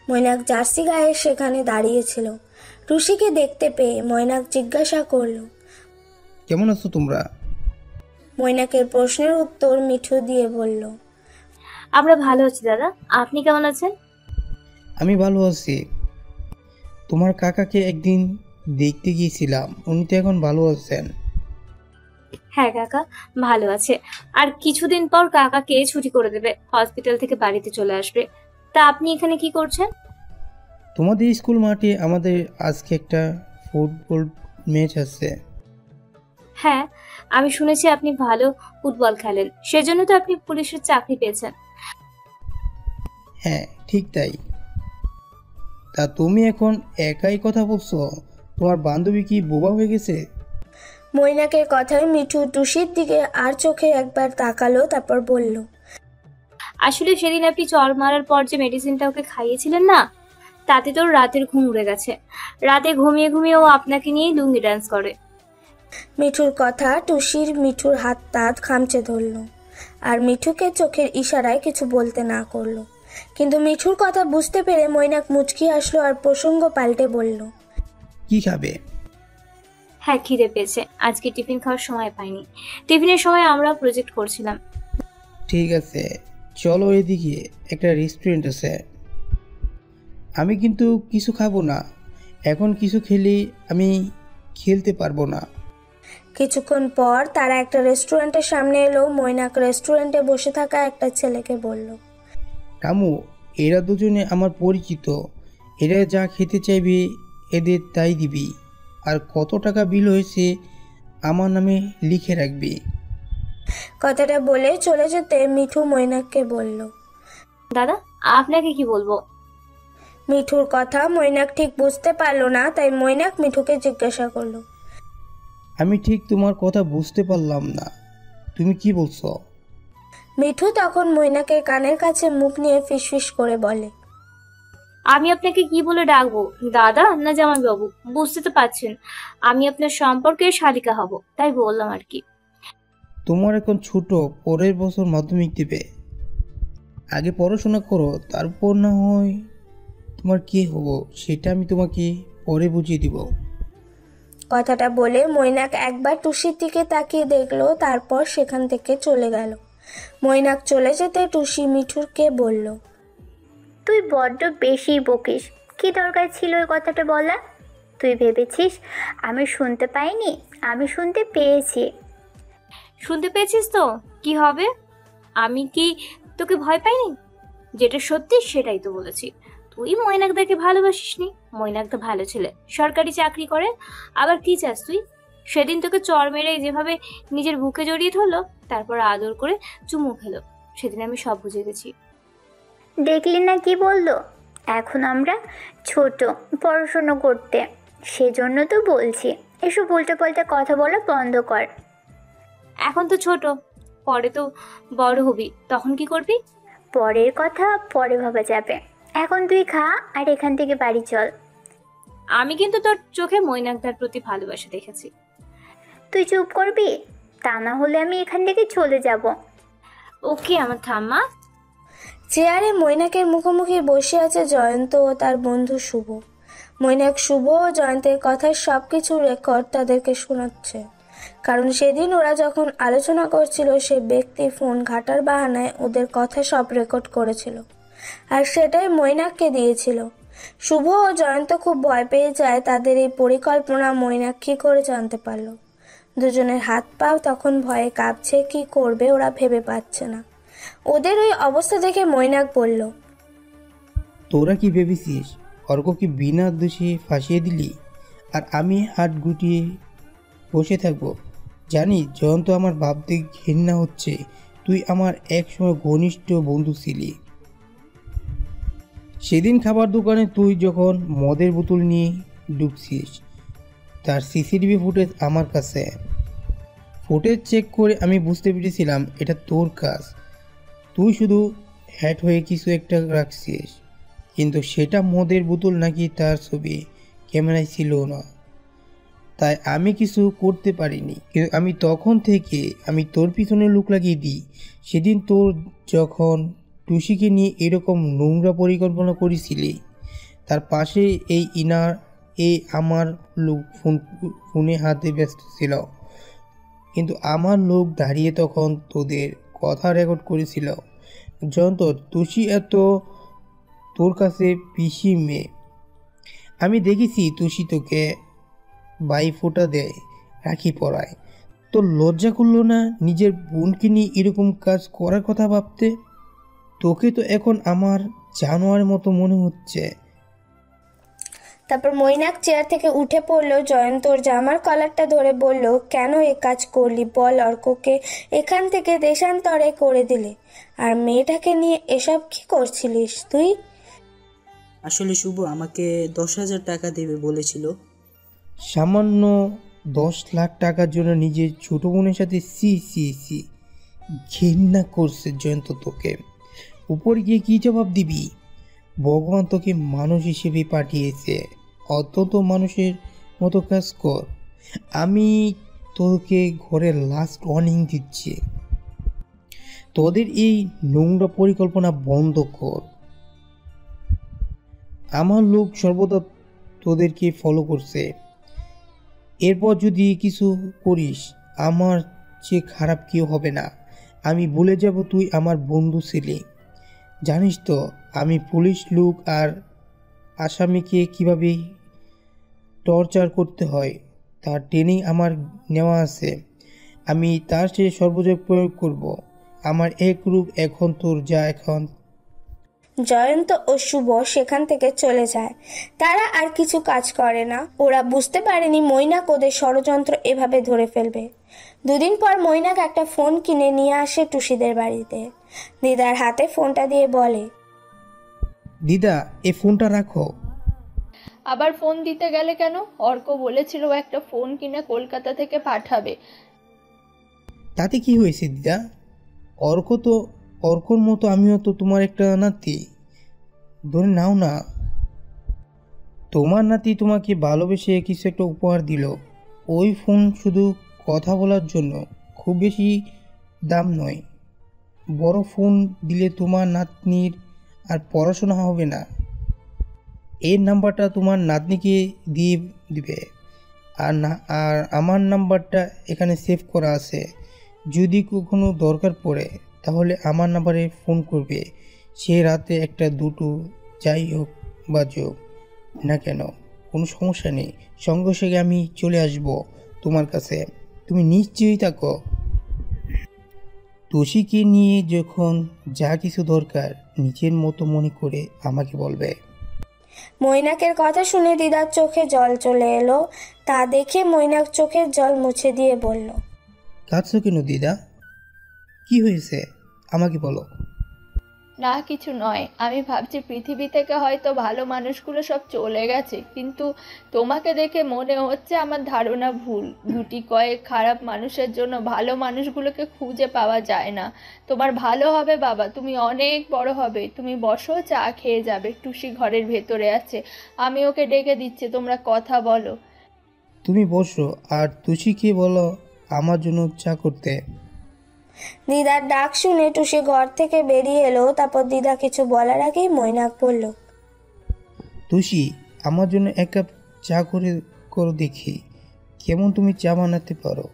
মৈনাক জার্সি গায়ে সেখানে দাঁড়িয়েছিল। টুসিকে দেখতে পেয়ে মৈনাক জিজ্ঞাসা করলো, কেমন আছো তোমরা? মৈনাকের প্রশ্নের উত্তর মিঠু দিয়ে বলল, আমরা ভালো আছি দাদা, আপনি কেমন আছেন? আমি ভালো আছি। তোমার কাকাকে একদিন দেখতে গিয়েছিলাম, উনি তো এখন ভালো আছেন? হ্যাঁ কাকা ভালো আছে, আর কিছুদিন পর কাকাকে ছুটি করে দেবে, হসপিটাল থেকে বাড়িতে চলে আসবে। তা আপনি এখানে কি করছেন? তোমাদের স্কুল মাঠে আমাদের আজকে একটা ফুটবল ম্যাচ আছে। হ্যাঁ আমি শুনেছি আপনি ভালো ফুটবল খেলেন, সেজন্য তো আপনি পুলিশের চাকরি পেয়েছেন। হ্যাঁ ঠিক তাই। তা তুমি এখন একাই কথা বলছো? তোমার বান্ধবী কি বোবা হয়ে গেছে? মৈনাকের কথায় মিঠু টুসির দিকে আর চোখে একবার তাকালো, তারপর বলল, আসলে সেদিন আপনি চর মারার পর যে মেডিসিনটা ওকে খাইয়েছিলেন না, তাতে তোর রাতের ঘুম উড়ে গেছে। রাতে ঘুমিয়ে ঘুমিয়ে ও আপনাকে নিয়ে লুঙ্গি ডান্স করে। মিঠুর কথা মিঠুর হাত তাত খামচে ধরল আর মিঠুকে চোখের ইশারায় কিছু বলতে না করলো। কিন্তু মিঠুর কথা বুঝতে পেরে মৈনাক মুচকি আসলো আর প্রসঙ্গ পাল্টে বলল, কি খাবে? হ্যাঁ খিদে পেয়েছে, আজকে টিফিন খাওয়ার সময় পাইনি। টিফিনের সময় আমরা প্রজেক্ট করছিলাম। ঠিক আছে চলো, এদিকে একটা রেস্টুরেন্ট আছে। আমি কিন্তু কিছু খাবো না, এখন কিছু খেলে আমি খেলতে পারবো না। কিছুক্ষণ পর তারা একটা রেস্টুরেন্টের সামনে এলো। মৈনাক রেস্টুরেন্টে বসে থাকা একটা ছেলেকে বলল, রামু, এরা দুজনে আমার পরিচিত, এরা যা খেতে চাইবে এদের তাই দিবি, আর কত টাকা বিল হয়েছে আমার নামে লিখে রাখবি। কথাটা বলে চলে যেতে মিঠু মৈনাককে বলল। দাদা আপনাকে কি বলবো? মিঠুর কথা মৈনাক ঠিক বুঝতে পারলো না, তাই মৈনাক মিঠুকে জিজ্ঞাসা করলো। আমি ঠিক তোমার কথা বুঝতে পারলাম না, তুমি কি বলছো? মিঠু তখন মৈনাকের কানের কাছে মুখ নিয়ে ফিসফিস করে বলে। আমি আপনাকে কি বলে ডাকবো, দাদা না জামাইবাবু? বুঝতে তো পারছেন আমি আপনার সম্পর্কের শালিকা হব, তাই বললাম আর কি। তোমার এখন ছোট, পরের বছর মাধ্যমিক দিবে, আগে পড়াশোনা করো, তারপর না হয় তোমার কি হবো সেটা আমি তোমাকে পরে বুঝিয়ে দিব। কথাটা বলে মৈনাক একবার টুসির দিকে তাকিয়ে দেখলো, তারপর সেখান থেকে চলে গেল। মৈনাক চলে যেতে টুসি মিঠুরকে বলল। তুই বড্ড বেশি বকিস। কি দরকার ছিল ওই কথাটা বলা? তুই ভেবেছিস আমি শুনতে পাইনি? আমি শুনতে পেয়েছি। শুনতে পেয়েছিস তো কি হবে? আমি কি তোকে ভয় পাইনি? যেটা সত্যি সেটাই তো বলেছি। তুই মৈনাকদাকে ভালোবাসিস নি। মৈনাকদা ভালো ছেলে, সরকারি চাকরি করে। আবার কি চাস তুই? সেদিন তোকে চর মেরে যেভাবে নিজের বুকে জড়িয়ে ধরলো, তারপর আদর করে চুমু খেলো, সেদিন আমি সব বুঝে গেছি। দেখলি না কি বললো? এখন আমরা ছোট, পড়াশুনো করতে, সেজন্য তো বলছি এসব উল্টো পাল্টা কথা বলা বন্ধ কর। এখন তো ছোট, পরে তো বড় হবি, তখন কি করবি? পরের কথা পরে ভাবা যাবে। এখন তুই খা আর এখান থেকে বাড়ি চল। আমি কিন্তু তোর চোখে মৈনাকদার প্রতি ভালোবাসা দেখেছি। তুই চুপ করবি? তা না হলে আমি এখান থেকে চলে যাব। ওকে আমার ঠাম্মা। চেয়ারে মৈনাকের মুখোমুখি বসে আছে জয়ন্ত ও তার বন্ধু শুভ। মৈনাক, শুভ ও জয়ন্তের কথার সবকিছু রেকর্ড তাদেরকে শোনাচ্ছে, কারণ সেদিন ওরা যখন আলোচনা করছিল সে ব্যক্তি ফোন ঘাটার বাহানায় ওদের কথা সব রেকর্ড করেছিল, আর সেটাই মৈনাককে দিয়েছিল। শুভ ও জয়ন্ত খুব ভয় পেয়ে যায় তাদের এই পরিকল্পনা মৈনাক কী করে জানতে পারলো। দুজনের হাত পা তখন ভয়ে কাঁপছে, কি করবে ওরা ভেবে পাচ্ছে না। ওদের ওই অবস্থা দেখে মৈনাক বলল। তোরা কি ভেবেছিস অর্ক কি বিনা দোষে ফাঁসিয়ে দিলি আর আমি হাত গুটিয়ে বসে থাকবো? জানি জয়ন্ত আমার ভাবতে ঘৃণা হচ্ছে, তুই আমার একসময় ঘনিষ্ঠ বন্ধু ছিলি। সেদিন খাবার দোকানে তুই যখন মদের বোতল নিয়ে ঢুকছিস, তার সিসিটিভি ফুটেজ আমার কাছে। ফুটেজ চেক করে আমি বুঝতে পেরেছিলাম এটা তোর কাজ। তুই শুধু হ্যাট হয়ে কিছু একটা রাখছিস, কিন্তু সেটা মদের বোতল নাকি তার ছবি ক্যামেরায় ছিল না, তাই আমি কিছু করতে পারিনি। কিন্তু আমি তখন থেকে আমি তোর পিছনে লুক লাগিয়ে দিই। সেদিন তোর যখন টুসিকে নিয়ে এরকম নোংরা পরিকল্পনা করেছিলি, তার পাশে এই ইনার আমার লোক ফোনে হাতে ব্যস্ত ছিল, কিন্তু আমার লোক দাঁড়িয়ে তখন তোদের কথা রেকর্ড করেছিল। জয়ন্ত, টুসি এত তোর কাছে পিসি মেয়ে। আমি দেখেছি টুসি তোকে বাই ফোঁটা দেয়, রাখি পরায়। তোর লজ্জা করলো না নিজের বোনকে নিয়ে এরকম কাজ করার কথা ভাবতে? তোকে তো এখন আমার জানোয়ার মতো মনে হচ্ছে। তারপর মৈনাক চেয়ার থেকে উঠে পড়লো, জয়ন্তর জামার কলারটা ধরে বলল, কেন এ কাজ করলি বল? অর্ককে এখান থেকে দেশান্তরে করে দিলে, আর মেয়েটাকে নিয়ে এসব কি করছিলিস তুই? আসলে শুভ আমাকে 10,000 টাকা দেবে বলেছিল। সামান্য 10 লাখ টাকার জন্য নিজের ছোট বোনের সাথে সি সি সি ঘৃণা করছে জয়ন্ত তোকে। উপরে গিয়ে কি জবাব দিবি? ভগবান তোকে মানুষ হিসেবে পাঠিয়েছে, অন্তত মানুষের মতো কাজ কর। আমি তোকে ঘরের লাস্ট ওয়ার্নিং দিচ্ছি, তোদের এই নোংরা পরিকল্পনা বন্ধ কর। আমার লোক সর্বদা তোদেরকে ফলো করছে, এরপর যদি কিছু করিস আমার চেয়ে খারাপ কেউ হবে না। আমি বলে যাব তুই আমার বন্ধু ছিলি। জানিস তো আমি পুলিশ লোক আর আসামিকে কিভাবে টর্চার করতে হয় তার ট্রেনিং আমার নেওয়া আছে। আমি তার চেয়ে সর্বোচ্চ প্রয়োগ করব। আমার এক রূপ এখন তোর যা এখন। জয়ন্ত ও শুভ সেখান থেকে চলে যায়। তারা আর কিছু কাজ করে না। ওরা বুঝতে পারেনি মৈনাক ওদের ষড়যন্ত্র এভাবে ধরে ফেলবে। দুদিন পর মৈনাক একটা ফোন কিনে নিয়ে আসে টুসিদের বাড়িতে। দিদার হাতে ফোনটা দিয়ে বলে, দিদা এই ফোনটা রাখো। আবার ফোন দিতে গেলে কেন? অর্ক বলেছিল ও একটা ফোন কিনে কলকাতা থেকে পাঠাবে। তাতে কি হয়েছে দিদা? অর্কর মতো আমিও তো তোমার একটা নাতি, ধরে নাও না। তোমার নাতি তোমাকে ভালোবেসে কিছু একটা উপহার দিল। ওই ফোন শুধু কথা বলার জন্য, খুব বেশি দাম নয়। বড় ফোন দিলে তোমার নাতনির আর পড়াশোনা হবে না। এর নাম্বারটা তোমার নাতনিকে দিয়ে দিবে, আর আমার নাম্বারটা এখানে সেভ করা আছে। যদি কখনো দরকার পড়ে তাহলে আমার নাম্বারে ফোন করবে। সে রাতে একটা দুটো যাই হোক বাজুক না কেন, কোনো সমস্যা নেই। সঙ্গে সঙ্গে আমি চলে আসব তোমার কাছে, তুমি নিশ্চয়ই থাকো। তুষিকে নিয়ে যখন যা কিছু দরকার নিজের মতো মনে করে আমাকে বলবে। মৈনাকের কথা শুনে দিদার চোখে জল চলে এলো। তা দেখে মৈনাক চোখের জল মুছে দিয়ে বলল, কাঁদছো কেন দিদা? কি হয়েছে আমাকে বলো। না কিছু নয়, আমি ভাবছি পৃথিবী থেকে হয়তো ভালো মানুষগুলো সব চলে গেছে, কিন্তু তোমাকে দেখে মনে হচ্ছে আমার ধারণা ভুল। গুটি কয়েক খারাপ মানুষের জন্য ভালো মানুষগুলোকে খুঁজে পাওয়া যায় না। তোমার ভালো হবে বাবা, তুমি অনেক বড় হবে। তুমি বসো, চা খেয়ে যাবে। টুসি ঘরের ভেতরে আছে, আমি ওকে ডেকে দিচ্ছি, তোমরা কথা বলো। তুমি বসো আর তুষিকে বলো আমার জন্য চা করতে। দিদার ডাক শুনে টুসি ঘর থেকে বেরিয়ে এলো। তারপর দিদা কিছু বলার আগেই মৈনাক বলল, তুষি আমার জন্য এক কাপ চা করো দেখি কেমন তুমি চা বানাতে পারো।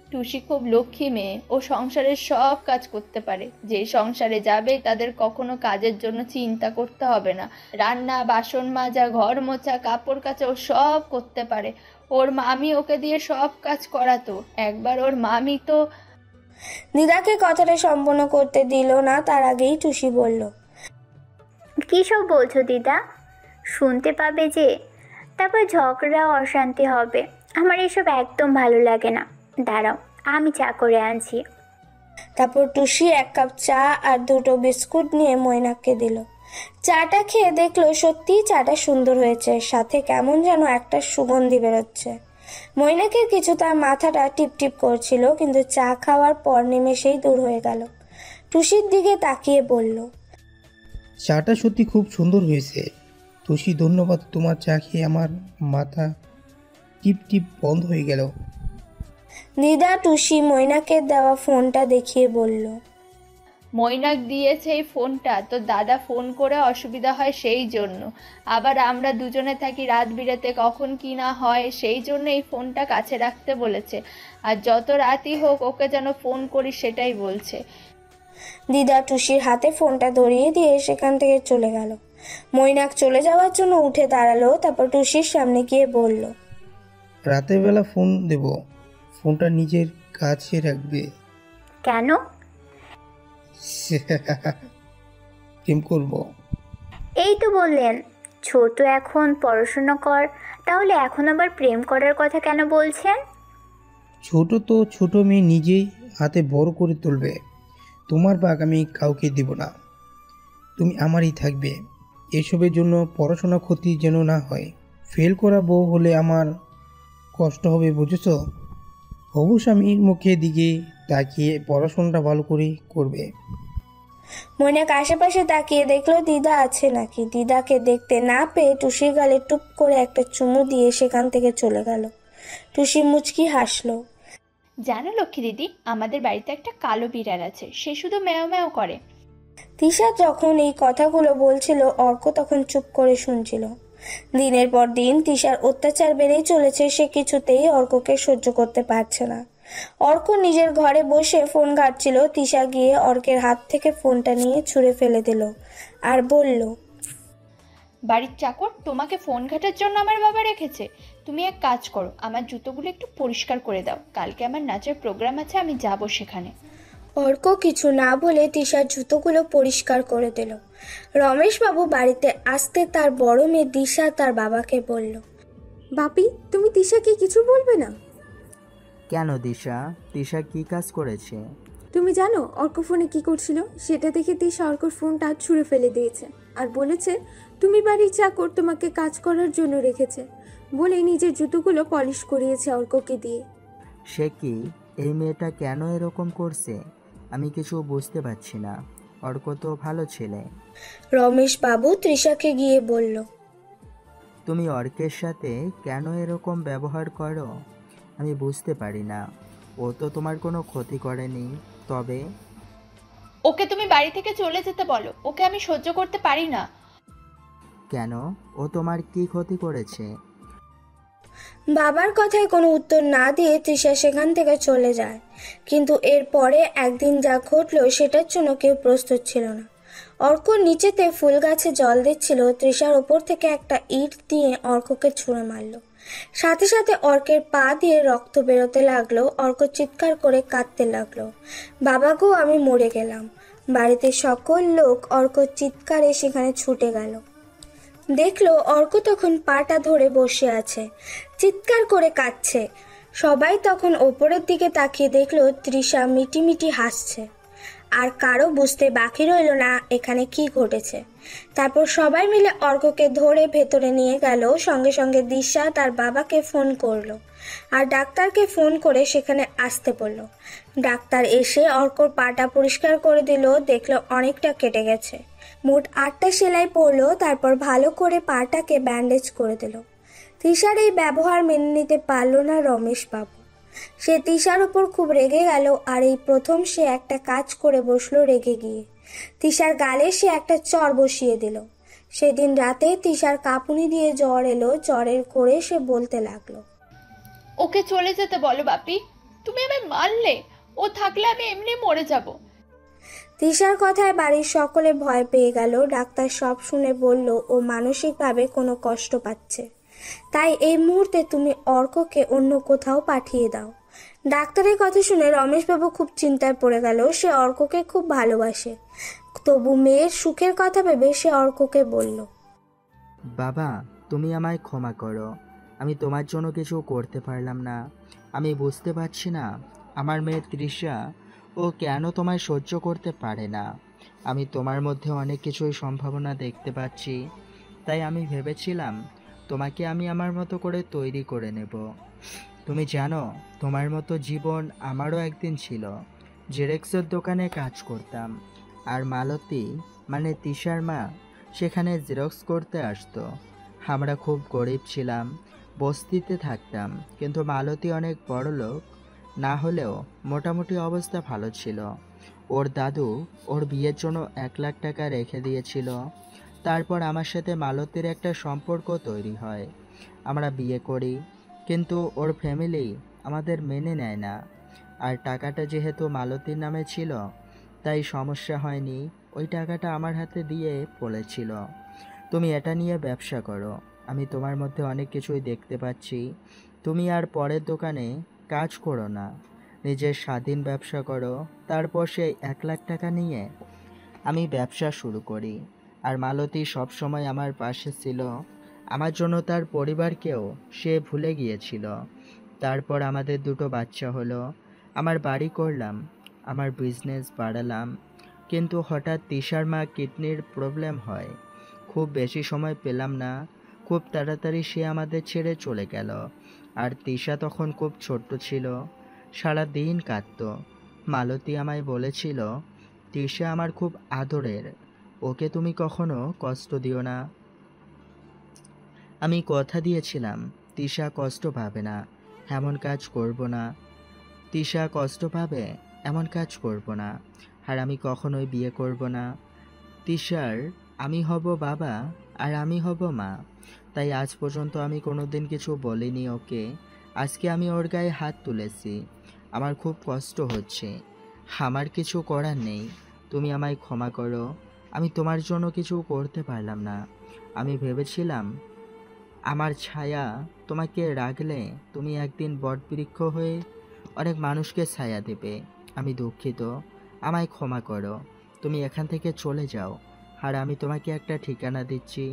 টুসি খুব লক্ষ্মী মেয়ে, ও সংসারের সব কাজ করতে পারে। যে সংসারে যাবে তাদের কখনো কাজের জন্য চিন্তা করতে হবে না। রান্না, বাসন মাজা, ঘর মোছা, কাপড় কাচা ও সব করতে পারে। ওর মামি ওকে দিয়ে সব কাজ করাতো। একবার ওর মামি তো। দিদাকে কথাটা সম্পূর্ণ করতে দিল না, তার আগেই টুসি বলল, কী সব বলছো দিদা? শুনতে পাবে যে, তারপর ঝগড়া অশান্তি হবে। আমার এসব একদম ভালো লাগে না। দাঁড়াও, আমি চা করে আনছি। তারপর টুসি এক কাপ চা আর দুটো বিস্কুট নিয়ে মৈনাককে দিল। চাটা খেয়ে দেখলো সত্যিই চাটা সুন্দর হয়েছে, সাথে কেমন যেন একটা সুগন্ধি বেরোচ্ছে। মৈনাকের কিছু তার মাথাটা টিপটিপ করছিল, কিন্তু চা খাওয়ার পর নিমেষেই দূর হয়ে গেল। টুসির দিকে তাকিয়ে বলল, চাটা সত্যি খুব সুন্দর হয়েছে তুষি, ধন্যবাদ। তোমার চা খেয়ে আমার মাথা টিপ টিপ বন্ধ হয়ে গেল। দিদা টুসি মৈনাকের দেওয়া ফোনটা দেখিয়ে বলল, মৈনাক দিয়েছে এই ফোনটা, তো দাদা ফোন করে অসুবিধা হয় সেই জন্য। আবার আমরা দুজনে থাকি রাত বিরাতে, কখন কি না হয়, সেই জন্য এই ফোনটা কাছে রাখতে বলেছে। আর যত রাতই হোক ওকে যেন ফোন করি সেটাই বলছে। দিদা টুসির হাতে ফোনটা ধরিয়ে দিয়ে সেখান থেকে চলে গেল। মৈনাক চলে যাওয়ার জন্য উঠে দাঁড়ালো। তারপর টুসির সামনে গিয়ে বলল, রাতের বেলা ফোন দেব, ফোনটা নিজের কাছে রাখবে। কেন? প্রেম করব। এই তো বললেন ছোট, এখন পড়াশোনা কর, তাহলে এখন আবার প্রেম করার কথা কেন বলছেন? ছোট তো ছোট মেয়ে নিজেই হাতে বড় করে তুলবে। তোমার ভাগ আমি কাউকে দেব না, তুমি আমারই থাকবে। এসবের জন্য পড়াশোনা ক্ষতি যেন না হয়। ফেল করা বউ হলে আমার কষ্ট হবে, বুঝেছ? হবু স্বামীর মুখের দিকে তাকিয়ে পড়াশোনাটা ভালো করে করবে। মৈনাক আশেপাশে তাকিয়ে দেখলো দিদা আছে নাকি। দিদাকে দেখতে না পেয়ে টুসির গালে টুপ করে একটা চুমু দিয়ে সেখান থেকে চলে গেল। টুসি মুচকি হাসলো। জানো লক্ষ্মী দিদি, আমাদের বাড়িতে একটা কালো বিড়াল আছে, সে শুধু ম্যাও ম্যাও করে। তিশা যখন এই কথাগুলো বলছিল অর্ক তখন চুপ করে শুনছিল। দিনের পর দিন তিশার অত্যাচার বেড়েই চলেছে। সে কিছুতেই অর্ককে সহ্য করতে পারছে না। অর্ক নিজের ঘরে বসে ফোন ঘাঁটছিল। তিশা গিয়ে অর্কের হাত থেকে ফোনটা নিয়ে ছুঁড়ে ফেলে দিল আর বলল, বাড়ির চাকর তোমাকে ফোন ঘাটার জন্য আমার বাবা রেখেছে। তুমি এক কাজ করো, আমার জুতোগুলো একটু পরিষ্কার করে দাও। কালকে আমার নাচের প্রোগ্রাম আছে, আমি যাব সেখানে। অর্ক কিছু না বলে তিশার জুতোগুলো পরিষ্কার করে দিল। রমেশবাবু বাড়িতে আসতে তার বড় মেয়ে দিশা তার বাবাকে বলল, বাপি, তুমি তিশাকে কিছু বলবে না? কেন দিশা? তিশা কি কাজ করেছে? তুমি জানো অর্ক ফোনে কি করছিল? সেটা দেখে তিশা অর্কর ফোনটা ছুঁড়ে ফেলে দিয়েছে আর বলেছে তুমি বাড়ির চাকর, তোমাকে কাজ করার জন্য রেখেছে বলে নিজের জুতোগুলো পলিশ করিয়েছে অর্ককে দিয়ে। সে কি? এই মেয়েটা কেন এরকম করছে? আমি কিছু বুঝতে পারছি না। অর্ক তো ভালো ছেলে। রমেশবাবু তৃষাকে গিয়ে বলল, তুমি অর্কের সাথে কেন এরকম ব্যবহার করো? আমি বুঝতে পারি না। ও তো তোমার কোনো ক্ষতি করেনি। তবে ওকে তুমি বাড়ি থেকে চলে যেতে বলো, ওকে আমি সহ্য করতে পারি না। কেন? ও তোমার কি ক্ষতি করেছে? বাবার কথায় কোনো উত্তর না দিয়ে তৃষা সেখান থেকে চলে যায়। কিন্তু এরপরে একদিন যা ঘটলো সেটার জন্য কেউ প্রস্তুত ছিল না। অর্ক নিচেতে ফুল গাছে জল দিচ্ছিল, তৃষার ওপর থেকে একটা ইট দিয়ে অর্ককে ছুঁড়ে মারল। সাথে সাথে অর্কের পা দিয়ে রক্ত বেরোতে লাগলো। অর্ক চিৎকার করে কাঁদতে লাগলো, বাবা গো, আমি মরে গেলাম। বাড়িতে সকল লোক অর্কর চিৎকারে সেখানে ছুটে গেল। দেখলো অর্ক তখন পাটা ধরে বসে আছে, চিৎকার করে কাঁদছে। সবাই তখন ওপরের দিকে তাকিয়ে দেখলো তৃষা মিটিমিটি হাসছে। আর কারো বুঝতে বাকি রইল না এখানে কি ঘটেছে। তারপর সবাই মিলে অর্ককে ধরে ভেতরে নিয়ে গেল। সঙ্গে সঙ্গে দিশা তার বাবাকে ফোন করলো আর ডাক্তারকে ফোন করে সেখানে আসতে বলল। ডাক্তার এসে অর্কর পাটা পরিষ্কার করে দিল, দেখলো অনেকটা কেটে গেছে। মোট 8টা সেলাই পড়লো, তারপর ভালো করে পাটাকে ব্যান্ডেজ করে দিল। তৃষার এই ব্যবহার মেনে নিতে পারল না রমেশবাবু। সে তৃষার উপর খুব রেগে গেল আর এই প্রথম সে একটা কাজ করে বসলো রেগে গিয়ে। তৃষার গালে সে একটা চর বসিয়ে দিল। সেদিন রাতে তৃষার কাঁপুনি দিয়ে জ্বর এলো। জ্বরের করে সে বলতে লাগলো, ওকে চলে যেতে বলো বাপি, তুমি আমায় মারলে, ও থাকলে আমি এমনি মরে যাব। তৃষার কথায় বাড়ির সকলে ভয় পেয়ে গেল। ডাক্তার সব শুনে বলল ও মানসিকভাবে কোনো কষ্ট পাচ্ছে, তাই এই মুহূর্তে তুমি অর্ককে অন্য কোথাও পাঠিয়ে দাও। ডাক্তারের কথা শুনে রমেশবাবু খুব চিন্তায় পড়ে গেল। সে অর্ককে খুব ভালোবাসে, তবু মেয়ের সুখের কথা ভেবে সে অর্ককে বলল, বাবা, তুমি আমায় ক্ষমা করো। আমি তোমার জন্য কিছু করতে পারলাম না। আমি বুঝতে পারছি না আমার মেয়ে তৃষা ও কেন তোমায় সহ্য করতে পারে না। আমি তোমার মধ্যে অনেক কিছুই সম্ভাবনা দেখতে পাচ্ছি, তাই আমি ভেবেছিলাম তোমাকে আমি আমার মতো করে তৈরি করে নেব। তুমি জানো, তোমার মতো জীবন আমারও একদিন ছিল। জেরক্সের দোকানে কাজ করতাম, আর মালতী মানে তৃষার মা সেখানে জেরক্স করতে আসতো। আমরা খুব গরিব ছিলাম, বস্তিতে থাকতাম, কিন্তু মালতী অনেক বড় লোক না হলেও মোটামুটি অবস্থা ভালো ছিল। ওর দাদু ওর বিয়ের জন্য 1 লাখ টাকা রেখে দিয়েছিল। তারপর আমার সাথে মালতীর একটা সম্পর্ক তৈরি হয়, আমরা বিয়ে করি, কিন্তু ওর ফ্যামিলি আমাদের মেনে নেয় না। আর টাকাটা যেহেতু মালতীর নামে ছিল তাই সমস্যা হয়নি, ওই টাকাটা আমার হাতে দিয়ে বলেছিল, তুমি এটা নিয়ে ব্যবসা করো। আমি তোমার মধ্যে অনেক কিছুই দেখতে পাচ্ছি। তুমি আর পরের দোকানে কাজ করো না, নিজের স্বাধীন ব্যবসা করো। তারপর সেই 1 লাখ টাকা নিয়ে আমি ব্যবসা শুরু করি। আর মালতী সবসময় আমার পাশে ছিল, আমার জন্য তার পরিবারকেও সে ভুলে গিয়েছিল। তারপর আমাদের 2টো বাচ্চা হলো, আমার বাড়ি করলাম, আমার বিজনেস বাড়ালাম। কিন্তু হঠাৎ তৃষার মা কিডনির প্রবলেম হয়, খুব বেশি সময় পেলাম না, খুব তাড়াতাড়ি সে আমাদের ছেড়ে চলে গেল। আর তৃষা তখন খুব ছোট্ট ছিল, সারা দিন কাঁদত। মালতী আমায় বলেছিল, তৃষা আমার খুব আদরের, ওকে তুমি কখনো কষ্ট দিও না। আমি কথা দিয়েছিলাম তৃষা কষ্ট পাবে না, এমন কাজ করব না। তৃষা কষ্ট পাবে এমন কাজ করব না। আর আমি কখনোই বিয়ে করব না। তৃষার আমি হব বাবা আর আমি হব মা। তাই আজ পর্যন্ত আমি কোনোদিন কিছু বলিনি ওকে। আজকে আমি ওর গায়ে হাত তুলেছি, আমার খুব কষ্ট হচ্ছে, আমার কিছু করার নেই। তুমি আমায় ক্ষমা করো, আমি তোমার জন্য কিছু করতে পারলাম না। আমি ভেবেছিলাম আমার ছায়া তোমাকে রাখলে তুমি একদিন বটবৃক্ষ হয়ে অনেক মানুষকে ছায়া দেবে। আমি দুঃখিত, আমায় ক্ষমা করো। তুমি এখান থেকে চলে যাও, আর আমি তোমাকে একটা ঠিকানা দিচ্ছি,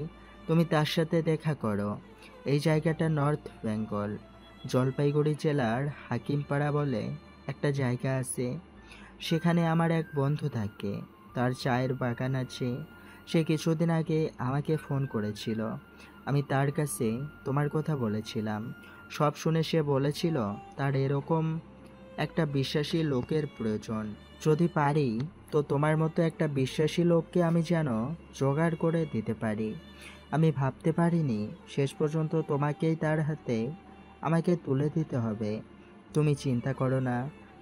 তুমি তার সাথে দেখা করো। এই জায়গাটা নর্থ বেঙ্গল, জলপাইগুড়ি জেলার হাকিমপাড়া বলে একটা জায়গা আছে। সেখানে আমার এক বন্ধু থাকে, তার চায়ের বাগান আছে। সে কিছুদিন আগে আমাকে ফোন করেছিল, আমি তার কাছে তোমার কথা বলেছিলাম। সব শুনে সে বলেছিল তার এরকম একটা বিশ্বাসী লোকের প্রয়োজন। যদি পারি তো তোমার মতো একটা বিশ্বাসী লোককে আমি যেন জোগাড় করে দিতে পারি। আমি ভাবতে পারিনি শেষ পর্যন্ত তোমাকেই তার হাতে আমাকে তুলে দিতে হবে। তুমি চিন্তা করো না,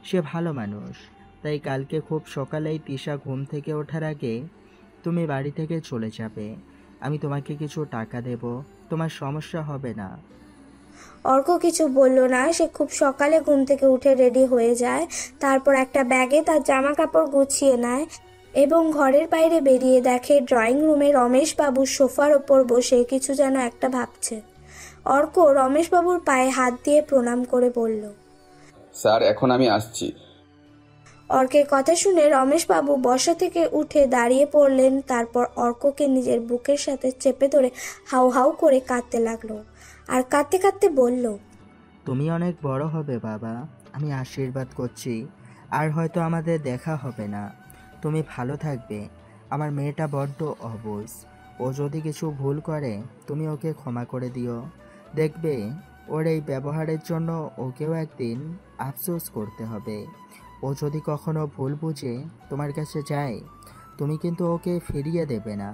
সে ভালো মানুষ। তাই কালকে খুব সকালেই তিশা ঘুম থেকে ওঠার আগে তুমি বাড়ি থেকে চলে যাবে। আমি তোমাকে কিছু টাকা দেব, তোমার সমস্যা হবে না। অর্ক কিছু বলল না। সে খুব সকালে ঘুম থেকে উঠে রেডি হয়ে যায়, তারপর একটা ব্যাগে তার জামা কাপড় গুছিয়ে নেয় এবং ঘরের বাইরে বেরিয়ে দেখে ড্রয়িং রুমে রমেশবাবু সোফার ওপর বসে কিছু যেন একটা ভাবছে। অর্ক রমেশবাবুর পায়ে হাত দিয়ে প্রণাম করে বলল, স্যার এখন আমি আসছি। অর্কের কথা শুনে রমেশবাবু বসা থেকে উঠে দাঁড়িয়ে পড়লেন। তারপর অর্ককে নিজের বুকের সাথে চেপে ধরে হাউ হাউ করে কাঁদতে লাগলো, আর কাঁদতে কাঁদতে বলল, তুমি অনেক বড় হবে বাবা, আমি আশীর্বাদ করছি। আর হয়তো আমাদের দেখা হবে না। তুমি ভালো থাকবে। আমার মেয়েটা বড্ড অবুঝ, ও যদি কিছু ভুল করে তুমি ওকে ক্ষমা করে দিও। দেখবে ওর এই ব্যবহারের জন্য ওকেও একদিন আফসোস করতে হবে। ও যদি কখনো ভুল বুঝে তোমার কাছে যায়, তুমি কিন্তু ওকে ফিরিয়ে দেবে না,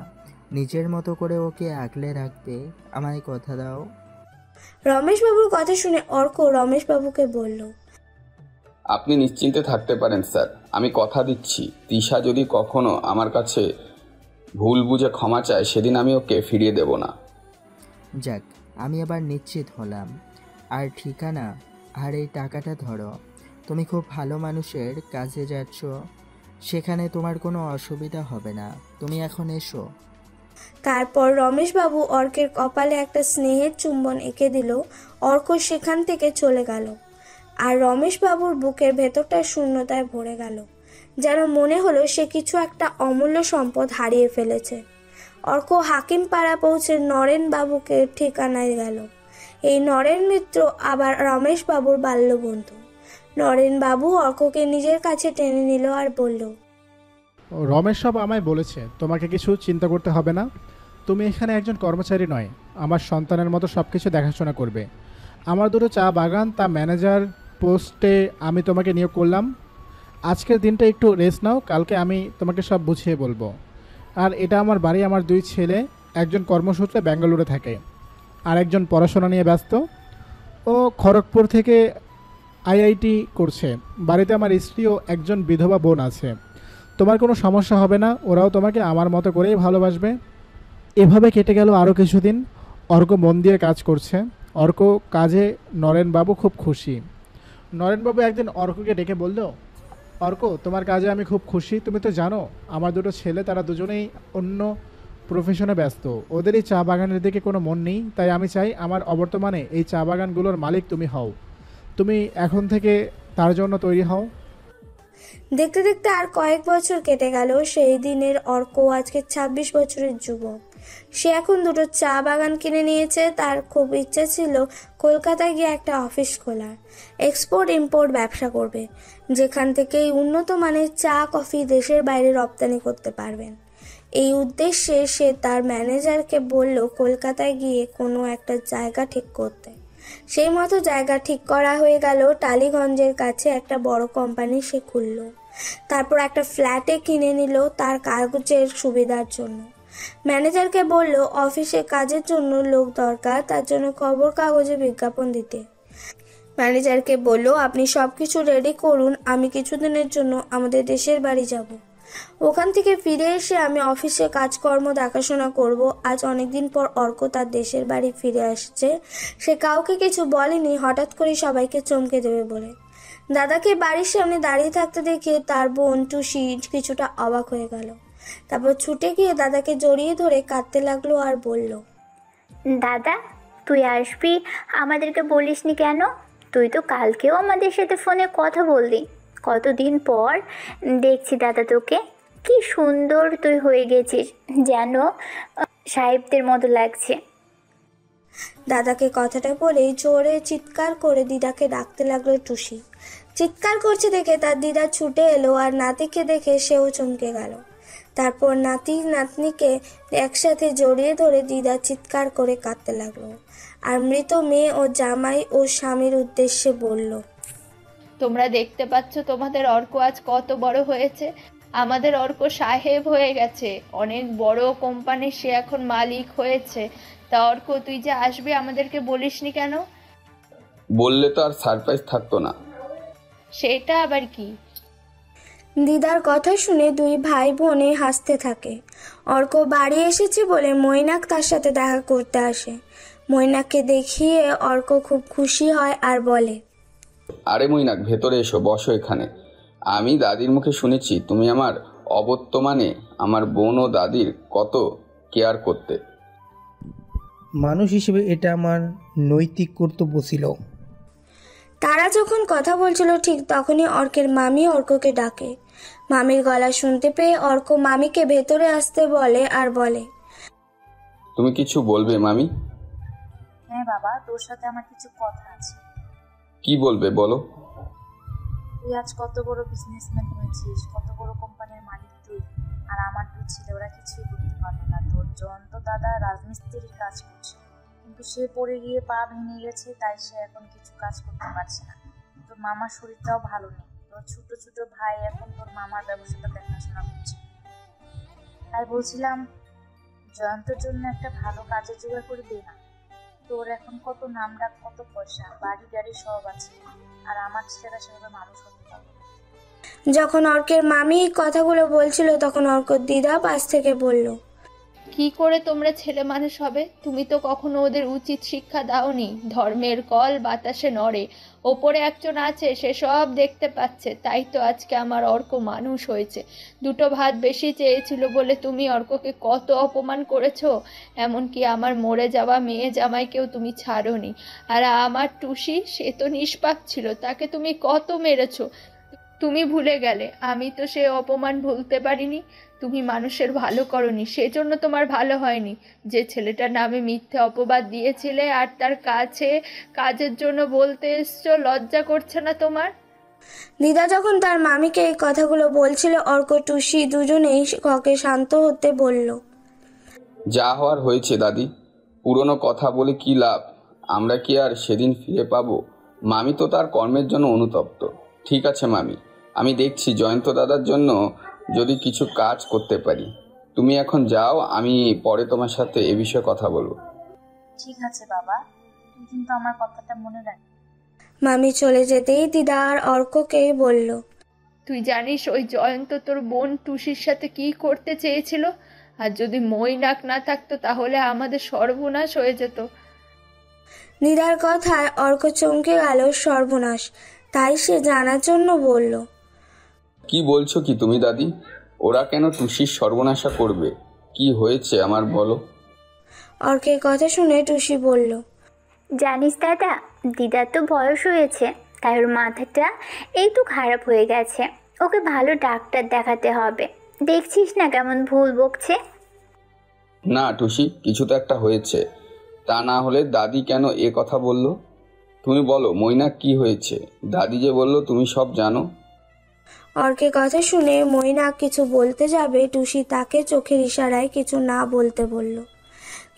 নিজের মতো করে ওকে আগলে রাখবে। আমায় কথা দাও। রমেশবাবুর কথা শুনে অর্ক রমেশবাবুকে বলল, আপনি নিশ্চিন্তে থাকতে পারেন স্যার, আমি কথা দিচ্ছি তিশা যদি কখনো আমার কাছে ভুল বুঝে ক্ষমা চায় সেদিন আমি ওকে ফিরিয়ে দেব না। যাক, আমি আবার নিশ্চিত হলাম। আর ঠিকানা আর এই টাকাটা ধরো। তুমি খুব ভালো মানুষের কাজে যাচ্ছ, সেখানে তোমার কোনো অসুবিধা হবে না। তুমি এখন এসো। তারপর রমেশবাবু অর্কের কপালে একটা স্নেহের চুম্বন এঁকে দিল। অর্ক সেখান থেকে চলে গেল, আর রমেশবাবুর বুকের ভেতরটা শূন্যতায় ভরে গেল, যেন মনে হলো সে কিছু একটা অমূল্য সম্পদ হারিয়ে ফেলেছে। অর্ক হাকিমপাড়া পৌঁছে নরেনবাবুকে ঠিকানায় গেল। এই নরেন মিত্র আবার রমেশবাবুর বাল্যবন্ধু। নরেনবাবু অর্ককে নিজের কাছে টেনে নিল আর বলল, রমেশ সব আমায় বলেছে তোমাকে কিছু চিন্তা করতে হবে না। তুমি এখানে একজন কর্মচারী নয়, আমার সন্তানের মতো সব কিছু দেখাশোনা করবে। আমার দুটো চা বাগান তা ম্যানেজার পোস্টে আমি তোমাকে নিয়োগ করলাম। আজকের দিনটা একটু রেস্ট নাও, কালকে আমি তোমাকে সব বুঝিয়ে বলবো। আর এটা আমার বাড়ি। আমার দুই ছেলে, একজন কর্মসূত্রে বেঙ্গালুরু থাকে, আর একজন পড়াশোনা নিয়ে ব্যস্ত। ও খড়গপুর থেকে আইআইটি করছে। বাড়িতে আমার স্ত্রী ও একজন বিধবা বোন আছে। তোমার কোনো সমস্যা হবে না, ওরাও তোমাকে আমার মতো করেই ভালোবাসবে। এভাবে কেটে গেল আরও কিছুদিন। অর্ক মন দিয়ে কাজ করছে। অর্ক কাজে নরেনবাবু খুব খুশি। নরেনবাবু একদিন অর্ককে ডেকে বলল, অর্ক তোমার কাজে আমি খুব খুশি। তুমি তো জানো আমার দুটো ছেলে, তারা দুজনেই অন্য প্রফেশনে ব্যস্ত, ওদের এই চা বাগানের দিকে কোনো মন নেই। তাই আমি চাই আমার অবর্তমানে এই চা বাগানগুলোর মালিক তুমি হও। তুমি এখন থেকে তার জন্য তৈরি হও। দেখতে দেখতে আর কয়েক বছর কেটে গেল। সেই দিনের অর্ক আজকে 26 বছরের যুবক। সে এখন দুটো চা বাগান কিনে নিয়েছে। তার খুব ইচ্ছা ছিল কলকাতায় গিয়ে একটা অফিস খোলার, এক্সপোর্ট ইম্পোর্ট ব্যবসা করবে, যেখান থেকে উন্নত মানের চা কফি দেশের বাইরে রপ্তানি করতে পারবেন। এই উদ্দেশ্যে সে তার ম্যানেজারকে বলল কলকাতায় গিয়ে কোনো একটা জায়গা ঠিক করতে। সেই মতো জায়গা ঠিক করা হয়ে গেল। টালিগঞ্জের কাছে একটা বড় কোম্পানি সে খুলল। তারপর একটা ফ্ল্যাটে কিনে নিল তার কাগজের সুবিধার জন্য। ম্যানেজারকে বলল অফিসে কাজের জন্য লোক দরকার, তার জন্য খবর কাগজে বিজ্ঞাপন দিতে। ম্যানেজারকে বলল আপনি সব কিছু রেডি করুন, আমি কিছুদিনের জন্য আমাদের দেশের বাড়ি যাব। ওখান থেকে ফিরে এসে আমি অফিসে কাজকর্ম দেখাশোনা করব। আজ অনেকদিন পর অর্ক তার দেশের বাড়ি ফিরে আসছে। সে কাউকে কিছু বলেনি, হঠাৎ করে সবাইকে চমকে দেবে বলে। দাদাকে বাড়ির সামনে দাঁড়িয়ে থাকতে দেখে তার বোন টুসি কিছুটা অবাক হয়ে গেল। তারপর ছুটে গিয়ে দাদাকে জড়িয়ে ধরে কাঁদতে লাগলো আর বলল, দাদা তুই আসবি, আমাদেরকে বলিসনি কেন? তুই তো কালকেও আমাদের সাথে ফোনে কথা বললি, কতদিন পর দেখছি দাদা তোকে। কি সুন্দর তুই হয়ে গেছিস, যেন সাহেবদের মতো লাগছে। দাদাকে কথাটা বলেই জোরে চিৎকার করে দিদাকে ডাকতে লাগলো টুসি। চিৎকার করছে দেখে তার দিদা ছুটে এলো আর নাতিকে দেখে সেও চমকে গেল। তারপর নাতি নাতনিকে একসাথে জড়িয়ে ধরে দিদা চিৎকার করে কাঁদতে লাগলো আর মৃত মেয়ে ও জামাই ও স্বামীর উদ্দেশ্যে বলল, তোমরা দেখতে পাচ্ছ তোমাদের অর্ক আজ কত বড় হয়েছে। আমাদের অর্ক সাহেব হয়ে গেছে, অনেক বড় কোম্পানির সে এখন মালিক হয়েছে। তা অর্ক, তুই যে আসবি আমাদেরকে বলিসনি কেন? বললে তো আর সারপ্রাইজ থাকতো না। সেটা আবার কি? দিদার কথা শুনে দুই ভাই বোনে হাসতে থাকে। অর্ক বাড়ি এসেছে বলে মৈনাক তার সাথে দেখা করতে আসে। মৈনাককে দেখিয়ে অর্ক খুব খুশি হয় আর বলে, আরে মৈনাক, ভেতরে এসো, বসো এখানে। আমি দাদির মুখে শুনেছি তুমি আমার অবর্তমানে আমার বোন ও দাদির কত কেয়ার করতে। মানুষ হিসেবে এটা আমার নৈতিক কর্তব্য ছিল। তারা যখন কথা বলছিল ঠিক তখনই অর্কের মামি অর্ককে ডাকে। মামির গলা শুনতে পেয়ে অর্ক মামিকে ভেতরে আসতে বলে আর বলে, তুমি কিছু বলবে মামি? হ্যাঁ বাবা, তোর সাথে আমার কিছু কথা আছে। কি বলবে বলো। তুই আজ কত বড় বিজনেসম্যান হয়েছিস, কত বড় কোম্পানির মালিক তুই, আর আমার দুই ছেলে ওরা কিছুই করতে পারবে না। তোর জয়ন্ত দাদা রাজমিস্ত্রির কাজ করছে, কিন্তু সে পড়ে গিয়ে পা ভেঙে গেছে, তাই সে এখন কিছু কাজ করতে পারছে না। তোর মামার শরীরটাও ভালো নেই। তোর ছোট ছোট ভাই এখন তোর মামার ব্যবসাটা দেখাশোনা করছে। তাই বলছিলাম জয়ন্তর জন্য একটা ভালো কাজের জোগাড় করে দে না। তোর এখন কত নামডাক, কত পয়সা, বাড়ি গাড়ি সব আছে, আর আমার ছেলেরা সেভাবে মানুষ হতে পারবে না। যখন অর্কের মামি এই কথাগুলো বলছিল তখন অর্কর দিদা পাশ থেকে বলল, কি করে তোমরা ছেলে মানুষ হবে? তুমি তো কখনো ওদের উচিত শিক্ষা দাওনি। ধর্মের কল বাতাসে নড়ে, ওপরে একজন আছে, সে সব দেখতে পাচ্ছে। তাই তো আজকে আমার অর্ক মানুষ হয়েছে। দুটো ভাত বেশি চেয়েছিল বলে তুমি অর্ককে কত অপমান করেছো। এমনকি আমার মরে যাওয়া মেয়ে জামাইকেও তুমি ছাড়োনি। আর আমার টুসি, সে তো নিষ্পাপ ছিল, তাকে তুমি কত মেরেছো। তুমি ভুলে গেলে, আমি তো সে অপমান ভুলতে পারিনি। তুমি মানুষের ভালো করনি, সেজন্য তোমার ভালো হয়নি। যে ছেলেটার নামে মিথ্যে অপবাদ দিয়েছিলে আর তার কাছে কাজের জন্য বলতে এসছো, লজ্জা করছে না তোমার? দিদা যখন তার মামিকে এই কথাগুলো বলছিল অর্ক টুসি দুজনেই ওকে শান্ত হতে বলল, যা হওয়ার হয়েছে দাদি, পুরনো কথা বলে কি লাভ? আমরা কি আর সেদিন ফিরে পাবো? মামি তো তার কর্মের জন্য অনুতপ্ত। ঠিক আছে মামি, আমি দেখছি জয়ন্ত দাদার জন্য যদি কিছু কাজ করতে পারি। তুমি এখন যাও, আমি পরে তোমার সাথে এ বিষয়ে কথা বলবো। ঠিক আছে বাবা, তুই কিন্তু আমার কথাটা মনে রাখবি। মামি চলে যেতেই দিদা আর অর্ককে বলল, তুই জানিস ওই জয়ন্ত তোর বোন টুসির সাথে কি করতে চেয়েছিল? আর যদি মৈনাক না থাকতো তাহলে আমাদের সর্বনাশ হয়ে যেত। দিদার কথায় অর্ক চমকে গেল। সর্বনাশ? তাই সে জানার জন্য বলল, কি বলছো কি তুমি দাদি? ওরা কেন টুসির সর্বনাশা করবে? কি হয়েছে আমার বলো। অর্কের কথা শুনে টুসি বলল, জানিস দাদা, দিদার তো বয়স হয়েছে, তাই ওর মাথাটা একটু খারাপ হয়ে গেছে। ওকে ভালো ডাক্তার দেখাতে হবে। দেখছিস না কেমন ভুল বকছে। না টুসি, কিছু তো একটা হয়েছে। তা না হলে দাদি কেন এ কথা বললো? তুমি বলো মৈনাক, কি হয়েছে? দাদি যে বললো তুমি সব জানো। অর্কের কথা শুনে মৈনাক কিছু বলতে যাবে, টুসি তাকে চোখের ইশারায় কিছু না বলতে বলল।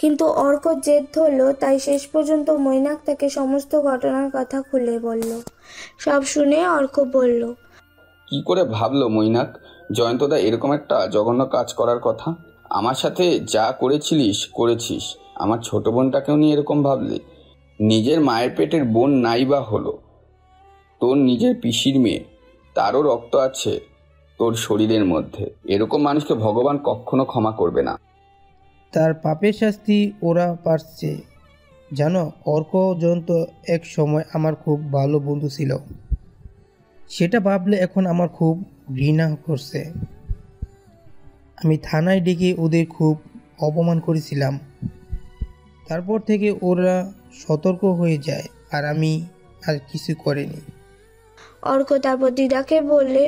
কিন্তু অর্ক জেদ ধরল, তাই শেষ পর্যন্ত মৈনাক তাকে সমস্ত ঘটনার কথা খুলে বলল। সব শুনে অর্ক বলল, কি করে ভাবলো মৈনাক জয়ন্তদা এরকম একটা জঘন্য কাজ করার কথা? আমার সাথে যা করেছিস, আমার ছোট বোনটাকেও নিয়ে এরকম ভাবলি? নিজের মায়ের পেটের বোন নাই বা হলো, তোর নিজের পিসির মেয়ে, তারও রক্ত আছে তোর শরীরের মধ্যে। এরকম মানুষকে ভগবান কখনো ক্ষমা করবে না। তার পাপের শাস্তি ওরা পাচ্ছে। জানো, অর্ক জয়ন্ত এক সময় আমার খুব ভালো বন্ধু ছিল। সেটা ভাবলে এখন আমার খুব ঘৃণা করছে। আমি থানায় ডেকে ওদের খুব অপমান করেছিলাম। তারপর থেকে ওরা সতর্ক হয়ে যায়, আর আমি আর কিছু করিনি। অর্ক তারপর দিদাকে বললে,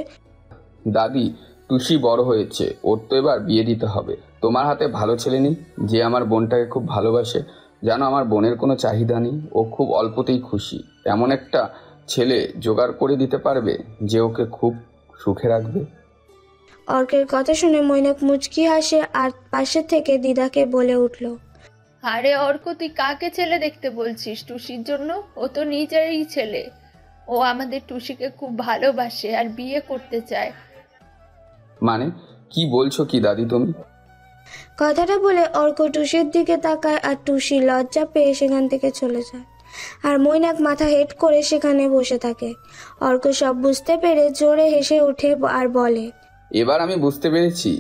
দাদি, টুসি বড় হয়েছে, ওর তো এবার বিয়ে দিতে হবে। তোমার হাতে ভালো ছেলে নেই যে আমার বোনটাকে খুব ভালোবাসে? জানো, আমার বোনের কোনো চাহিদা নেই, ও খুব অল্পতেই খুশি। এমন একটা ছেলে জোগাড় করে দিতে পারবে যে ওকে খুব সুখে রাখবে? অর্কের কথা শুনে মৈনাক মুচকি হাসে আর পাশে থেকে দিদাকে বলে উঠল, আরে অর্ক, তুই কাকে ছেলে দেখতে বলছিস? টুসির জন্য? ও তো নিজেরই ছেলে। ও আমাদের টুসিকে খুব ভালোবাসে আর বিয়ে করতে চায়। মানে কি বলছো কি দাদি তুমি? কথাটা বলে অর্ক টুসির দিকে তাকায় আর টুসি লজ্জা পেয়ে সেখান থেকে চলে যায়। আর মৈনাক মাথা হেট করে সেখানে বসে থাকে। অর্ক সব বুঝতে পেরে জোরে হেসে ওঠে আর বলে, এবার আমি বুঝতে পেরেছি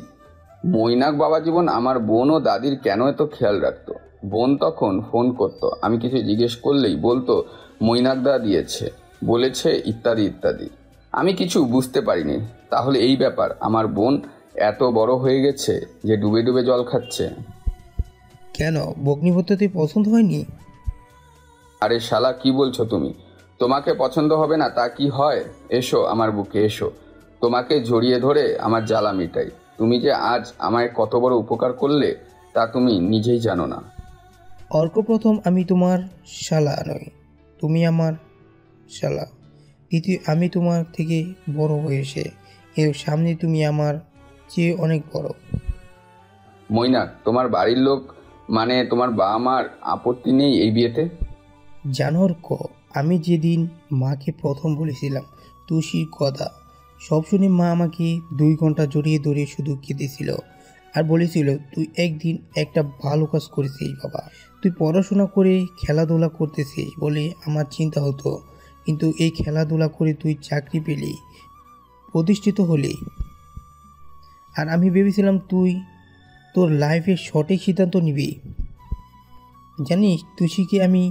মৈনাক বাবা জীবন আমার বোন ও দাদির কেন এত খেয়াল রাখতো। বোন তখন ফোন করতো, আমি কিছু জিজ্ঞেস করলেই বলতো মৈনাক দা দিয়েছে, বলেছে, ইত্যাদি ইত্যাদি। আমি কিছু বুঝতে পারিনি। তাহলে এই ব্যাপার, আমার বোন এত বড় হয়ে গেছে যে ডুবে ডুবে জল খাচ্ছে। কেন, বগ্নি পদ্ধতি পছন্দ হয়নি? আরে শালা, কি বলছো তুমি? তোমাকে পছন্দ হবে না তা কি হয়? এসো আমার বুকে, এসো, তোমাকে জড়িয়ে ধরে আমার জ্বালা মিটাই। তুমি যে আজ আমায় কত বড় উপকার করলে তা তুমি নিজেই জানো না। অর্ক, প্রথম আমি তোমার শালা নই, তুমি আমার শালা। দ্বিতীয়, আমি তোমার থেকে বড় বয়সে, এর সামনে তুমি আমার চেয়ে অনেক বড়। মৈনাক, তোমার বাড়ির লোক মানে তোমার বাবা মার আপত্তি নেই এই বিয়েতে? জানো অর্ক, আমি যেদিন মাকে প্রথম বলেছিলাম টুসির কথা, সব শুনে মা আমাকে 2 ঘন্টা জড়িয়ে ধরে শুধু কেঁদেছিল আর বলেছিল, তুই একদিন একটা ভালো কাজ করেছিস বাবা, তুই পড়াশোনা করে খেলাধুলা করতেছিস বলে আমার চিন্তা হতো, কিন্তু এই খেলাধুলা করে তুই চাকরি পেলি, প্রতিষ্ঠিত হলি, আর আমি ভেবেছিলাম তুই তোর লাইফের সঠিক সিদ্ধান্ত নিবি। জানিস, টুসিকে আমি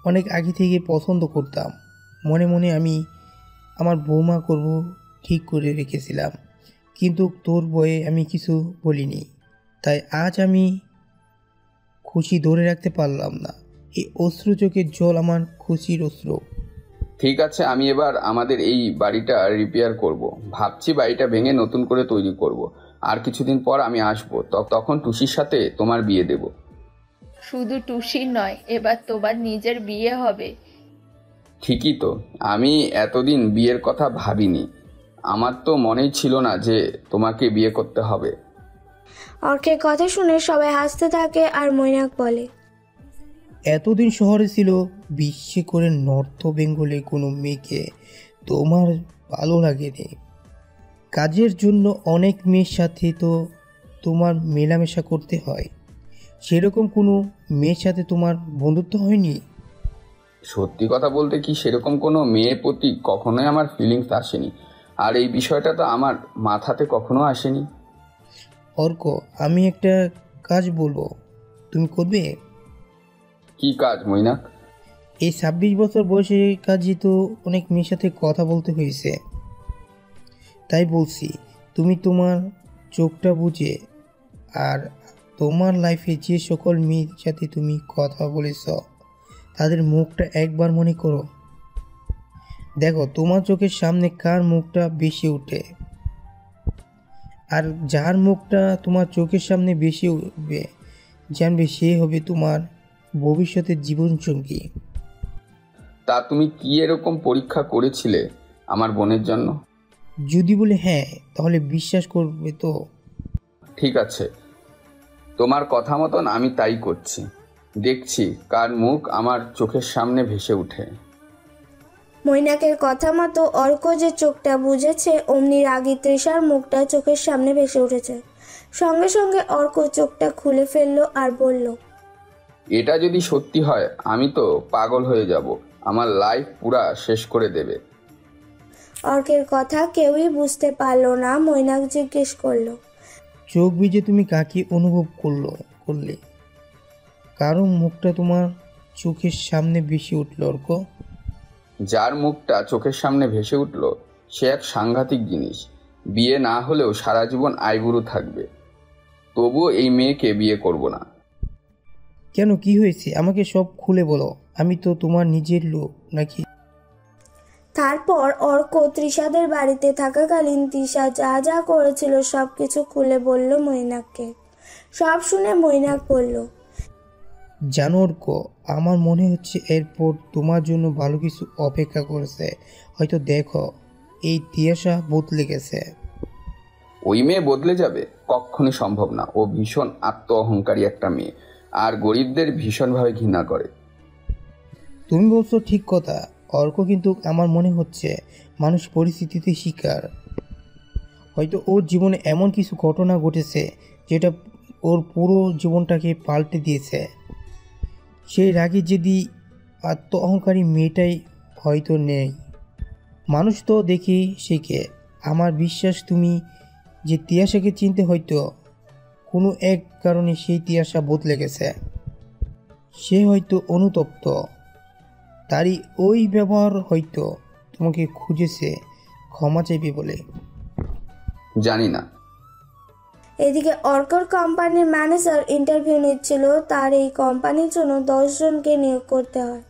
অনেক আগে থেকে পছন্দ করতাম। মনে মনে আমি আমার বৌমা করব ঠিক করে রেখেছিলাম, কিন্তু তোর বয়ে আমি কিছু বলিনি, তাই আজ আমি খুশি ধরে রাখতে পারলাম না। এই অশ্রু চোখের জল আমার খুশির অশ্রু। ঠিক আছে, আমি এবার আমাদের এই বাড়িটা রিপেয়ার করব। ভাবছি বাড়িটা ভেঙে নতুন করে তৈরি করব। আর কিছুদিন পর আমি আসবো, তখন টুসির সাথে তোমার বিয়ে দেব। শুধু টুসির নয়, এবার তোমার নিজের বিয়ে হবে। ঠিকই তো, আমি এতদিন বিয়ের কথা ভাবিনি। আমার তো মনেই ছিল না যে তোমাকে বিয়ে করতে হবে। অর্কের কথা শুনে সবাই হাসতে থাকে আর মৈনাক বলে, এতদিন শহরে ছিল, বিশ্বে করে নর্থ বেঙ্গলে কোনো মেয়েকে তোমার ভালো লাগেনি। কাজের জন্য অনেক মেয়ের সাথে তো তোমার মেলামেশা করতে হয়, সেরকম কোনো মেয়ের সাথে তোমার বন্ধুত্ব হয়নি? সত্যি কথা বলতে কি, সেরকম কোনো মেয়ের প্রতি কখনোই আমার ফিলিংস আসেনি, আর এই বিষয়টা তো আমার মাথাতে কখনো আসেনি। অর্ক, আমি একটা কাজ বলবো, তুমি করবে? কি কাজ মৈনাক? এই 26 বছর বয়সে কাজই তো অনেক মেয়ের সাথে কথা বলতে হয়েছে, তাই বলছি তুমি তোমার চোখটা বুঝে আর তোমার লাইফে যে সকল মেয়ের সাথে তুমি কথা বলেছ তাদের মুখটা একবার মনে করো। দেখো তোমার চোখের সামনে কার মুখটা বেশি উঠে, আর যার মুখটা তোমার চোখের সামনে বেশি উঠবে জানবে সে হবে তোমার ভবিষ্যতের জীবনসঙ্গী। তা তুমি কি এরকম পরীক্ষা করেছিলে আমার বোনের জন্য? যদি বলে হ্যাঁ, তাহলে বিশ্বাস করবে তো? ঠিক আছে, তোমার কথা মতন আমি তাই করছি। দেখছি কার মুখ আমার চোখের সামনে ভেসে ওঠে। মৈনাকের কথা মতো অর্ক যে চোখটা বুঝেছে, অমনি রাগী তৃষার মুখটা চোখের সামনে ভেসে উঠেছে। সঙ্গে সঙ্গে অর্ক চোখটা খুলে ফেললো আর বলল, এটা যদি সত্যি হয় আমি তো পাগল হয়ে যাব, আমার লাইফ পুরা শেষ করে দেবে। অর্কের কথা কেউই বুঝতে পারলো না। মৈনাক জিজ্ঞেস করলো, চোখ বুজে তুমি কাকে অনুভব করলে? কারো মুখটা তোমার চোখের সামনে ভেসে উঠল অর্ক? যার মুখটা চোখের সামনে ভেসে উঠল সে এক সাংঘাতিক জিনিস। বিয়ে না হলেও সারা জীবন আইবুড়ো থাকবে, তবুও এই মেয়েকে বিয়ে করব না। কেন, কি হয়েছে? আমাকে সব খুলে বলো, আমি তো তোমার নিজের লোক নাকি? তারপর অর্ক তৃষাদের বাড়িতে থাকাকালীন তৃষা যা যা করেছিল সব কিছু খুলে বলল মৈনাককে। সব শুনে মৈনাক বলল, জানো অর্ক, আমার মনে হচ্ছে এরপর তোমার জন্য ভালো কিছু অপেক্ষা করেছে। হয়তো দেখো, এই তিয়াসা বদলে গেছে। ওই মেয়ে বদলে যাবে? কখনই সম্ভব না। ও ভীষণ আত্ম অহংকারী একটা মেয়ে, আর গরিবদের ভীষণভাবে ঘৃণা করে। তুমি বলছো ঠিক কথা অর্ক, কিন্তু আমার মনে হচ্ছে মানুষ পরিস্থিতিতে শিকার। হয়তো ওর জীবনে এমন কিছু ঘটনা ঘটেছে যেটা ওর পুরো জীবনটাকে পাল্টে দিয়েছে। সেই রাগে যদি আত্ম অহংকারী মেয়েটাই হয়তো নেই। মানুষ তো দেখি শিখে। আমার বিশ্বাস তুমি যে তিয়াসাকে চিনতে হয়তো কোনো এক কারণে সেই তিয়াসা বদলে গেছে। সে হয়তো অনুতপ্ত, তারই ওই ব্যবহার হয়তো তোমাকে খুঁজেছে ক্ষমা চাইবে বলে। জানি না। এদিকে অর্কর কোম্পানির ম্যানেজার ইন্টারভিউ নিচ্ছিল। তার এই কোম্পানির জন্য 10 জনকে নিয়োগ করতে হয়।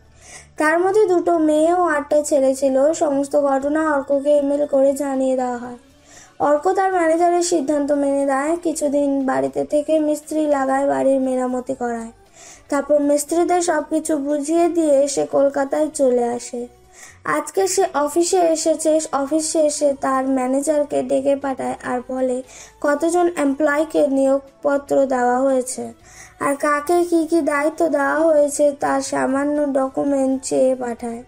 তার মধ্যে 2টো মেয়ে ও 8টা ছেলে ছিল। সমস্ত ঘটনা অর্ককে ইমেল করে জানিয়ে দেওয়া হয়। অর্ক তার ম্যানেজারের সিদ্ধান্ত মেনে নেয়। কিছুদিন বাড়িতে থেকে মিস্ত্রি লাগায়, বাড়ির মেরামতি করায়। তারপর মিস্ত্রিদের সব কিছু বুঝিয়ে দিয়ে সে কলকাতায় চলে আসে। আজকে সে অফিসে এসেছে। অফিসে এসে তার ম্যানেজারকে ডেকে পাঠায় আর বলে কতজন এমপ্লয়িকে নিয়োগপত্র দেওয়া হয়েছে আর কাকে কি কি দায়িত্ব দেওয়া হয়েছে তার সামান্য ডকুমেন্ট চেয়ে পাঠায়।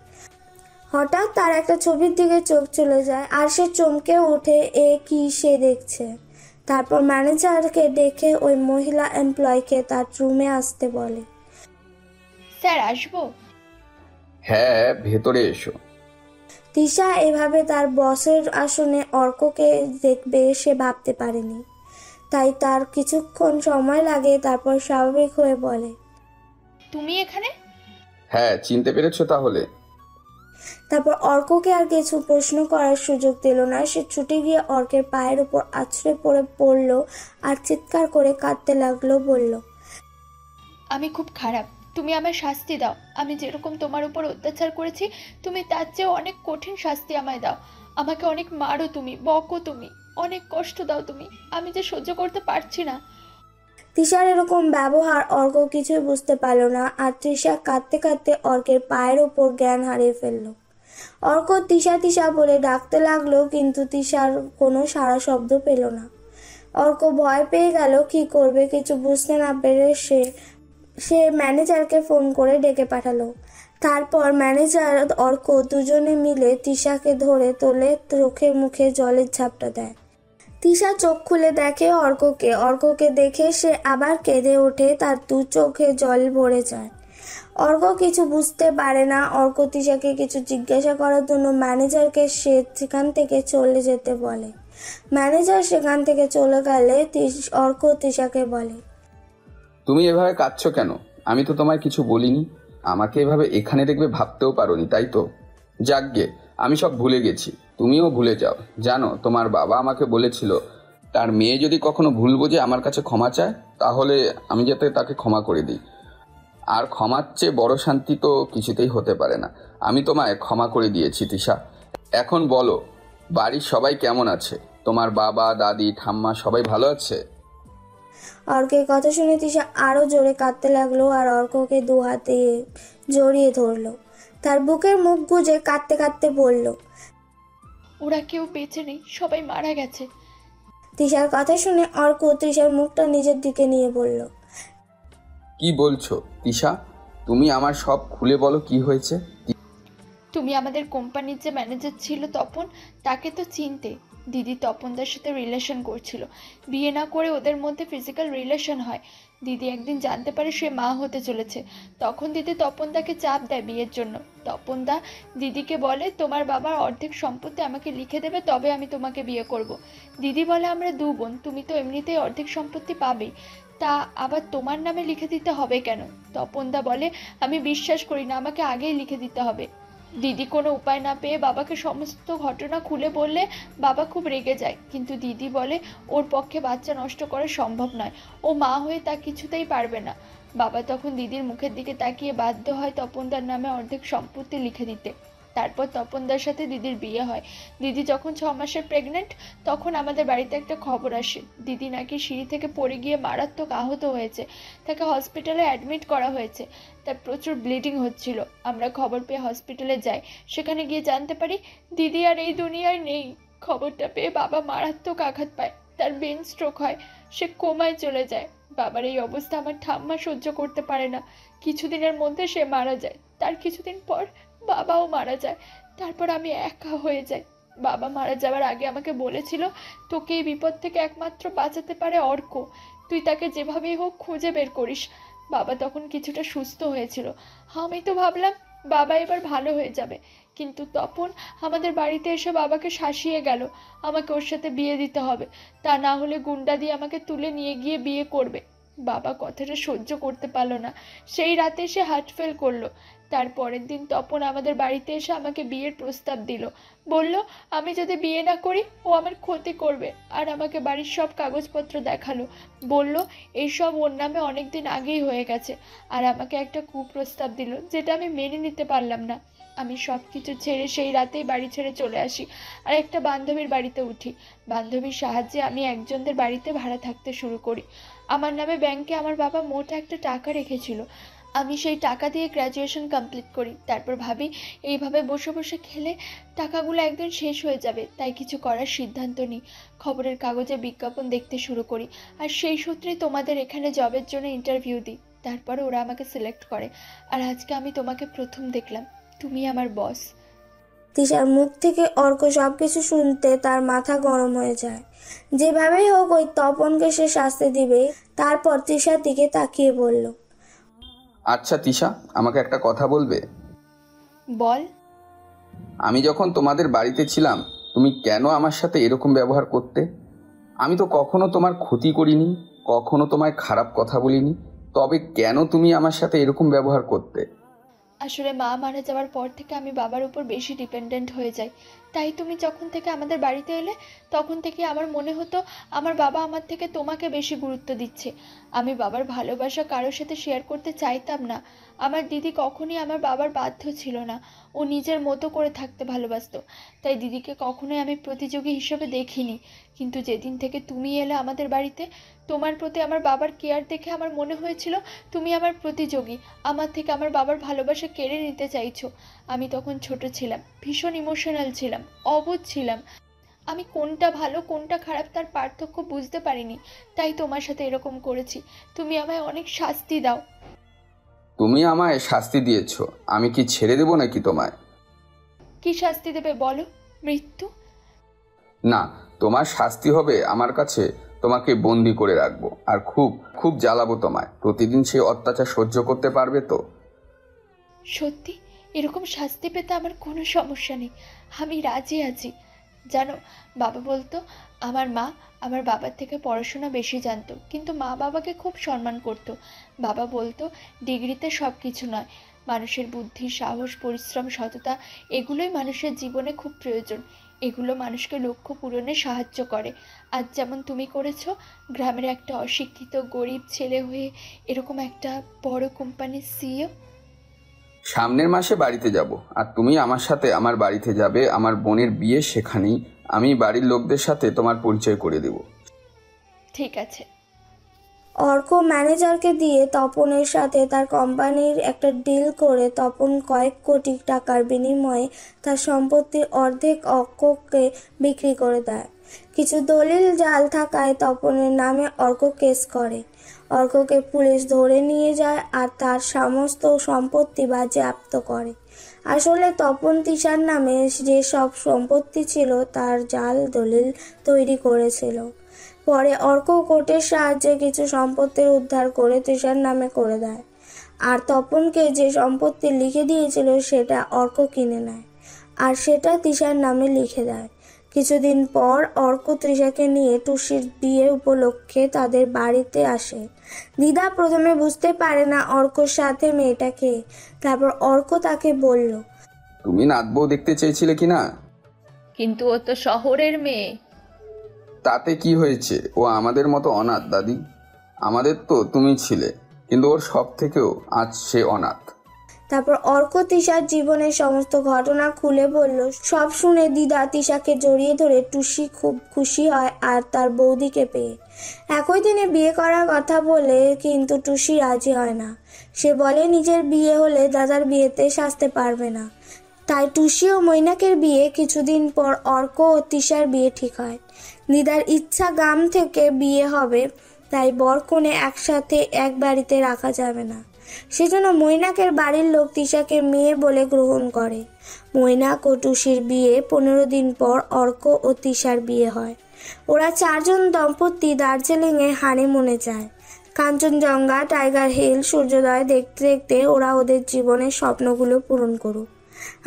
হঠাৎ তার একটা ছবির দিকে চোখ চলে যায় আর সে চমকে ওঠে। এ কি সে দেখছে। তারপর ম্যানেজারকে ডেকে ওই মহিলা এমপ্লয়িকে তার রুমে আসতে বলে। স্যার আসবো? হ্যাঁ, ভেতরে এসো। তৃষা এভাবে তার বসের আসনে অর্ককে দেখবে সে ভাবতে পারেনি। তাই তার কিছুক্ষণ সময় লাগে। তারপর স্বাভাবিক হয়ে বলে, তুমি এখানে? হ্যাঁ, চিনতে পেরেছো তাহলে? তারপর অর্ককে আর কিছু প্রশ্ন করার সুযোগ দিল না। সে ছুটে গিয়ে অর্কের পায়ের উপর আছড়ে পড়ল আর চিৎকার করে কাঁদতে লাগলো। বলল, আমি খুব খারাপ, তুমি আমার শাস্তি দাও। আমি যেরকম তোমার উপর অত্যাচার করেছি তুমি তার চেয়েও অনেক কঠিন শাস্তি আমায় দাও। আমাকে অনেক মারো তুমি, বকো তুমি, অনেক কষ্ট দাও তুমি, আমি যে সহ্য করতে পারছি না। তৃষার এরকম ব্যবহার অর্ক কিছুই বুঝতে পারল না। আর তৃষা কাঁদতে কাঁদতে অর্কের পায়ের ওপর জ্ঞান হারিয়ে ফেলল। অর্ক তৃষা তৃষা বলে ডাকতে লাগলো, কিন্তু তৃষার কোনো সাড়া শব্দ পেল না। অর্ক ভয় পেয়ে গেল। কি করবে কিছু বুঝতে না পেরে সে ম্যানেজারকে ফোন করে ডেকে পাঠালো। তারপর ম্যানেজার অর্ক দুজনে মিলে তৃষাকে ধরে তোলে, চোখে মুখে জলের ঝাপটা দেয়। তৃষা চোখ খুলে দেখে অর্ককে দেখে সে আবার কেঁদে ওঠে। তার 2 চোখে জল ভরে যায়। অর্ক কিছু বুঝতে পারে না। অর্ক তৃষাকে কিছু জিজ্ঞাসা করার জন্য ম্যানেজারকে সেখান থেকে চলে যেতে বলে। ম্যানেজার সেখান থেকে চলে গেলে অর্ক তৃষাকে বলে, তুমি এভাবে কাঁদছো কেন? আমি তো তোমায় কিছু বলিনি। আমাকে এভাবে এখানে দেখবে ভাবতেও পারোনি, তাই তো? যাকগে, আমি সব ভুলে গেছি, তুমিও ভুলে যাও। জানো, তোমার বাবা আমাকে বলেছিল তার মেয়ে যদি কখনো ভুল বোঝে আমার কাছে ক্ষমা চায়, তাহলে আমি যাতে তাকে ক্ষমা করে দিই। আর ক্ষমার চেয়ে বড় শান্তি তো কিছুতেই হতে পারে না। আমি তোমায় ক্ষমা করে দিয়েছি তৃষা। এখন বলো, বাড়ির সবাই কেমন আছে? তোমার বাবা, দাদি, ঠাম্মা সবাই ভালো আছে? অর্কের কথা শুনে তৃষা আরো জোরে কাঁদতে লাগলো আর অর্ককে 2 হাতে জড়িয়ে ধরলো। তার বুকের মুখ গুজে কাঁদতে কাঁদতে বলল, ওরা কেউ বেঁচে নেই, সবাই মারা গেছে। তৃষার কথা শুনে অর্ক তৃষার মুখটা নিজের দিকে নিয়ে বলল, কি বলছো তৃষা? তুমি আমার সব খুলে বলো, কি হয়েছে? তুমি আমাদের কোম্পানির যে ম্যানেজার ছিল তপন, তাকে তো চিনতে। দিদি তপনদার সাথে রিলেশন করছিল। বিয়ে না করে ওদের মধ্যে ফিজিক্যাল রিলেশন হয়। দিদি একদিন জানতে পারে সে মা হতে চলেছে। তখন দিদি তপনদাকে চাপ দেয় বিয়ের জন্য। তপনদা দিদিকে বলে, তোমার বাবার অর্ধেক সম্পত্তি আমাকে লিখে দেবে, তবে আমি তোমাকে বিয়ে করব। দিদি বলে, আমরা 2 বোন, তুমি তো এমনিতেই অর্ধেক সম্পত্তি পাবেই, তা আবার তোমার নামে লিখে দিতে হবে কেন? তপনদা বলে, আমি বিশ্বাস করি না, আমাকে আগেই লিখে দিতে হবে। দিদি কোনো উপায় না পেয়ে বাবাকে সমস্ত ঘটনা খুলে বললে বাবা খুব রেগে যায়। কিন্তু দিদি বলে ওর পক্ষে বাচ্চা নষ্ট করা সম্ভব নয়, ও মা হয়ে তা কিছুতেই পারবে না। বাবা তখন দিদির মুখের দিকে তাকিয়ে বাধ্য হয় তপনদার নামে অর্ধেক সম্পত্তি লিখে দিতে। তারপর তপনদার সাথে দিদির বিয়ে হয়। দিদি যখন 6 মাসের প্রেগনেন্ট তখন আমাদের বাড়িতে একটা খবর আসে দিদি নাকি সিঁড়ি থেকে পড়ে গিয়ে মারাত্মক আহত হয়েছে। তাকে হসপিটালে অ্যাডমিট করা হয়েছে। তার প্রচুর ব্লিডিং হচ্ছিল। আমরা খবর পেয়ে হসপিটালে যাই। সেখানে গিয়ে জানতে পারি দিদি আর এই দুনিয়ায় নেই। খবরটা পেয়ে বাবা মারাত্মক আঘাত পায়। তার ব্রেন স্ট্রোক হয়। সে কোমায় চলে যায়। বাবার এই অবস্থা আমার ঠাম্মা সহ্য করতে পারে না। কিছুদিনের মধ্যে সে মারা যায়। তার কিছুদিন পর বাবাও মারা যায়। তারপর আমি একা হয়ে যাই। বাবা মারা যাওয়ার আগে আমাকে বলেছিল তোকে এই বিপদ থেকে একমাত্র বাঁচাতে পারে অর্ক। তুই তাকে যেভাবেই হোক খুঁজে বের করিস। বাবা তখন কিছুটা সুস্থ হয়েছিল। আমি তো ভাবলাম বাবা এবার ভালো হয়ে যাবে, কিন্তু তপন আমাদের বাড়িতে এসে বাবাকে শাসিয়ে গেল। আমাকে ওর সাথে বিয়ে দিতে হবে, তা না হলে গুন্ডা দিয়ে আমাকে তুলে নিয়ে গিয়ে বিয়ে করবে। বাবা কথাটা সহ্য করতে পারলো না। সেই রাতে সে হার্ট ফেল করলো। তার পরের দিন তপন আমাদের বাড়িতে এসে আমাকে বিয়ের প্রস্তাব দিল। বলল আমি যদি বিয়ে না করি ও আমার ক্ষতি করবে, আর আমাকে বাড়ির সব কাগজপত্র দেখালো। বলল এইসব ওর নামে অনেকদিন আগেই হয়ে গেছে, আর আমাকে একটা কুপ্রস্তাব দিল যেটা আমি মেনে নিতে পারলাম না। আমি সব কিছু ছেড়ে সেই রাতেই বাড়ি ছেড়ে চলে আসি আর একটা বান্ধবীর বাড়িতে উঠি। বান্ধবীর সাহায্যে আমি একজনদের বাড়িতে ভাড়া থাকতে শুরু করি। আমার নামে ব্যাংকে আমার বাবা মোট একটা টাকা রেখেছিল। আমি সেই টাকা দিয়ে গ্র্যাজুয়েশন কমপ্লিট করি। তারপর ভাবি এইভাবে বসে বসে খেলে টাকাগুলো একদিন শেষ হয়ে যাবে, তাই কিছু করার সিদ্ধান্ত নিই। খবরের কাগজে বিজ্ঞাপন দেখতে শুরু করি, আর সেই সূত্রেই তোমাদের এখানে জবের জন্য ইন্টারভিউ দিই। তারপর ওরা আমাকে সিলেক্ট করে, আর আজকে আমি তোমাকে প্রথম দেখলাম। তুমি আমার বস। তিশার মুখ থেকে অর্ক সবকিছু শুনতে তার মাথা গরম হয়ে যায়। যেভাবেই হোক ওই তপনকে সে শাস্তি দিবে। তারপর তিশার দিকে তাকিয়ে বলল, আচ্ছা তিশা, আমাকে একটা কথা বলবে? বল। আমি যখন তোমাদের বাড়িতে ছিলাম তুমি কেন আমার সাথে এরকম ব্যবহার করতে? আমি তো কখনো তোমার ক্ষতি করিনি, কখনো তোমায় খারাপ কথা বলিনি, তবে কেন তুমি আমার সাথে এরকম ব্যবহার করতে? আসলে মা মারা যাওয়ার পর থেকে আমি বাবার উপর বেশি ডিপেন্ডেন্ট হয়ে যাই। তাই তুমি যখন থেকে আমাদের বাড়িতে এলে তখন থেকে আমার মনে হতো আমার বাবা আমার থেকে তোমাকে বেশি গুরুত্ব দিচ্ছে। আমি বাবার ভালোবাসা কারোর সাথে শেয়ার করতে চাইতাম না। আমার দিদি কখনোই আমার বাবার বাধ্য ছিল না। ও নিজের মতো করে থাকতে ভালোবাসতো। তাই দিদিকে কখনোই আমি প্রতিযোগী হিসেবে দেখিনি। কিন্তু যেদিন থেকে তুমি এলে আমাদের বাড়িতে, তোমার প্রতি আমার বাবার কেয়ার দেখে আমার মনে হয়েছিল তুমি আমার প্রতিযোগী। আমার থেকে আমার বাবার ভালোবাসা কেড়ে নিতে চাইছো। আমি তখন ছোট ছিলাম, ভীষণ ইমোশনাল ছিলাম, অবুঝ ছিলাম। আমি কোনটা ভালো কোনটা খারাপ তার পার্থক্য বুঝতে পারিনি। তাই তোমার সাথে এরকম করেছি। তুমি আমায় অনেক শাস্তি দাও। তুমি আমায় শাস্তি দিয়েছ, আমি কি ছেড়ে দেবো নাকি তোমায়? কি শাস্তি দেবে বলো? মৃত্যু? না, তোমার শাস্তি হবে আমার কাছে তোমাকে বন্দি করে রাখবো, আর খুব খুব জ্বালাবো তোমায়। প্রতিদিন সেই অত্যাচার সহ্য করতে পারবে তো? সত্যি? এরকম শাস্তি পেতে আমার কোনো সমস্যা নেই, আমি রাজি আছি। জানো, বাবা বলতো আমার মা আমার বাবার থেকে পড়াশোনা বেশি জানতো, কিন্তু মা বাবাকে খুব সম্মান করত। বাবা বলতো ডিগ্রিতে সব কিছু নয়, মানুষের বুদ্ধি, সাহস, পরিশ্রম, সততা এগুলোই মানুষের জীবনে খুব প্রয়োজন। এগুলো মানুষকে লক্ষ্য পূরণে সাহায্য করে। আজ যেমন তুমি করেছো, গ্রামের একটা অশিক্ষিত গরিব ছেলে হয়ে এরকম একটা বড় কোম্পানির সিইও। সামনের মাসে বাড়িতে যাব, আর তুমি আমার সাথে আমার বাড়িতে যাবে। আমার বোনের বিয়ে সেখানেই। আমি বাড়ির লোকদের সাথে তোমার পরিচয় করে দেব। ঠিক আছে। অর্ক ম্যানেজারকে দিয়ে তপনের সাথে তার কোম্পানির একটা ডিল করে তপন কয়েক কোটি টাকার বিনিময়ে তার সম্পত্তির অর্ধেক অর্ককে বিক্রি করে দেয়। কিছু দলিল জাল থাকায় তপনের নামে অর্ক কেস করে। অর্ককে পুলিশ ধরে নিয়ে যায় আর তার সমস্ত সম্পত্তি বাজেয়াপ্ত করে। আসলে তপন তিশার নামে যে সব সম্পত্তি ছিল তার জাল দলিল তৈরি করেছিল। পরে অর্ক কোর্টের সাহায্যে কিছু সম্পত্তির উদ্ধার করে তিশার নামে করে দেয়, আর তপনকে যে সম্পত্তি লিখে দিয়েছিল সেটা অর্ক কিনে নেয়, আর সেটা তিশার নামে লিখে দেয়। কিছুদিন পর অর্ক তৃষাকে নিয়ে টুসির বিয়ে উপলক্ষে তাদের বাড়িতে আসে। দিদা প্রথমে বুঝতে পারে না অর্কর সাথে মেয়েটাকে। তারপর অর্ক তাকে বলল, তুমি নাত বউ দেখতে চেয়েছিলে কি না? কিন্তু ও তো শহরের মেয়ে। তাতে কি হয়েছে? ও আমাদের মতো অনাথ দাদি। আমাদের তো তুমি ছিলে, কিন্তু ওর সব থেকেও আজ সে অনাথ। তারপর অর্ক তিশার জীবনের সমস্ত ঘটনা খুলে বলল। সব শুনে দিদা তিশাকে জড়িয়ে ধরে টুসি খুব খুশি হয় আর তার বৌদিকে পেয়ে। একই দিনে বিয়ে করার কথা বলে কিন্তু টুসি রাজি হয় না। সে বলে নিজের বিয়ে হলে দাদার বিয়েতে সাজতে পারবে না। তাই টুসি ও মৈনাকের বিয়ে কিছুদিন পর অর্ক ও তিশার বিয়ে ঠিক হয়। দিদার ইচ্ছা গ্রাম থেকে বিয়ে হবে, তাই বর কনে একসাথে এক বাড়িতে রাখা যাবে না। সেজন্য মৈনাকের বাড়ির লোক তিশাকে মেয়ে বলে গ্রহণ করে। মৈনাক ও টুসির বিয়ে 15 দিন পর অর্ক ও তিশার বিয়ে হয়। ওরা 4 জন দম্পতি দার্জিলিংয়ে হানিমুনে যায়। কাঞ্চনজঙ্ঘা, টাইগার হিল, সূর্যোদয় দেখতে দেখতে ওরা ওদের জীবনের স্বপ্নগুলো পূরণ করুক।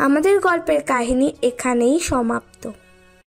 আমাদের গল্পের কাহিনী এখানেই সমাপ্ত।